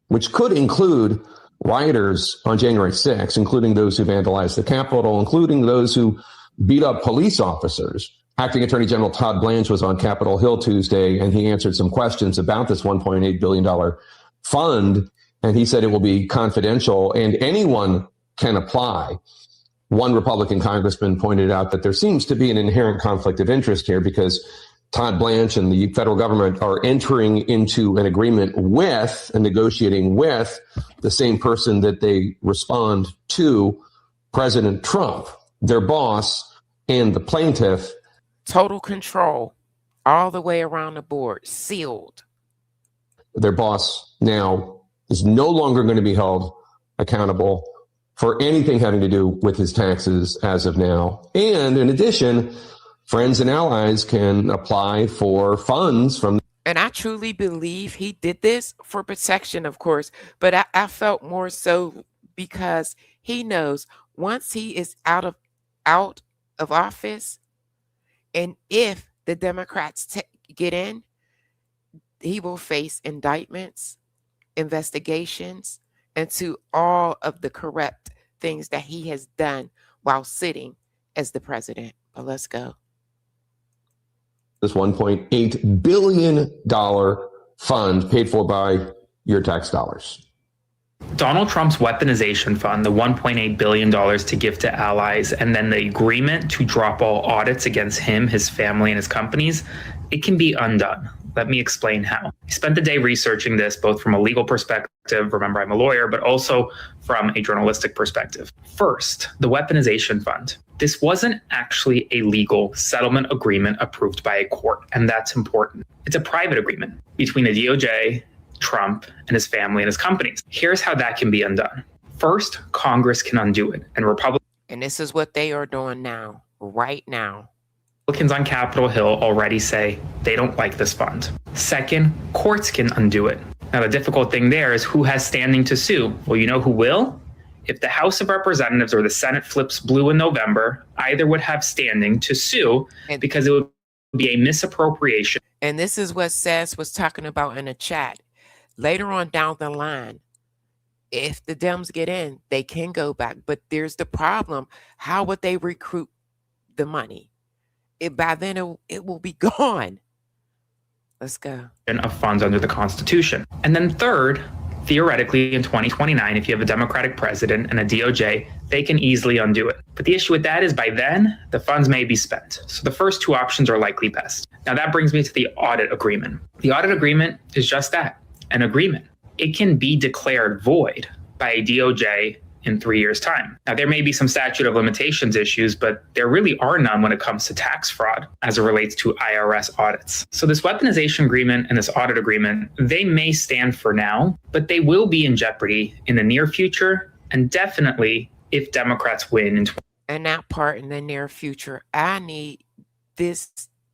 Which could include rioters on January 6th, including those who vandalized the Capitol, including those who beat up police officers. Acting Attorney General Todd Blanche was on Capitol Hill Tuesday, and he answered some questions about this $1.8 billion fund, and he said it will be confidential and anyone can apply. One Republican congressman pointed out that there seems to be an inherent conflict of interest here because Todd Blanche and the federal government are entering into an agreement with and negotiating with the same person that they respond to, President Trump, their boss and the plaintiff. Total control all the way around the board, sealed. Their boss now is no longer going to be held accountable for anything having to do with his taxes as of now. And in addition, friends and allies can apply for funds from. And I truly believe he did this for protection, of course, but I felt more so because he knows once he is out of office, and if the Democrats get in, he will face indictments, investigations, into all of the corrupt things that he has done while sitting as the president. But let's go. This $1.8 billion fund paid for by your tax dollars. Donald Trump's weaponization fund, the $1.8 billion to give to allies, and then the agreement to drop all audits against him, his family, and his companies, it can be undone. Let me explain how. I spent the day researching this, both from a legal perspective, remember I'm a lawyer, but also from a journalistic perspective. First, the weaponization fund. This wasn't actually a legal settlement agreement approved by a court, and that's important. It's a private agreement between the DOJ, Trump, and his family and his companies. Here's how that can be undone. First, Congress can undo it, and Republicans. And this is what they are doing now, right now. Republicans on Capitol Hill already say they don't like this fund. Second, courts can undo it. Now, the difficult thing there is who has standing to sue? Well, you know who will? If the House of Representatives or the Senate flips blue in November, either would have standing to sue because it would be a misappropriation. And this is what Seth was talking about in the chat. Later on down the line, if the Dems get in, they can go back. But there's the problem. How would they recruit the money? By then, it will be gone. Let's go. Of funds under the Constitution. And then third, theoretically, in 2029, if you have a Democratic president and a DOJ, they can easily undo it. But the issue with that is by then, the funds may be spent. So the first two options are likely best. Now, that brings me to the audit agreement. The audit agreement is just that, an agreement. It can be declared void by a DOJ in 3 years' time. Now, there may be some statute of limitations issues, but there really are none when it comes to tax fraud as it relates to IRS audits. So this weaponization agreement and this audit agreement, they may stand for now, but they will be in jeopardy in the near future, and definitely if Democrats win in And that part in the near future, I need this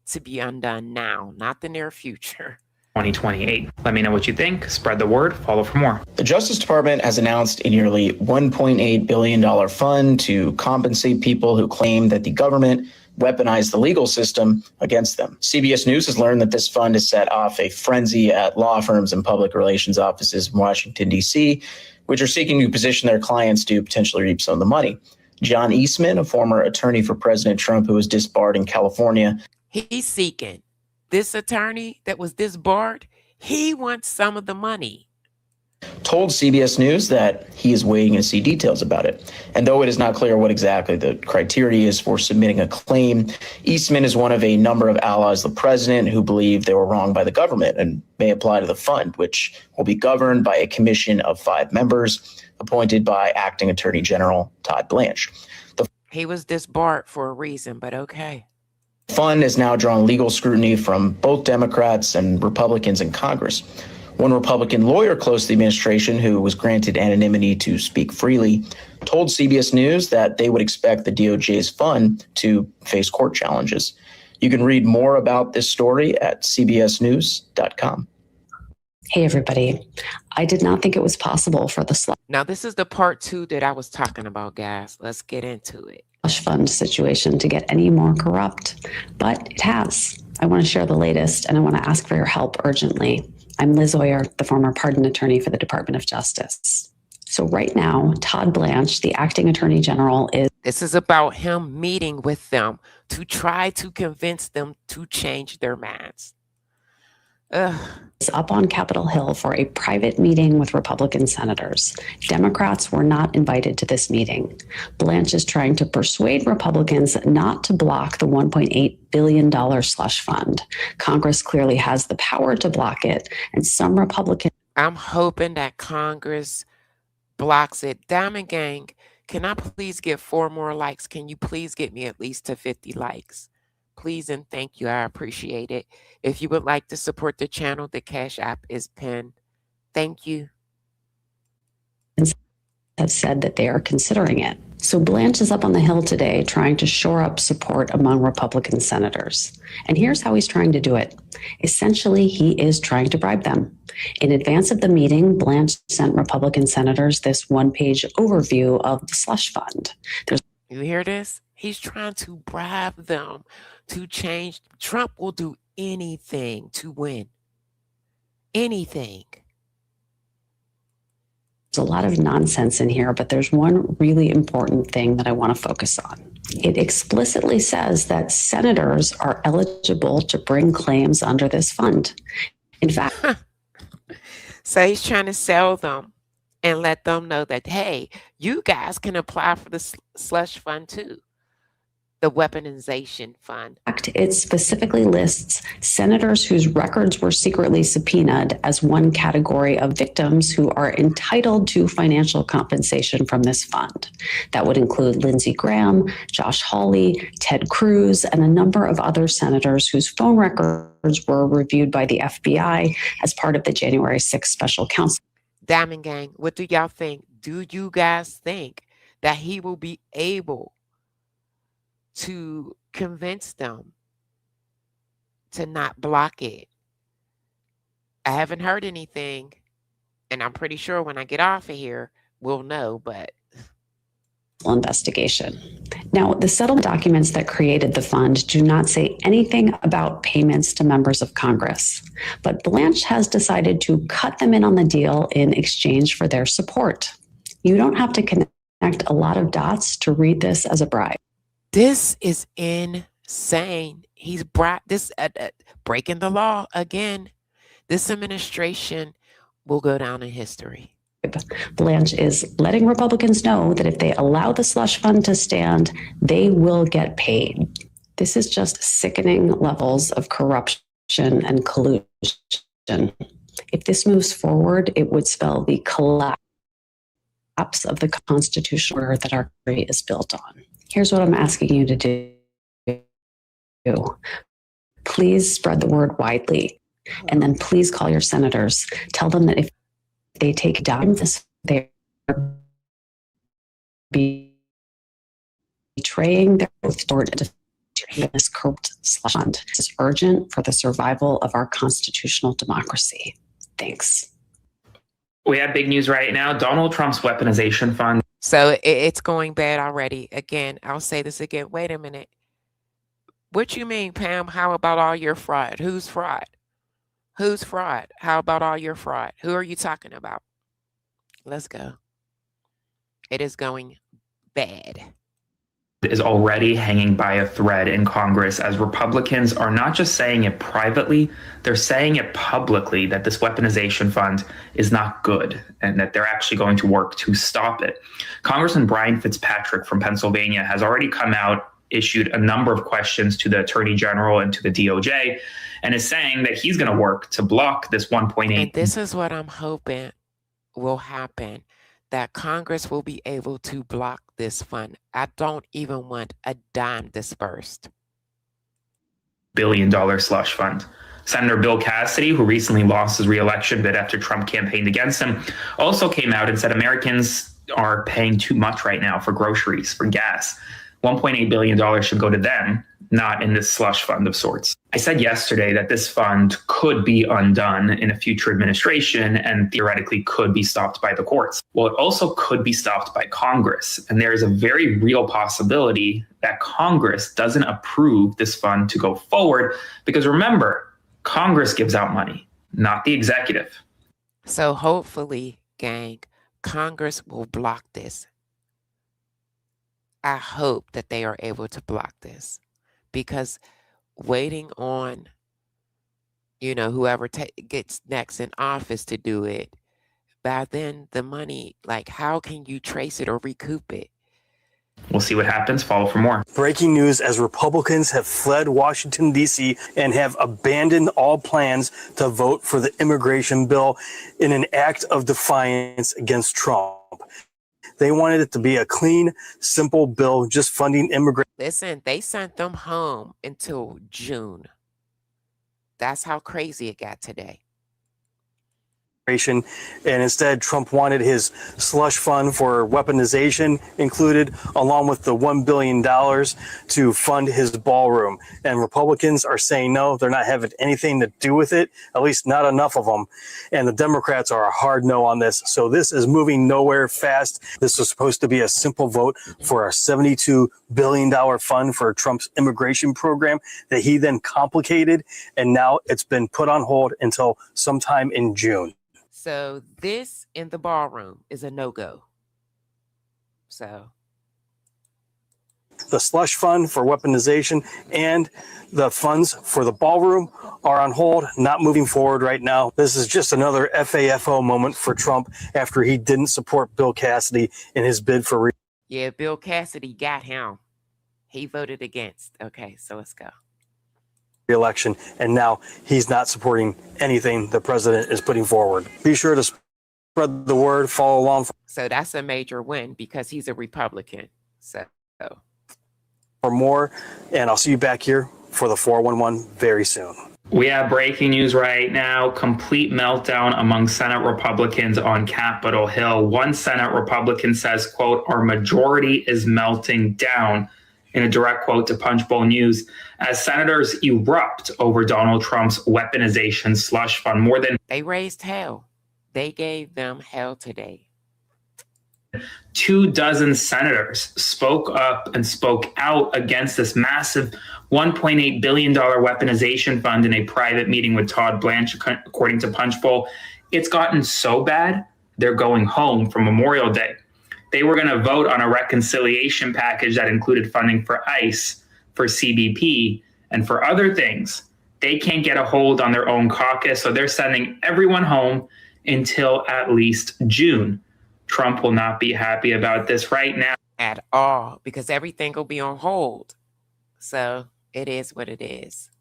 to be undone now, not the near future. 2028. Let me know what you think. Spread the word. Follow for more. The Justice Department has announced a nearly $1.8 billion fund to compensate people who claim that the government weaponized the legal system against them. CBS News has learned that this fund has set off a frenzy at law firms and public relations offices in Washington, D.C., which are seeking to position their clients to potentially reap some of the money. John Eastman, a former attorney for President Trump who was disbarred in California. He's seeking. This attorney that was disbarred, he wants some of the money. Told CBS News that he is waiting to see details about it. And though it is not clear what exactly the criteria is for submitting a claim, Eastman is one of a number of allies of the president who believe they were wronged by the government and may apply to the fund, which will be governed by a commission of 5 members appointed by Acting Attorney General Todd Blanche. He was disbarred for a reason, but okay. The fund has now drawn legal scrutiny from both Democrats and Republicans in Congress. One Republican lawyer close to the administration, who was granted anonymity to speak freely, told CBS News that they would expect the DOJ's fund to face court challenges. You can read more about this story at cbsnews.com. Hey, everybody. I did not think it was possible for the Now, this is the part 2 that I was talking about, guys. Let's get into it. slush fund situation to get any more corrupt, but it has. I want to share the latest, and I want to ask for your help urgently. I'm Liz Oyer, the former pardon attorney for the Department of Justice. So right now, Todd Blanche, the acting attorney general, is... This is about him meeting with them to try to convince them to change their minds. Is up on Capitol Hill for a private meeting with Republican senators. Democrats were not invited to this meeting. Blanche is trying to persuade Republicans not to block the $1.8 billion slush fund. Congress clearly has the power to block it, and some Republicans... I'm hoping that Congress blocks it. Diamond Gang, can I please get 4 more likes? Can you please get me at least to 50 likes? Please and thank you. I appreciate it. If you would like to support the channel, the Cash App is pinned. Thank you. Have said that they are considering it. So Blanche is up on the Hill today trying to shore up support among Republican senators. And here's how he's trying to do it. Essentially, he is trying to bribe them. In advance of the meeting, Blanche sent Republican senators this 1-page overview of the slush fund. You hear this? He's trying to bribe them to change. Trump will do anything to win. Anything. There's a lot of nonsense in here, but there's one really important thing that I want to focus on. It explicitly says that senators are eligible to bring claims under this fund. In fact, so he's trying to sell them and let them know that, hey, you guys can apply for the slush fund too. The weaponization fund. It specifically lists senators whose records were secretly subpoenaed as one category of victims who are entitled to financial compensation from this fund. That would include Lindsey Graham, Josh Hawley, Ted Cruz, and a number of other senators whose phone records were reviewed by the FBI as part of the January 6th special counsel. Diamond Gang, what do y'all think? Do you guys think that he will be able to convince them to not block it? I haven't heard anything, and I'm pretty sure when I get off of here, we'll know, but... investigation. Now, the settlement documents that created the fund do not say anything about payments to members of Congress, but Blanche has decided to cut them in on the deal in exchange for their support. You don't have to connect a lot of dots to read this as a bribe. This is insane. He's brought this breaking the law again. This administration will go down in history. Blanche is letting Republicans know that if they allow the slush fund to stand, they will get paid. This is just sickening levels of corruption and collusion. If this moves forward, it would spell the collapse of the constitutional order that our country is built on. Here's what I'm asking you to do. Please spread the word widely, and then please call your senators. Tell them that if they take down this, they're being betraying their oath toward this corrupt slush fund. This is urgent for the survival of our constitutional democracy. Thanks. We have big news right now. Donald Trump's weaponization fund. So it's going bad already. Again, I'll say this again. Wait a minute. What you mean, Pam? How about all your fraud? Who's fraud? Who's fraud? How about all your fraud? Who are you talking about? Let's go. It is going bad. Is already hanging by a thread in Congress as Republicans are not just saying it privately, they're saying it publicly that this weaponization fund is not good and that they're actually going to work to stop it. Congressman Brian Fitzpatrick from Pennsylvania has already come out, issued a number of questions to the Attorney General and to the DOJ, and is saying that he's going to work to block this 1.8. And this is what I'm hoping will happen, that Congress will be able to block this fund. I don't even want a dime dispersed. $1 billion slush fund. Senator Bill Cassidy, who recently lost his re-election bid after Trump campaigned against him, also came out and said Americans are paying too much right now for groceries, for gas. $1.8 billion should go to them, not in this slush fund of sorts. I said yesterday that this fund could be undone in a future administration and theoretically could be stopped by the courts. Well, it also could be stopped by Congress. And there is a very real possibility that Congress doesn't approve this fund to go forward because remember, Congress gives out money, not the executive. So hopefully, gang, Congress will block this. I hope that they are able to block this, because waiting on, whoever gets next in office to do it, by then the money, like, how can you trace it or recoup it? We'll see what happens. Follow for more. Breaking news as Republicans have fled Washington, D.C. and have abandoned all plans to vote for the immigration bill in an act of defiance against Trump. They wanted it to be a clean, simple bill, just funding immigration. Listen, they sent them home until June. That's how crazy it got today. And instead, Trump wanted his slush fund for weaponization included, along with the $1 billion to fund his ballroom. And Republicans are saying no, they're not having anything to do with it, at least not enough of them. And the Democrats are a hard no on this. So this is moving nowhere fast. This was supposed to be a simple vote for a $72 billion fund for Trump's immigration program that he then complicated. And now it's been put on hold until sometime in June. So this in the ballroom is a no-go. So the slush fund for weaponization and the funds for the ballroom are on hold, not moving forward right now. This is just another FAFO moment for Trump after he didn't support Bill Cassidy in his bid for yeah, Bill Cassidy got him. He voted against. Okay, so let's go. Election, and now he's not supporting anything the president is putting forward. Be sure to spread the word, follow along. So that's a major win because he's a Republican. So for more, and I'll see you back here for the 411 very soon. We have breaking news right now. Complete meltdown among Senate Republicans on Capitol Hill. One Senate Republican says, quote, "Our majority is melting down," in a direct quote to Punchbowl News, as senators erupt over Donald Trump's weaponization slush fund. More than they raised hell. They gave them hell today. 24 senators spoke up and spoke out against this massive $1.8 billion weaponization fund in a private meeting with Todd Blanche, according to Punchbowl. It's gotten so bad, they're going home for Memorial Day. They were going to vote on a reconciliation package that included funding for ICE, for CBP, and for other things. They can't get a hold on their own caucus, so they're sending everyone home until at least June. Trump will not be happy about this right now at all, because everything will be on hold. So it is what it is.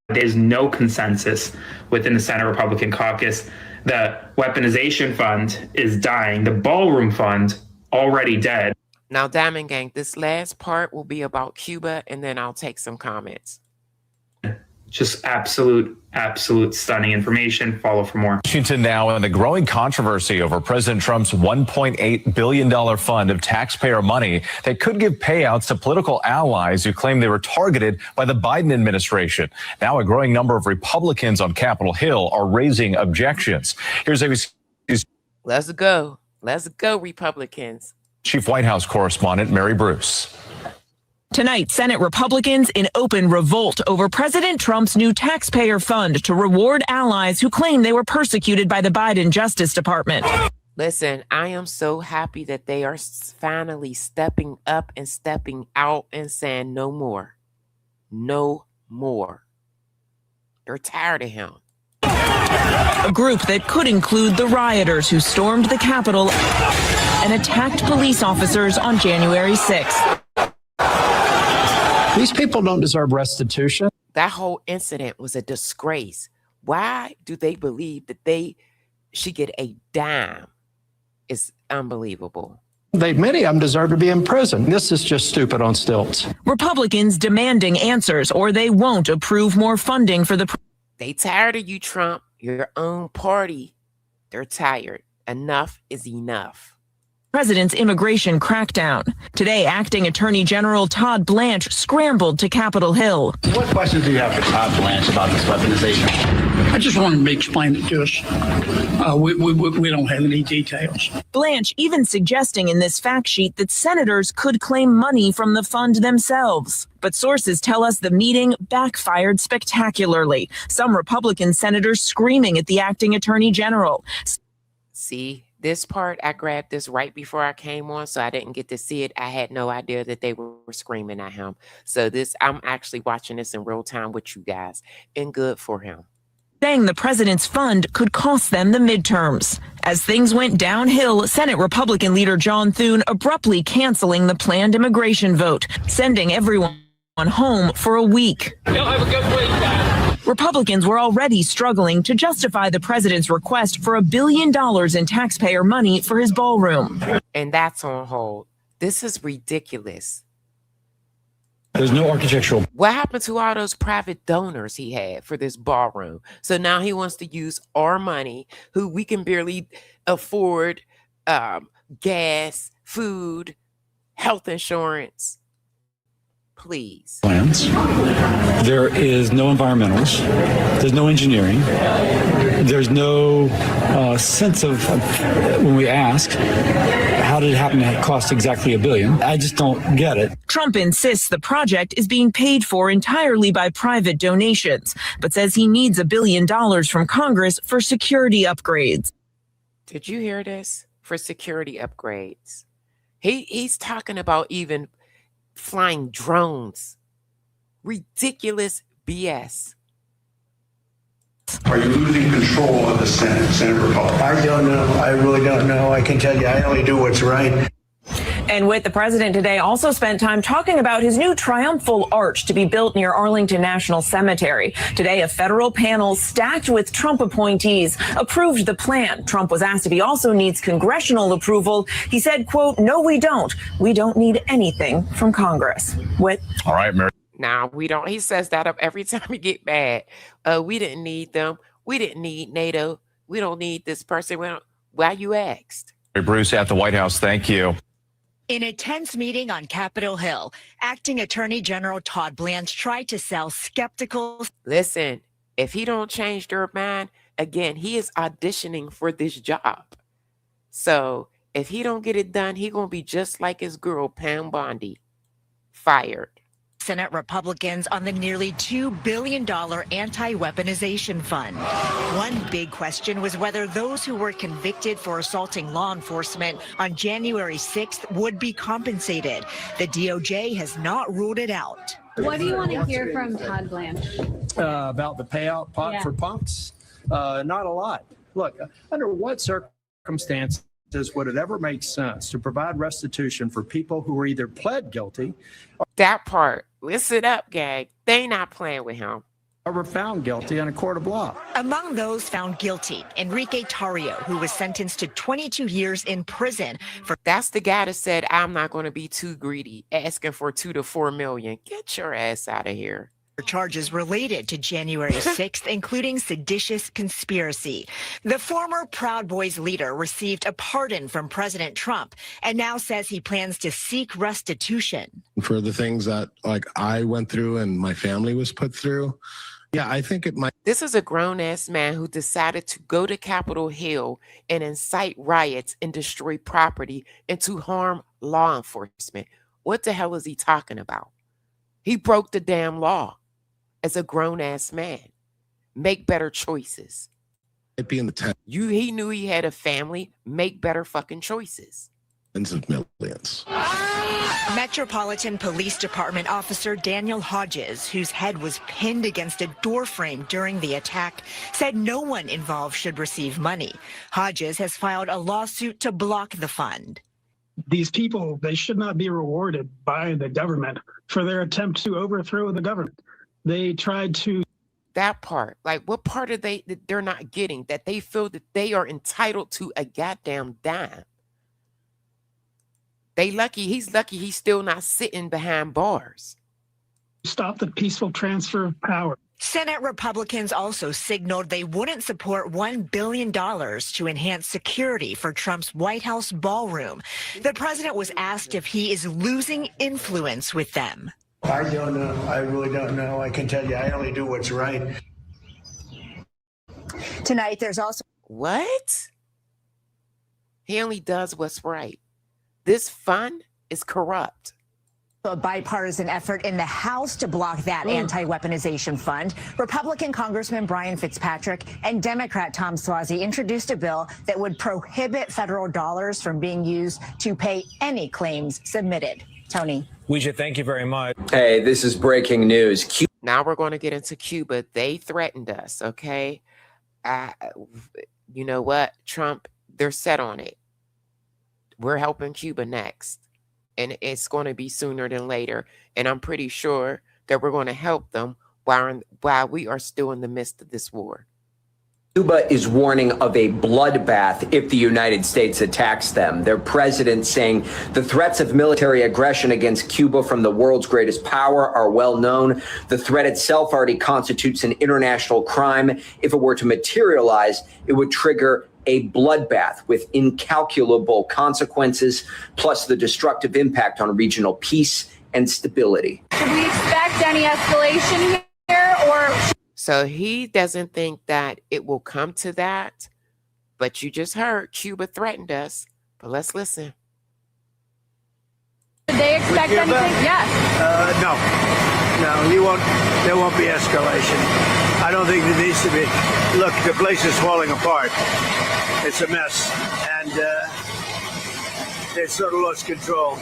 There's no consensus within the Senate Republican caucus. The weaponization fund is dying. The ballroom fund already dead. Now, Diamond Gang, this last part will be about Cuba, and then I'll take some comments. Just absolute stunning information. Follow for more. Washington now in the growing controversy over President Trump's $1.8 billion fund of taxpayer money that could give payouts to political allies who claim they were targeted by the Biden administration. Now a growing number of Republicans on Capitol Hill are raising objections. Here's ABC's Let's go. Let's go, Republicans. Chief White House correspondent Mary Bruce. Tonight, Senate Republicans in open revolt over President Trump's new taxpayer fund to reward allies who claim they were persecuted by the Biden Justice Department. Listen, I am so happy that they are finally stepping up and stepping out and saying no more. No more. They're tired of him. A group that could include the rioters who stormed the Capitol and attacked police officers on January 6th. These people don't deserve restitution. That whole incident was a disgrace. Why do they believe that they should get a dime? It's unbelievable. Many of them deserve to be in prison. This is just stupid on stilts. Republicans demanding answers or they won't approve more funding for the. They tired of you, Trump. Your own party. They're tired. Enough is enough. President's immigration crackdown. Today, Acting Attorney General Todd Blanche scrambled to Capitol Hill. What questions do you have for Todd Blanche about this weaponization? I just want him to explain it to us. We don't have any details. Blanche even suggesting in this fact sheet that senators could claim money from the fund themselves. But sources tell us the meeting backfired spectacularly. Some Republican senators screaming at the acting attorney general. See, this part, I grabbed this right before I came on, so I didn't get to see it. I had no idea that they were screaming at him. So I'm actually watching this in real time with you guys, and good for him. Saying the president's fund could cost them the midterms. As things went downhill, Senate Republican leader John Thune abruptly canceling the planned immigration vote, sending everyone home for a week. Y'all have a good week, guys. Republicans were already struggling to justify the president's request for $1 billion in taxpayer money for his ballroom. And that's on hold. This is ridiculous. There's no architectural. What happened to all those private donors he had for this ballroom? So now he wants to use our money, who we can barely afford gas, food, health insurance. Please. Plans. There is no environmentals. There's no engineering. There's no sense of when we ask, how did it happen to cost exactly $1 billion? I just don't get it. Trump insists the project is being paid for entirely by private donations, but says he needs $1 billion from Congress for security upgrades. Did you hear this? For security upgrades. He's talking about even flying drones. Ridiculous BS. Are you losing control of the Senate Republicans? I don't know. I really don't know. I can tell you, I only do what's right. And with the president today also spent time talking about his new triumphal arch to be built near Arlington National Cemetery. Today, a federal panel stacked with Trump appointees approved the plan. Trump was asked if he also needs congressional approval. He said, quote, "No, we don't. We don't need anything from Congress." All right, Mary. Nah, we don't. He says that up every time we get mad. We didn't need them. We didn't need NATO. We don't need this person. Why you asked? Mary Bruce at the White House. Thank you. In a tense meeting on Capitol Hill, Acting Attorney General Todd Blanche tried to sell skeptical. Listen, if he don't change their mind, again, he is auditioning for this job. So if he don't get it done, he gonna be just like his girl, Pam Bondi, fired. Senate Republicans on the nearly $2 billion anti-weaponization fund. One big question was whether those who were convicted for assaulting law enforcement on January 6th would be compensated. The DOJ has not ruled it out. What do you want to hear from Todd Blanche? About the payout pot for punks? Not a lot. Look, under what circumstances would it ever make sense to provide restitution for people who were either pled guilty That part. Listen up, gang. They not playing with him. or were found guilty in a court of law? Among those found guilty, Enrique Tarrio, who was sentenced to 22 years in prison for. That's the guy that said, "I'm not going to be too greedy," asking for $2 to $4 million. Get your ass out of here. Charges related to January 6th, including seditious conspiracy. The former Proud Boys leader received a pardon from President Trump and now says he plans to seek restitution. For the things that I went through and my family was put through, yeah, I think it might. This is a grown-ass man who decided to go to Capitol Hill and incite riots and destroy property and to harm law enforcement. What the hell is he talking about? He broke the damn law. As a grown-ass man, make better choices. It'd be in the He knew he had a family. Make better fucking choices. tens of millions. Metropolitan Police Department officer Daniel Hodges, whose head was pinned against a doorframe during the attack, said no one involved should receive money. Hodges has filed a lawsuit to block the fund. These people, they should not be rewarded by the government for their attempt to overthrow the government. They tried to. That part, what part are they're not getting? That they feel that they are entitled to a goddamn dime. He's lucky he's still not sitting behind bars. Stop the peaceful transfer of power. Senate Republicans also signaled they wouldn't support $1 billion to enhance security for Trump's White House ballroom. The president was asked if he is losing influence with them. I don't know. I really don't know. I can tell you, I only do what's right. Tonight, there's also. What? He only does what's right. This fund is corrupt. A bipartisan effort in the House to block that anti-weaponization fund. Republican Congressman Brian Fitzpatrick and Democrat Tom Suozzi introduced a bill that would prohibit federal dollars from being used to pay any claims submitted. Tony. Weijia, thank you very much. Hey, this is breaking news. Now we're going to get into Cuba. They threatened us, okay? You know what? Trump, they're set on it. We're helping Cuba next. And it's going to be sooner than later. And I'm pretty sure that we're going to help them while we are still in the midst of this war. Cuba is warning of a bloodbath if the United States attacks them. Their president saying the threats of military aggression against Cuba from the world's greatest power are well known. The threat itself already constitutes an international crime. If it were to materialize, it would trigger a bloodbath with incalculable consequences, plus the destructive impact on regional peace and stability. Should we expect any escalation here, or? So he doesn't think that it will come to that, but you just heard Cuba threatened us. But let's listen. Did they expect anything? Yes. No, there won't be escalation. I don't think there needs to be. Look, the place is falling apart. It's a mess, and they've sort of lost control.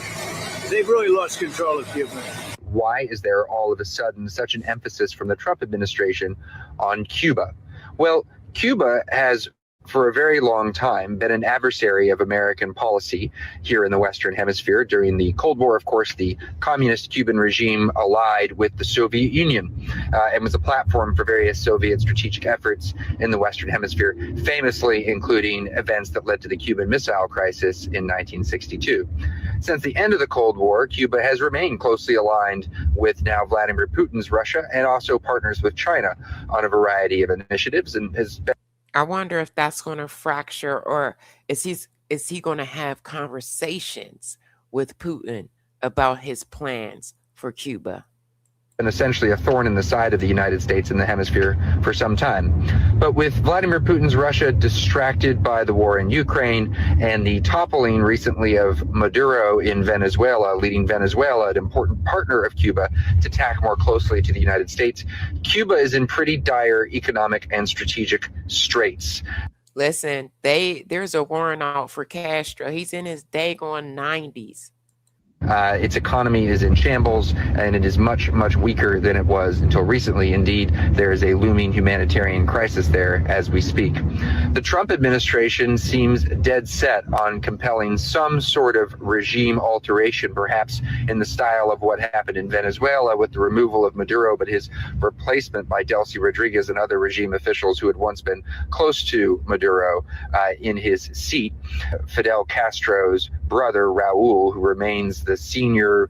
They've really lost control of Cuba. Why is there all of a sudden such an emphasis from the Trump administration on Cuba? Well, Cuba has for a very long time been an adversary of American policy here in the Western Hemisphere. During the Cold War, of course, the communist Cuban regime allied with the Soviet Union and was a platform for various Soviet strategic efforts in the Western Hemisphere, famously including events that led to the Cuban Missile Crisis in 1962. Since the end of the Cold War, Cuba has remained closely aligned with now Vladimir Putin's Russia and also partners with China on a variety of initiatives and has been. I wonder if that's going to fracture, or is he going to have conversations with Putin about his plans for Cuba? And essentially a thorn in the side of the United States in the hemisphere for some time. But with Vladimir Putin's Russia distracted by the war in Ukraine and the toppling recently of Maduro in Venezuela, leading Venezuela, an important partner of Cuba, to tack more closely to the United States, Cuba is in pretty dire economic and strategic straits. Listen, there's a warrant out for Castro. He's in his daggone 90s. Its economy is in shambles, and it is much, much weaker than it was until recently. Indeed, there is a looming humanitarian crisis there as we speak. The Trump administration seems dead set on compelling some sort of regime alteration, perhaps in the style of what happened in Venezuela with the removal of Maduro, but his replacement by Delcy Rodriguez and other regime officials who had once been close to Maduro in his seat. Fidel Castro's brother, Raúl, who remains the senior.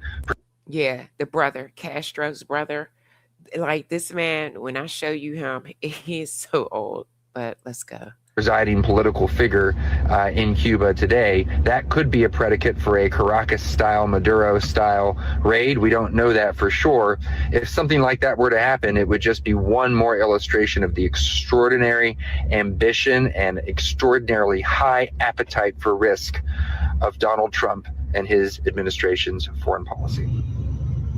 Yeah, the brother, Castro's brother. like this man, when I show you him, he is so old, but let's go. Presiding political figure in Cuba today, that could be a predicate for a Caracas-style, Maduro-style raid. We don't know that for sure. If something like that were to happen, it would just be one more illustration of the extraordinary ambition and extraordinarily high appetite for risk of Donald Trump and his administration's foreign policy.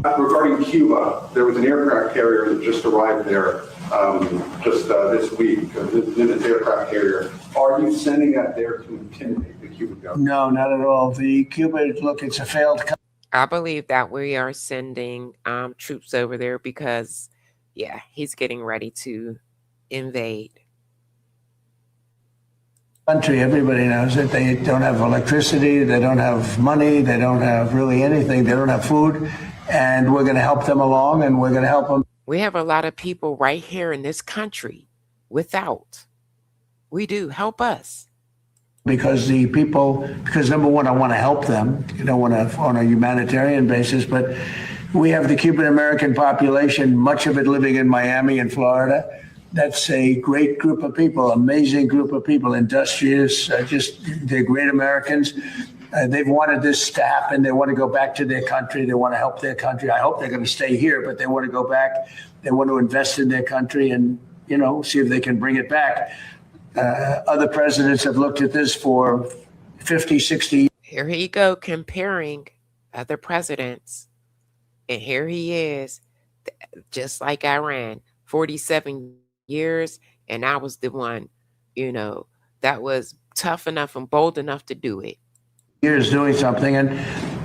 Regarding Cuba, there was an aircraft carrier that just arrived there this week, this aircraft carrier. Are you sending that there to intimidate the Cuban government? No, not at all. The Cuba, look, it's a failed. I believe that we are sending troops over there because, yeah, he's getting ready to invade. Country, everybody knows it. They don't have electricity. They don't have money. They don't have really anything. They don't have food. And we're going to help them along, and we're going to help them. We have a lot of people right here in this country without. We do. Help us. Because number one, I want to help them, on a humanitarian basis, but we have the Cuban American population, much of it living in Miami and Florida. That's a great group of people, amazing group of people, industrious, they're great Americans. They've wanted this to happen. They want to go back to their country. They want to help their country. I hope they're going to stay here, but they want to go back. They want to invest in their country and, see if they can bring it back. Other presidents have looked at this for 50, 60 years. Here he go comparing other presidents. And here he is, just like Iran, 47 years. And I was the one, that was tough enough and bold enough to do it. Years doing something, and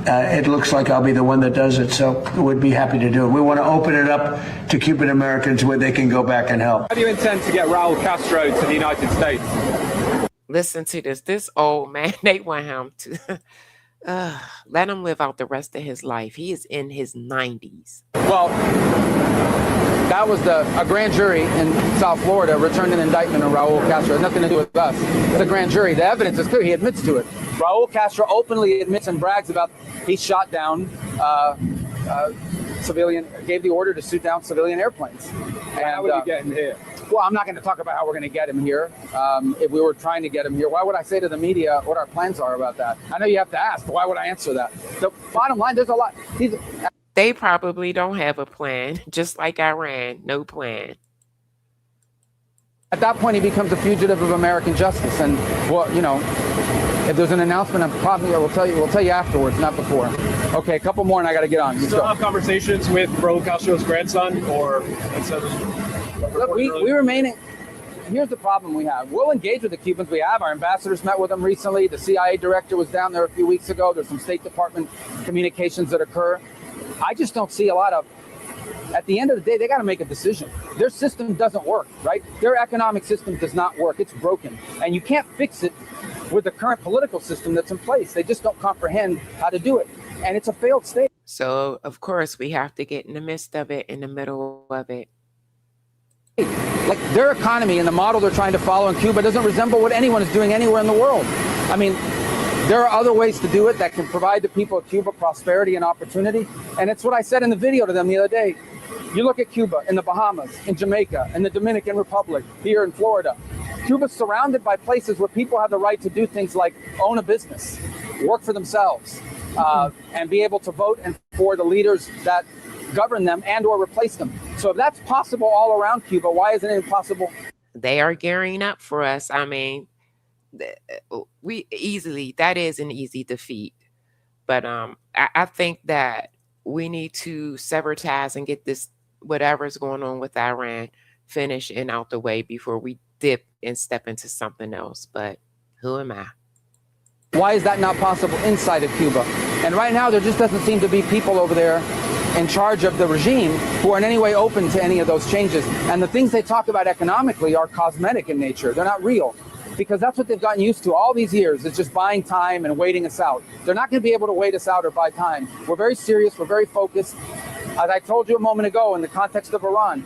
it looks like I'll be the one that does it, so we'd be happy to do it. We want to open it up to Cuban Americans where they can go back and help. How do you intend to get Raúl Castro to the United States? Listen to this old man, they want him to let him live out the rest of his life. He is in his 90s. Well, that was a grand jury in South Florida returned an indictment on Raúl Castro. It had nothing to do with us. The grand jury, the evidence is clear. He admits to it. Raúl Castro openly admits and brags about he shot down civilian, gave the order to shoot down civilian airplanes. And, how would you get him here? Well, I'm not going to talk about how we're going to get him here. If we were trying to get him here, why would I say to the media what our plans are about that? I know you have to ask, but why would I answer that? The bottom line, there's a lot. They probably don't have a plan, just like Iran, no plan. At that point, he becomes a fugitive of American justice. And, well, if there's an announcement, we'll tell you afterwards, not before. Okay, a couple more and I got to get on. You still have conversations with Raúl Castro's grandson or Look, we remain. Here's the problem we have. We'll engage with the Cubans. We have. Our ambassadors met with them recently. The CIA director was down there a few weeks ago. There's some State Department communications that occur. I just don't see a lot of. At the end of the day, they got to make a decision. Their system doesn't work, right? Their economic system does not work. It's broken. And you can't fix it with the current political system that's in place. They just don't comprehend how to do it. And it's a failed state. So, of course, we have to get in the midst of it, in the middle of it. Like their economy and the model they're trying to follow in Cuba doesn't resemble what anyone is doing anywhere in the world. I mean, there are other ways to do it that can provide the people of Cuba prosperity and opportunity. And it's what I said in the video to them the other day. You look at Cuba, in the Bahamas, in Jamaica, in the Dominican Republic, here in Florida. Cuba's surrounded by places where people have the right to do things like own a business, work for themselves, and be able to vote and for the leaders that govern them and or replace them. So if that's possible all around Cuba, why isn't it impossible? They are gearing up for us. I mean, that is an easy defeat. But I think that we need to sever ties and get this, whatever's going on with Iran, finished and out the way before we dip and step into something else. But who am I? Why is that not possible inside of Cuba? And right now, there just doesn't seem to be people over there in charge of the regime who are in any way open to any of those changes. And the things they talk about economically are cosmetic in nature. They're not real, because that's what they've gotten used to all these years, is just buying time and waiting us out. They're not going to be able to wait us out or buy time. We're very serious. We're very focused. As I told you a moment ago, in the context of Iran,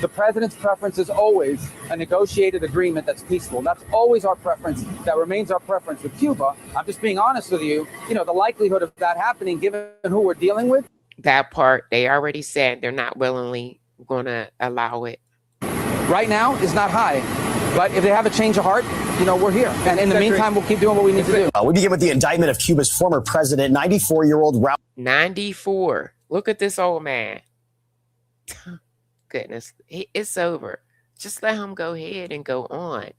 the president's preference is always a negotiated agreement that's peaceful. That's always our preference. That remains our preference with Cuba. I'm just being honest with you. The likelihood of that happening, given who we're dealing with. That part, they already said they're not willingly We're going to allow it. Right now is not high, but if they have a change of heart, we're here. And in the meantime, we'll keep doing what we need to do. We begin with the indictment of Cuba's former president, 94-year-old Raúl. 94. Look at this old man. Goodness, it's over. Just let him go ahead and go on.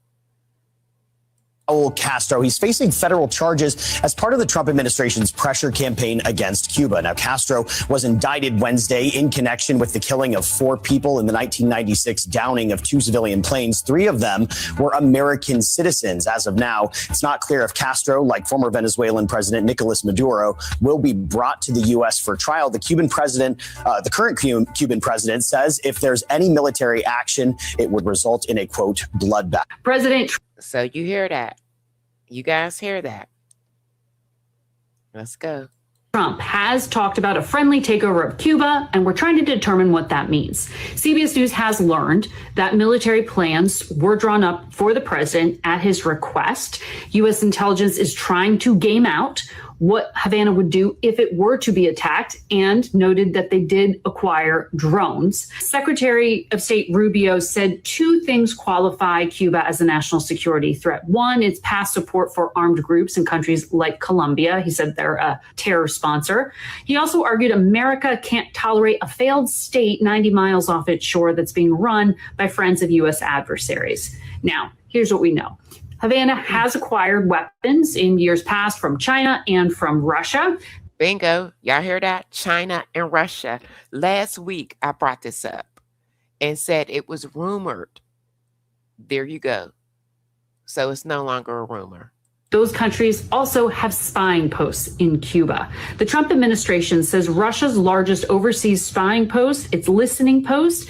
Raúl Castro. He's facing federal charges as part of the Trump administration's pressure campaign against Cuba. Now, Castro was indicted Wednesday in connection with the killing of 4 people in the 1996 downing of 2 civilian planes. 3 of them were American citizens. As of now, it's not clear if Castro, like former Venezuelan President Nicolas Maduro, will be brought to the U.S. for trial. The Cuban president, the current Cuban president, says if there's any military action, it would result in a, quote, bloodbath. So you hear that? You guys hear that? Let's go. Trump has talked about a friendly takeover of Cuba, and we're trying to determine what that means. CBS News has learned that military plans were drawn up for the president at his request. U.S. intelligence is trying to game out what Havana would do if it were to be attacked, and noted that they did acquire drones. Secretary of State Rubio said 2 things qualify Cuba as a national security threat. One, its past support for armed groups in countries like Colombia. He said they're a terror sponsor. He also argued America can't tolerate a failed state 90 miles off its shore that's being run by friends of U.S. adversaries. Now, here's what we know. Havana has acquired weapons in years past from China and from Russia. Bingo. Y'all hear that? China and Russia. Last week, I brought this up and said it was rumored. There you go. So it's no longer a rumor. Those countries also have spying posts in Cuba. The Trump administration says Russia's largest overseas spying post, its listening post,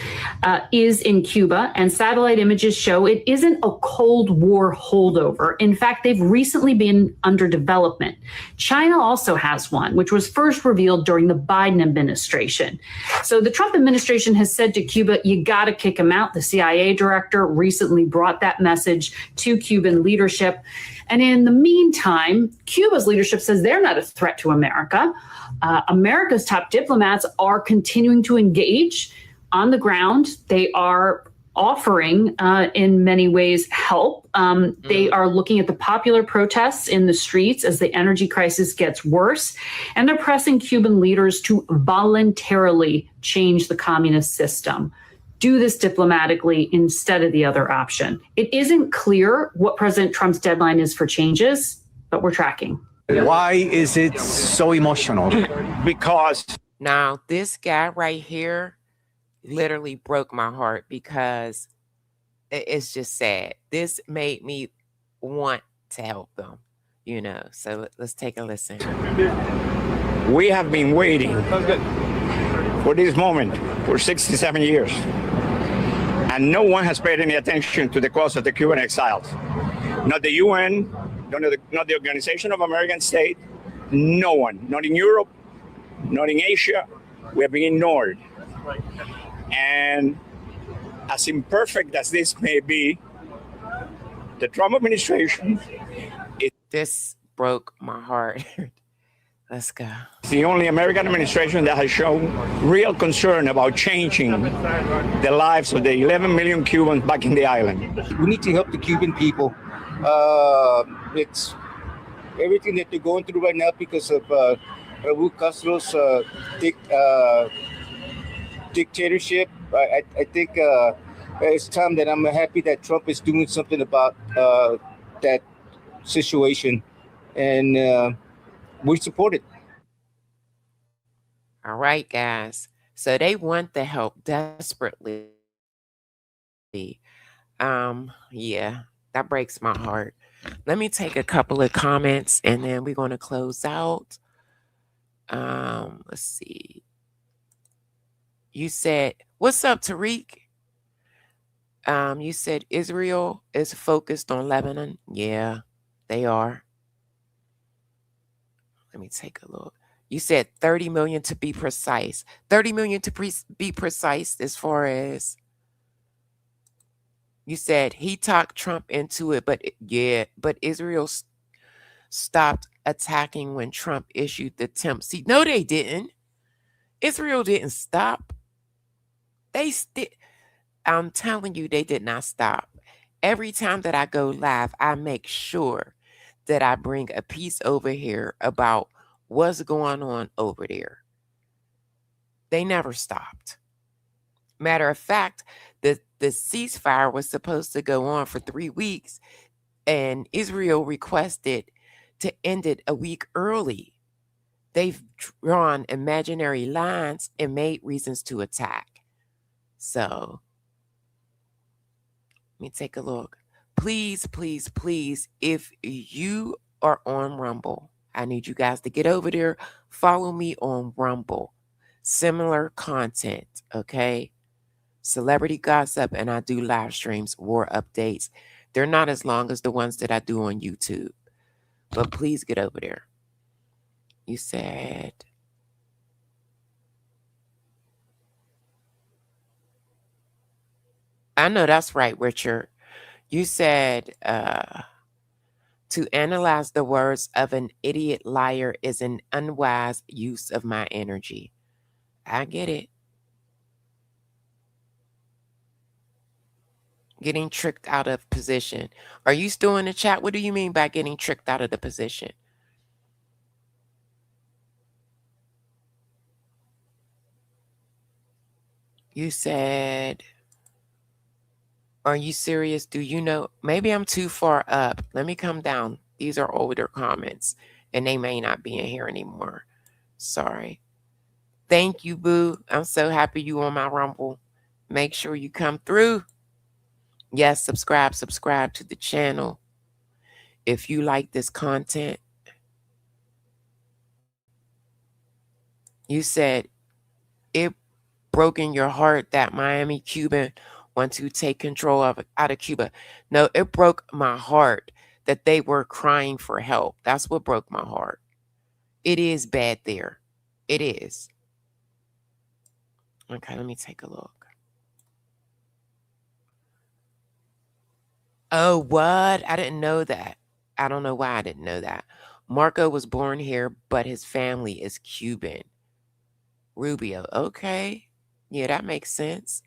is in Cuba, and satellite images show it isn't a Cold War holdover. In fact, they've recently been under development. China also has one, which was first revealed during the Biden administration. So the Trump administration has said to Cuba, you got to kick him out. The CIA director recently brought that message to Cuban leadership. And in the meantime, Cuba's leadership says they're not a threat to America. America's top diplomats are continuing to engage on the ground. They are offering, in many ways, help. They are looking at the popular protests in the streets as the energy crisis gets worse. And they're pressing Cuban leaders to voluntarily change the communist system. Do this diplomatically instead of the other option. It isn't clear what President Trump's deadline is for changes, but we're tracking. Why is it so emotional? Because now this guy right here literally broke my heart, because it's just sad. This made me want to help them, So let's take a listen. we have been waiting for this moment for 67 years. And no one has paid any attention to the cause of the Cuban exiles. Not the UN, not the Organization of American States, no one, not in Europe, not in Asia. We have been ignored. And as imperfect as this may be, the Trump administration this broke my heart. Let's go. It's the only American administration that has shown real concern about changing the lives of the 11 million Cubans back in the island. We need to help the Cuban people. It's everything that they're going through right now because of Raúl Castro's dictatorship. I think it's time that I'm happy that Trump is doing something about that situation, and we support it. All right, guys. So they want the help desperately. Yeah, that breaks my heart. Let me take a couple of comments and then we're going to close out. Let's see. You said, what's up, Tariq? You said Israel is focused on Lebanon. Yeah, they are. Let me take a look. You said 30 million to be precise. 30 million to be precise as far as you said he talked Trump into it, but but Israel stopped attacking when Trump issued the temp. See, no, they didn't. Israel didn't stop. I'm telling you, they did not stop. Every time that I go live, I make sure that I bring a piece over here about what's going on over there. They never stopped. Matter of fact, the ceasefire was supposed to go on for 3 weeks, and Israel requested to end it a week early. They've drawn imaginary lines and made reasons to attack. So, let me take a look. Please, please, please, if you are on Rumble, I need you guys to get over there. Follow me on Rumble. Similar content, okay? Celebrity gossip, and I do live streams, war updates. They're not as long as the ones that I do on YouTube, but please get over there. You said, I know that's right, Richard. You said, to analyze the words of an idiot liar is an unwise use of my energy. I get it. Getting tricked out of position. Are you still in the chat? What do you mean by getting tricked out of the position? You said, are you serious? Do you know? Maybe I'm too far up. Let me come down. These are older comments, and they may not be in here anymore. Sorry. Thank you, boo. I'm so happy you on my Rumble. Make sure you come through. Yes, subscribe to the channel. If you like this content. You said it broke in your heart that Miami Cuban want to take control of out of Cuba. No, it broke my heart that they were crying for help. That's what broke my heart. It is bad there. It is. Okay, let me take a look. Oh, what? I didn't know that. I don't know why I didn't know that. Marco was born here, but his family is Cuban. Rubio. Okay. Yeah, that makes sense.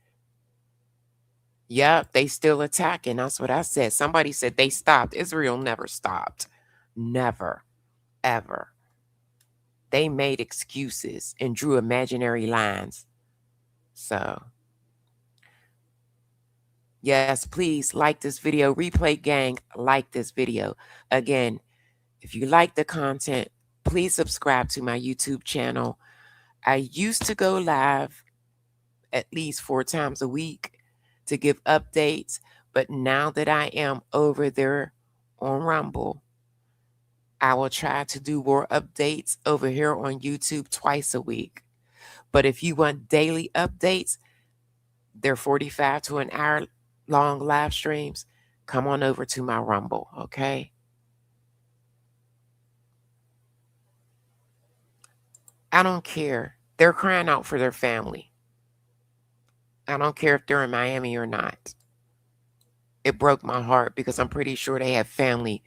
Yep, they still attacking. That's what I said. Somebody said they stopped. Israel never stopped. Never. Ever. They made excuses and drew imaginary lines. So, yes, please like this video. Replay gang, like this video. Again, if you like the content, please subscribe to my YouTube channel. I used to go live at least 4 times a week to give updates, but now that I am over there on Rumble, I will try to do more updates over here on YouTube twice a week. But if you want daily updates, they're 45 to an hour long live streams. Come on over to my Rumble, okay? I don't care. They're crying out for their family. I don't care if they're in Miami or not. It broke my heart because I'm pretty sure they have family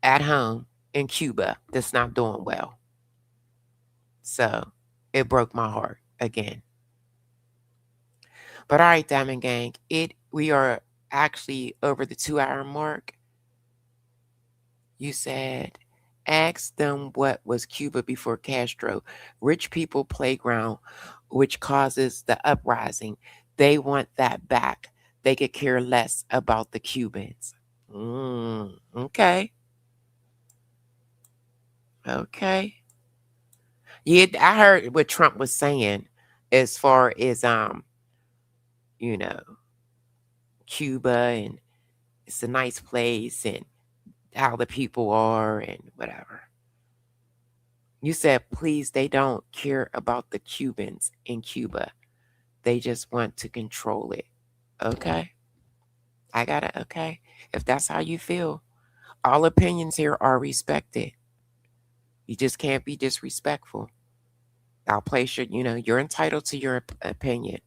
at home in Cuba that's not doing well. So it broke my heart again. But all right, Diamond Gang, we are actually over the 2-hour mark. You said, ask them what was Cuba before Castro. Rich people playground, which causes the uprising. They want that back. They could care less about the Cubans. Okay. Okay. Yeah, I heard what Trump was saying as far as, you know, Cuba, and it's a nice place and how the people are and whatever. You said, please, they don't care about the Cubans in Cuba. They just want to control it. Okay. I got it. Okay. If that's how you feel, all opinions here are respected. You just can't be disrespectful. I'll place your, you're entitled to your opinion.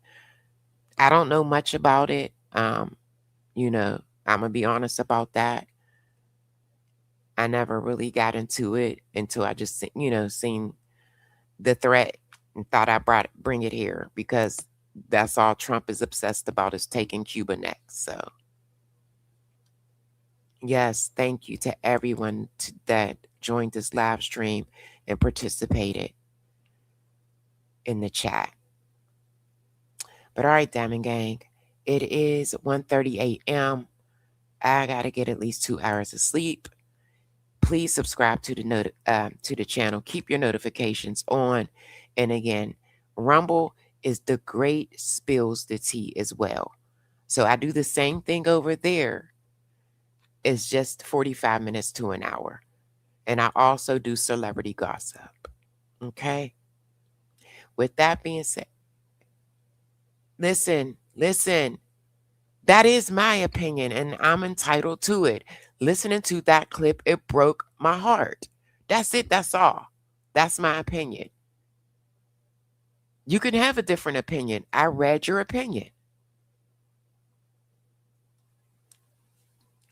I don't know much about it. I'm going to be honest about that. I never really got into it until I just, seen the threat and thought I'd bring it here because that's all Trump is obsessed about, is taking Cuba next. So, yes, thank you to everyone that joined this live stream and participated in the chat. But all right, Diamond Gang, it is 1:30 a.m. I got to get at least 2 hours of sleep. Please subscribe to the channel. Keep your notifications on. And again, Rumble is the great spills the tea as well. So I do the same thing over there. It's just 45 minutes to an hour. And I also do celebrity gossip. Okay? With that being said, listen. That is my opinion, and I'm entitled to it. Listening to that clip, it broke my heart. That's it. That's all. That's my opinion. You can have a different opinion. I read your opinion.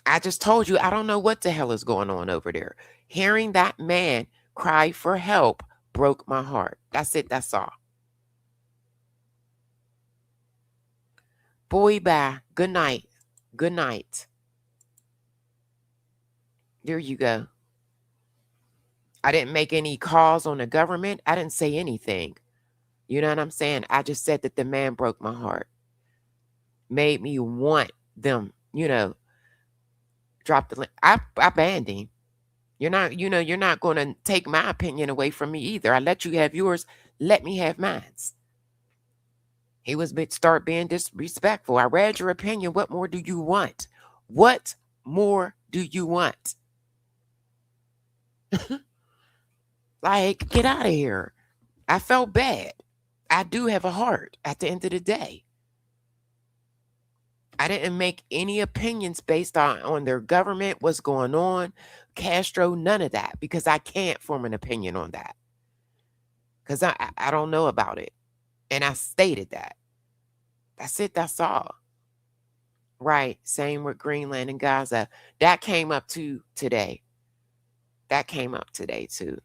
I just told you I don't know what the hell is going on over there. Hearing that man cry for help broke my heart. That's it. That's all. Boy, bye. Good night. Good night. There you go. I didn't make any calls on the government. I didn't say anything. You know what I'm saying? I just said that the man broke my heart. Made me want them, drop the link. I banned him. You're not going to take my opinion away from me either. I let you have yours. Let me have mine. He was start being disrespectful. I read your opinion. What more do you want? What more do you want? Like, get out of here. I felt bad. I do have a heart at the end of the day. I didn't make any opinions based on their government, what's going on, Castro, none of that, because I can't form an opinion on that. Because I don't know about it. And I stated that. That's it. That's all. Right. Same with Greenland and Gaza. That came up too today. That came up today too.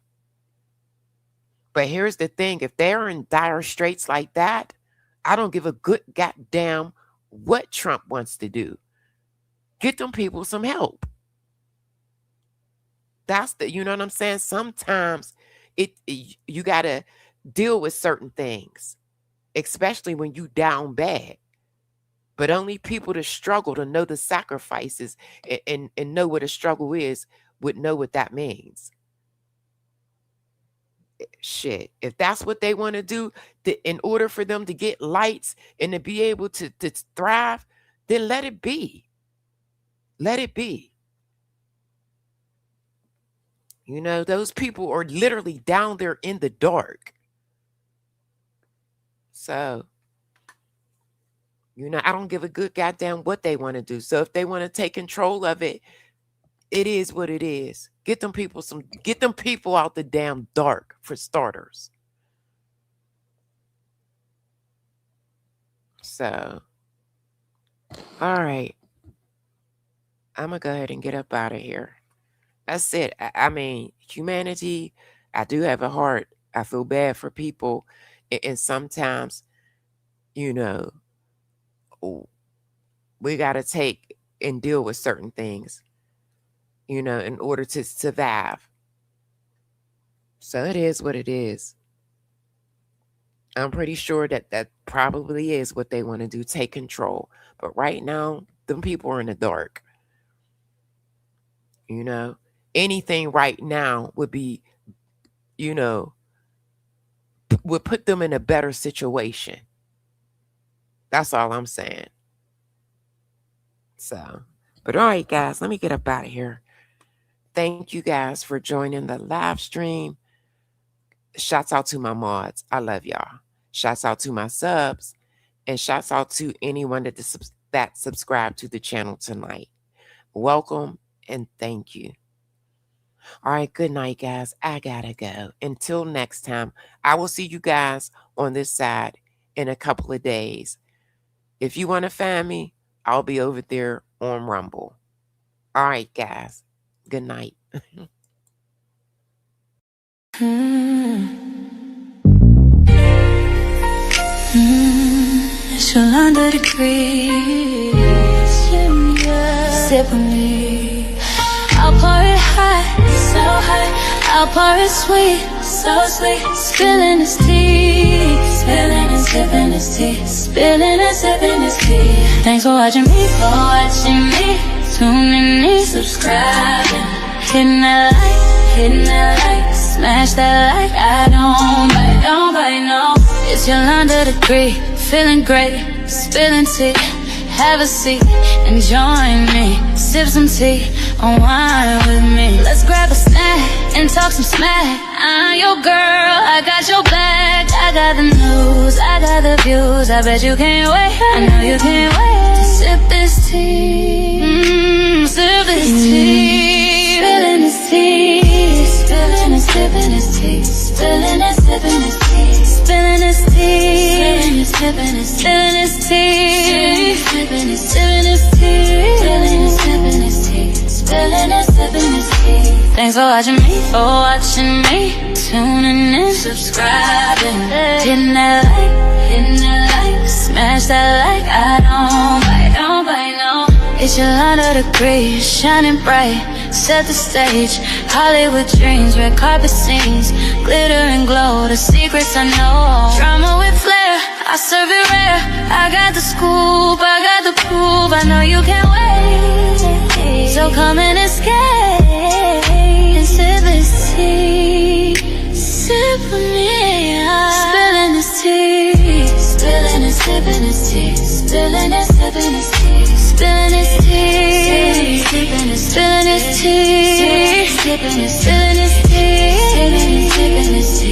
But here's the thing. If they're in dire straits like that, I don't give a good goddamn what Trump wants to do. Get them people some help. That's you know what I'm saying? Sometimes you got to deal with certain things, especially when you down bad. But only people that struggle to know the sacrifices and know what a struggle is would know what that means. Shit, if that's what they want to do, in order for them to get lights and to be able to thrive, then let it be. Let it be. Those people are literally down there in the dark. So, I don't give a good goddamn what they want to do. So if they want to take control of it, it is what it is. Get them people out the damn dark, for starters. So, all right. I'm going to go ahead and get up out of here. That's it. I mean, humanity, I do have a heart. I feel bad for people. And sometimes, we got to take and deal with certain things, in order to survive. So it is what it is. I'm pretty sure that probably is what they want to do, take control. But right now, them people are in the dark. Anything right now would be, would put them in a better situation. That's all I'm saying. So, but all right, guys, let me get up out of here. Thank you guys for joining the live stream. Shouts out to my mods. I love y'all. Shouts out to my subs. And shouts out to anyone that subscribed to the channel tonight. Welcome and thank you. All right, good night, guys. I gotta go. Until next time, I will see you guys on this side in a couple of days. If you want to find me, I'll be over there on Rumble. All right, guys. Good night. Mm-hmm. Still under degrees. Sip with me. I'll pour it hot, so hot. I'll pour it sweet, so sweet. Spilling his tea, spilling and sipping his tea, spilling and sipping his tea. Thanks for watching me, tuning in, subscribing, hitting that like, smash that like. I don't bite, no. It's Yolanda degree, feeling great, spilling tea. Have a seat and join me. Sip some tea, unwind with me. Let's grab a snack and talk some smack. I'm your girl, I got your back. I got the news, I got the views. I bet you can't wait, I know you can't wait to sip this tea. Sip this tea. Spilling this tea. Spilling and sipping this tea. Spilling and sipping this tea. Spilling this tea. Spilling and sipping this tea. Spilling and sipping this tea. Spilling and sipping this tea. Spilling and sipping this tea. Thanks for watching me, tuning in, subscribing, hitting that like, smash that like. I don't bite, no. It's Yolanda degree, shining bright, set the stage. Hollywood dreams, red carpet scenes, glitter and glow, the secrets I know. Drama with flair, I serve it rare. I got the scoop, I got the proof. I know you can't wait, so come and escape and sip this tea. Sip with me, spilling this tea, spilling and sipping this tea, spilling and sipping this tea, spilling this tea, spilling this tea, spilling this tea, spilling this tea.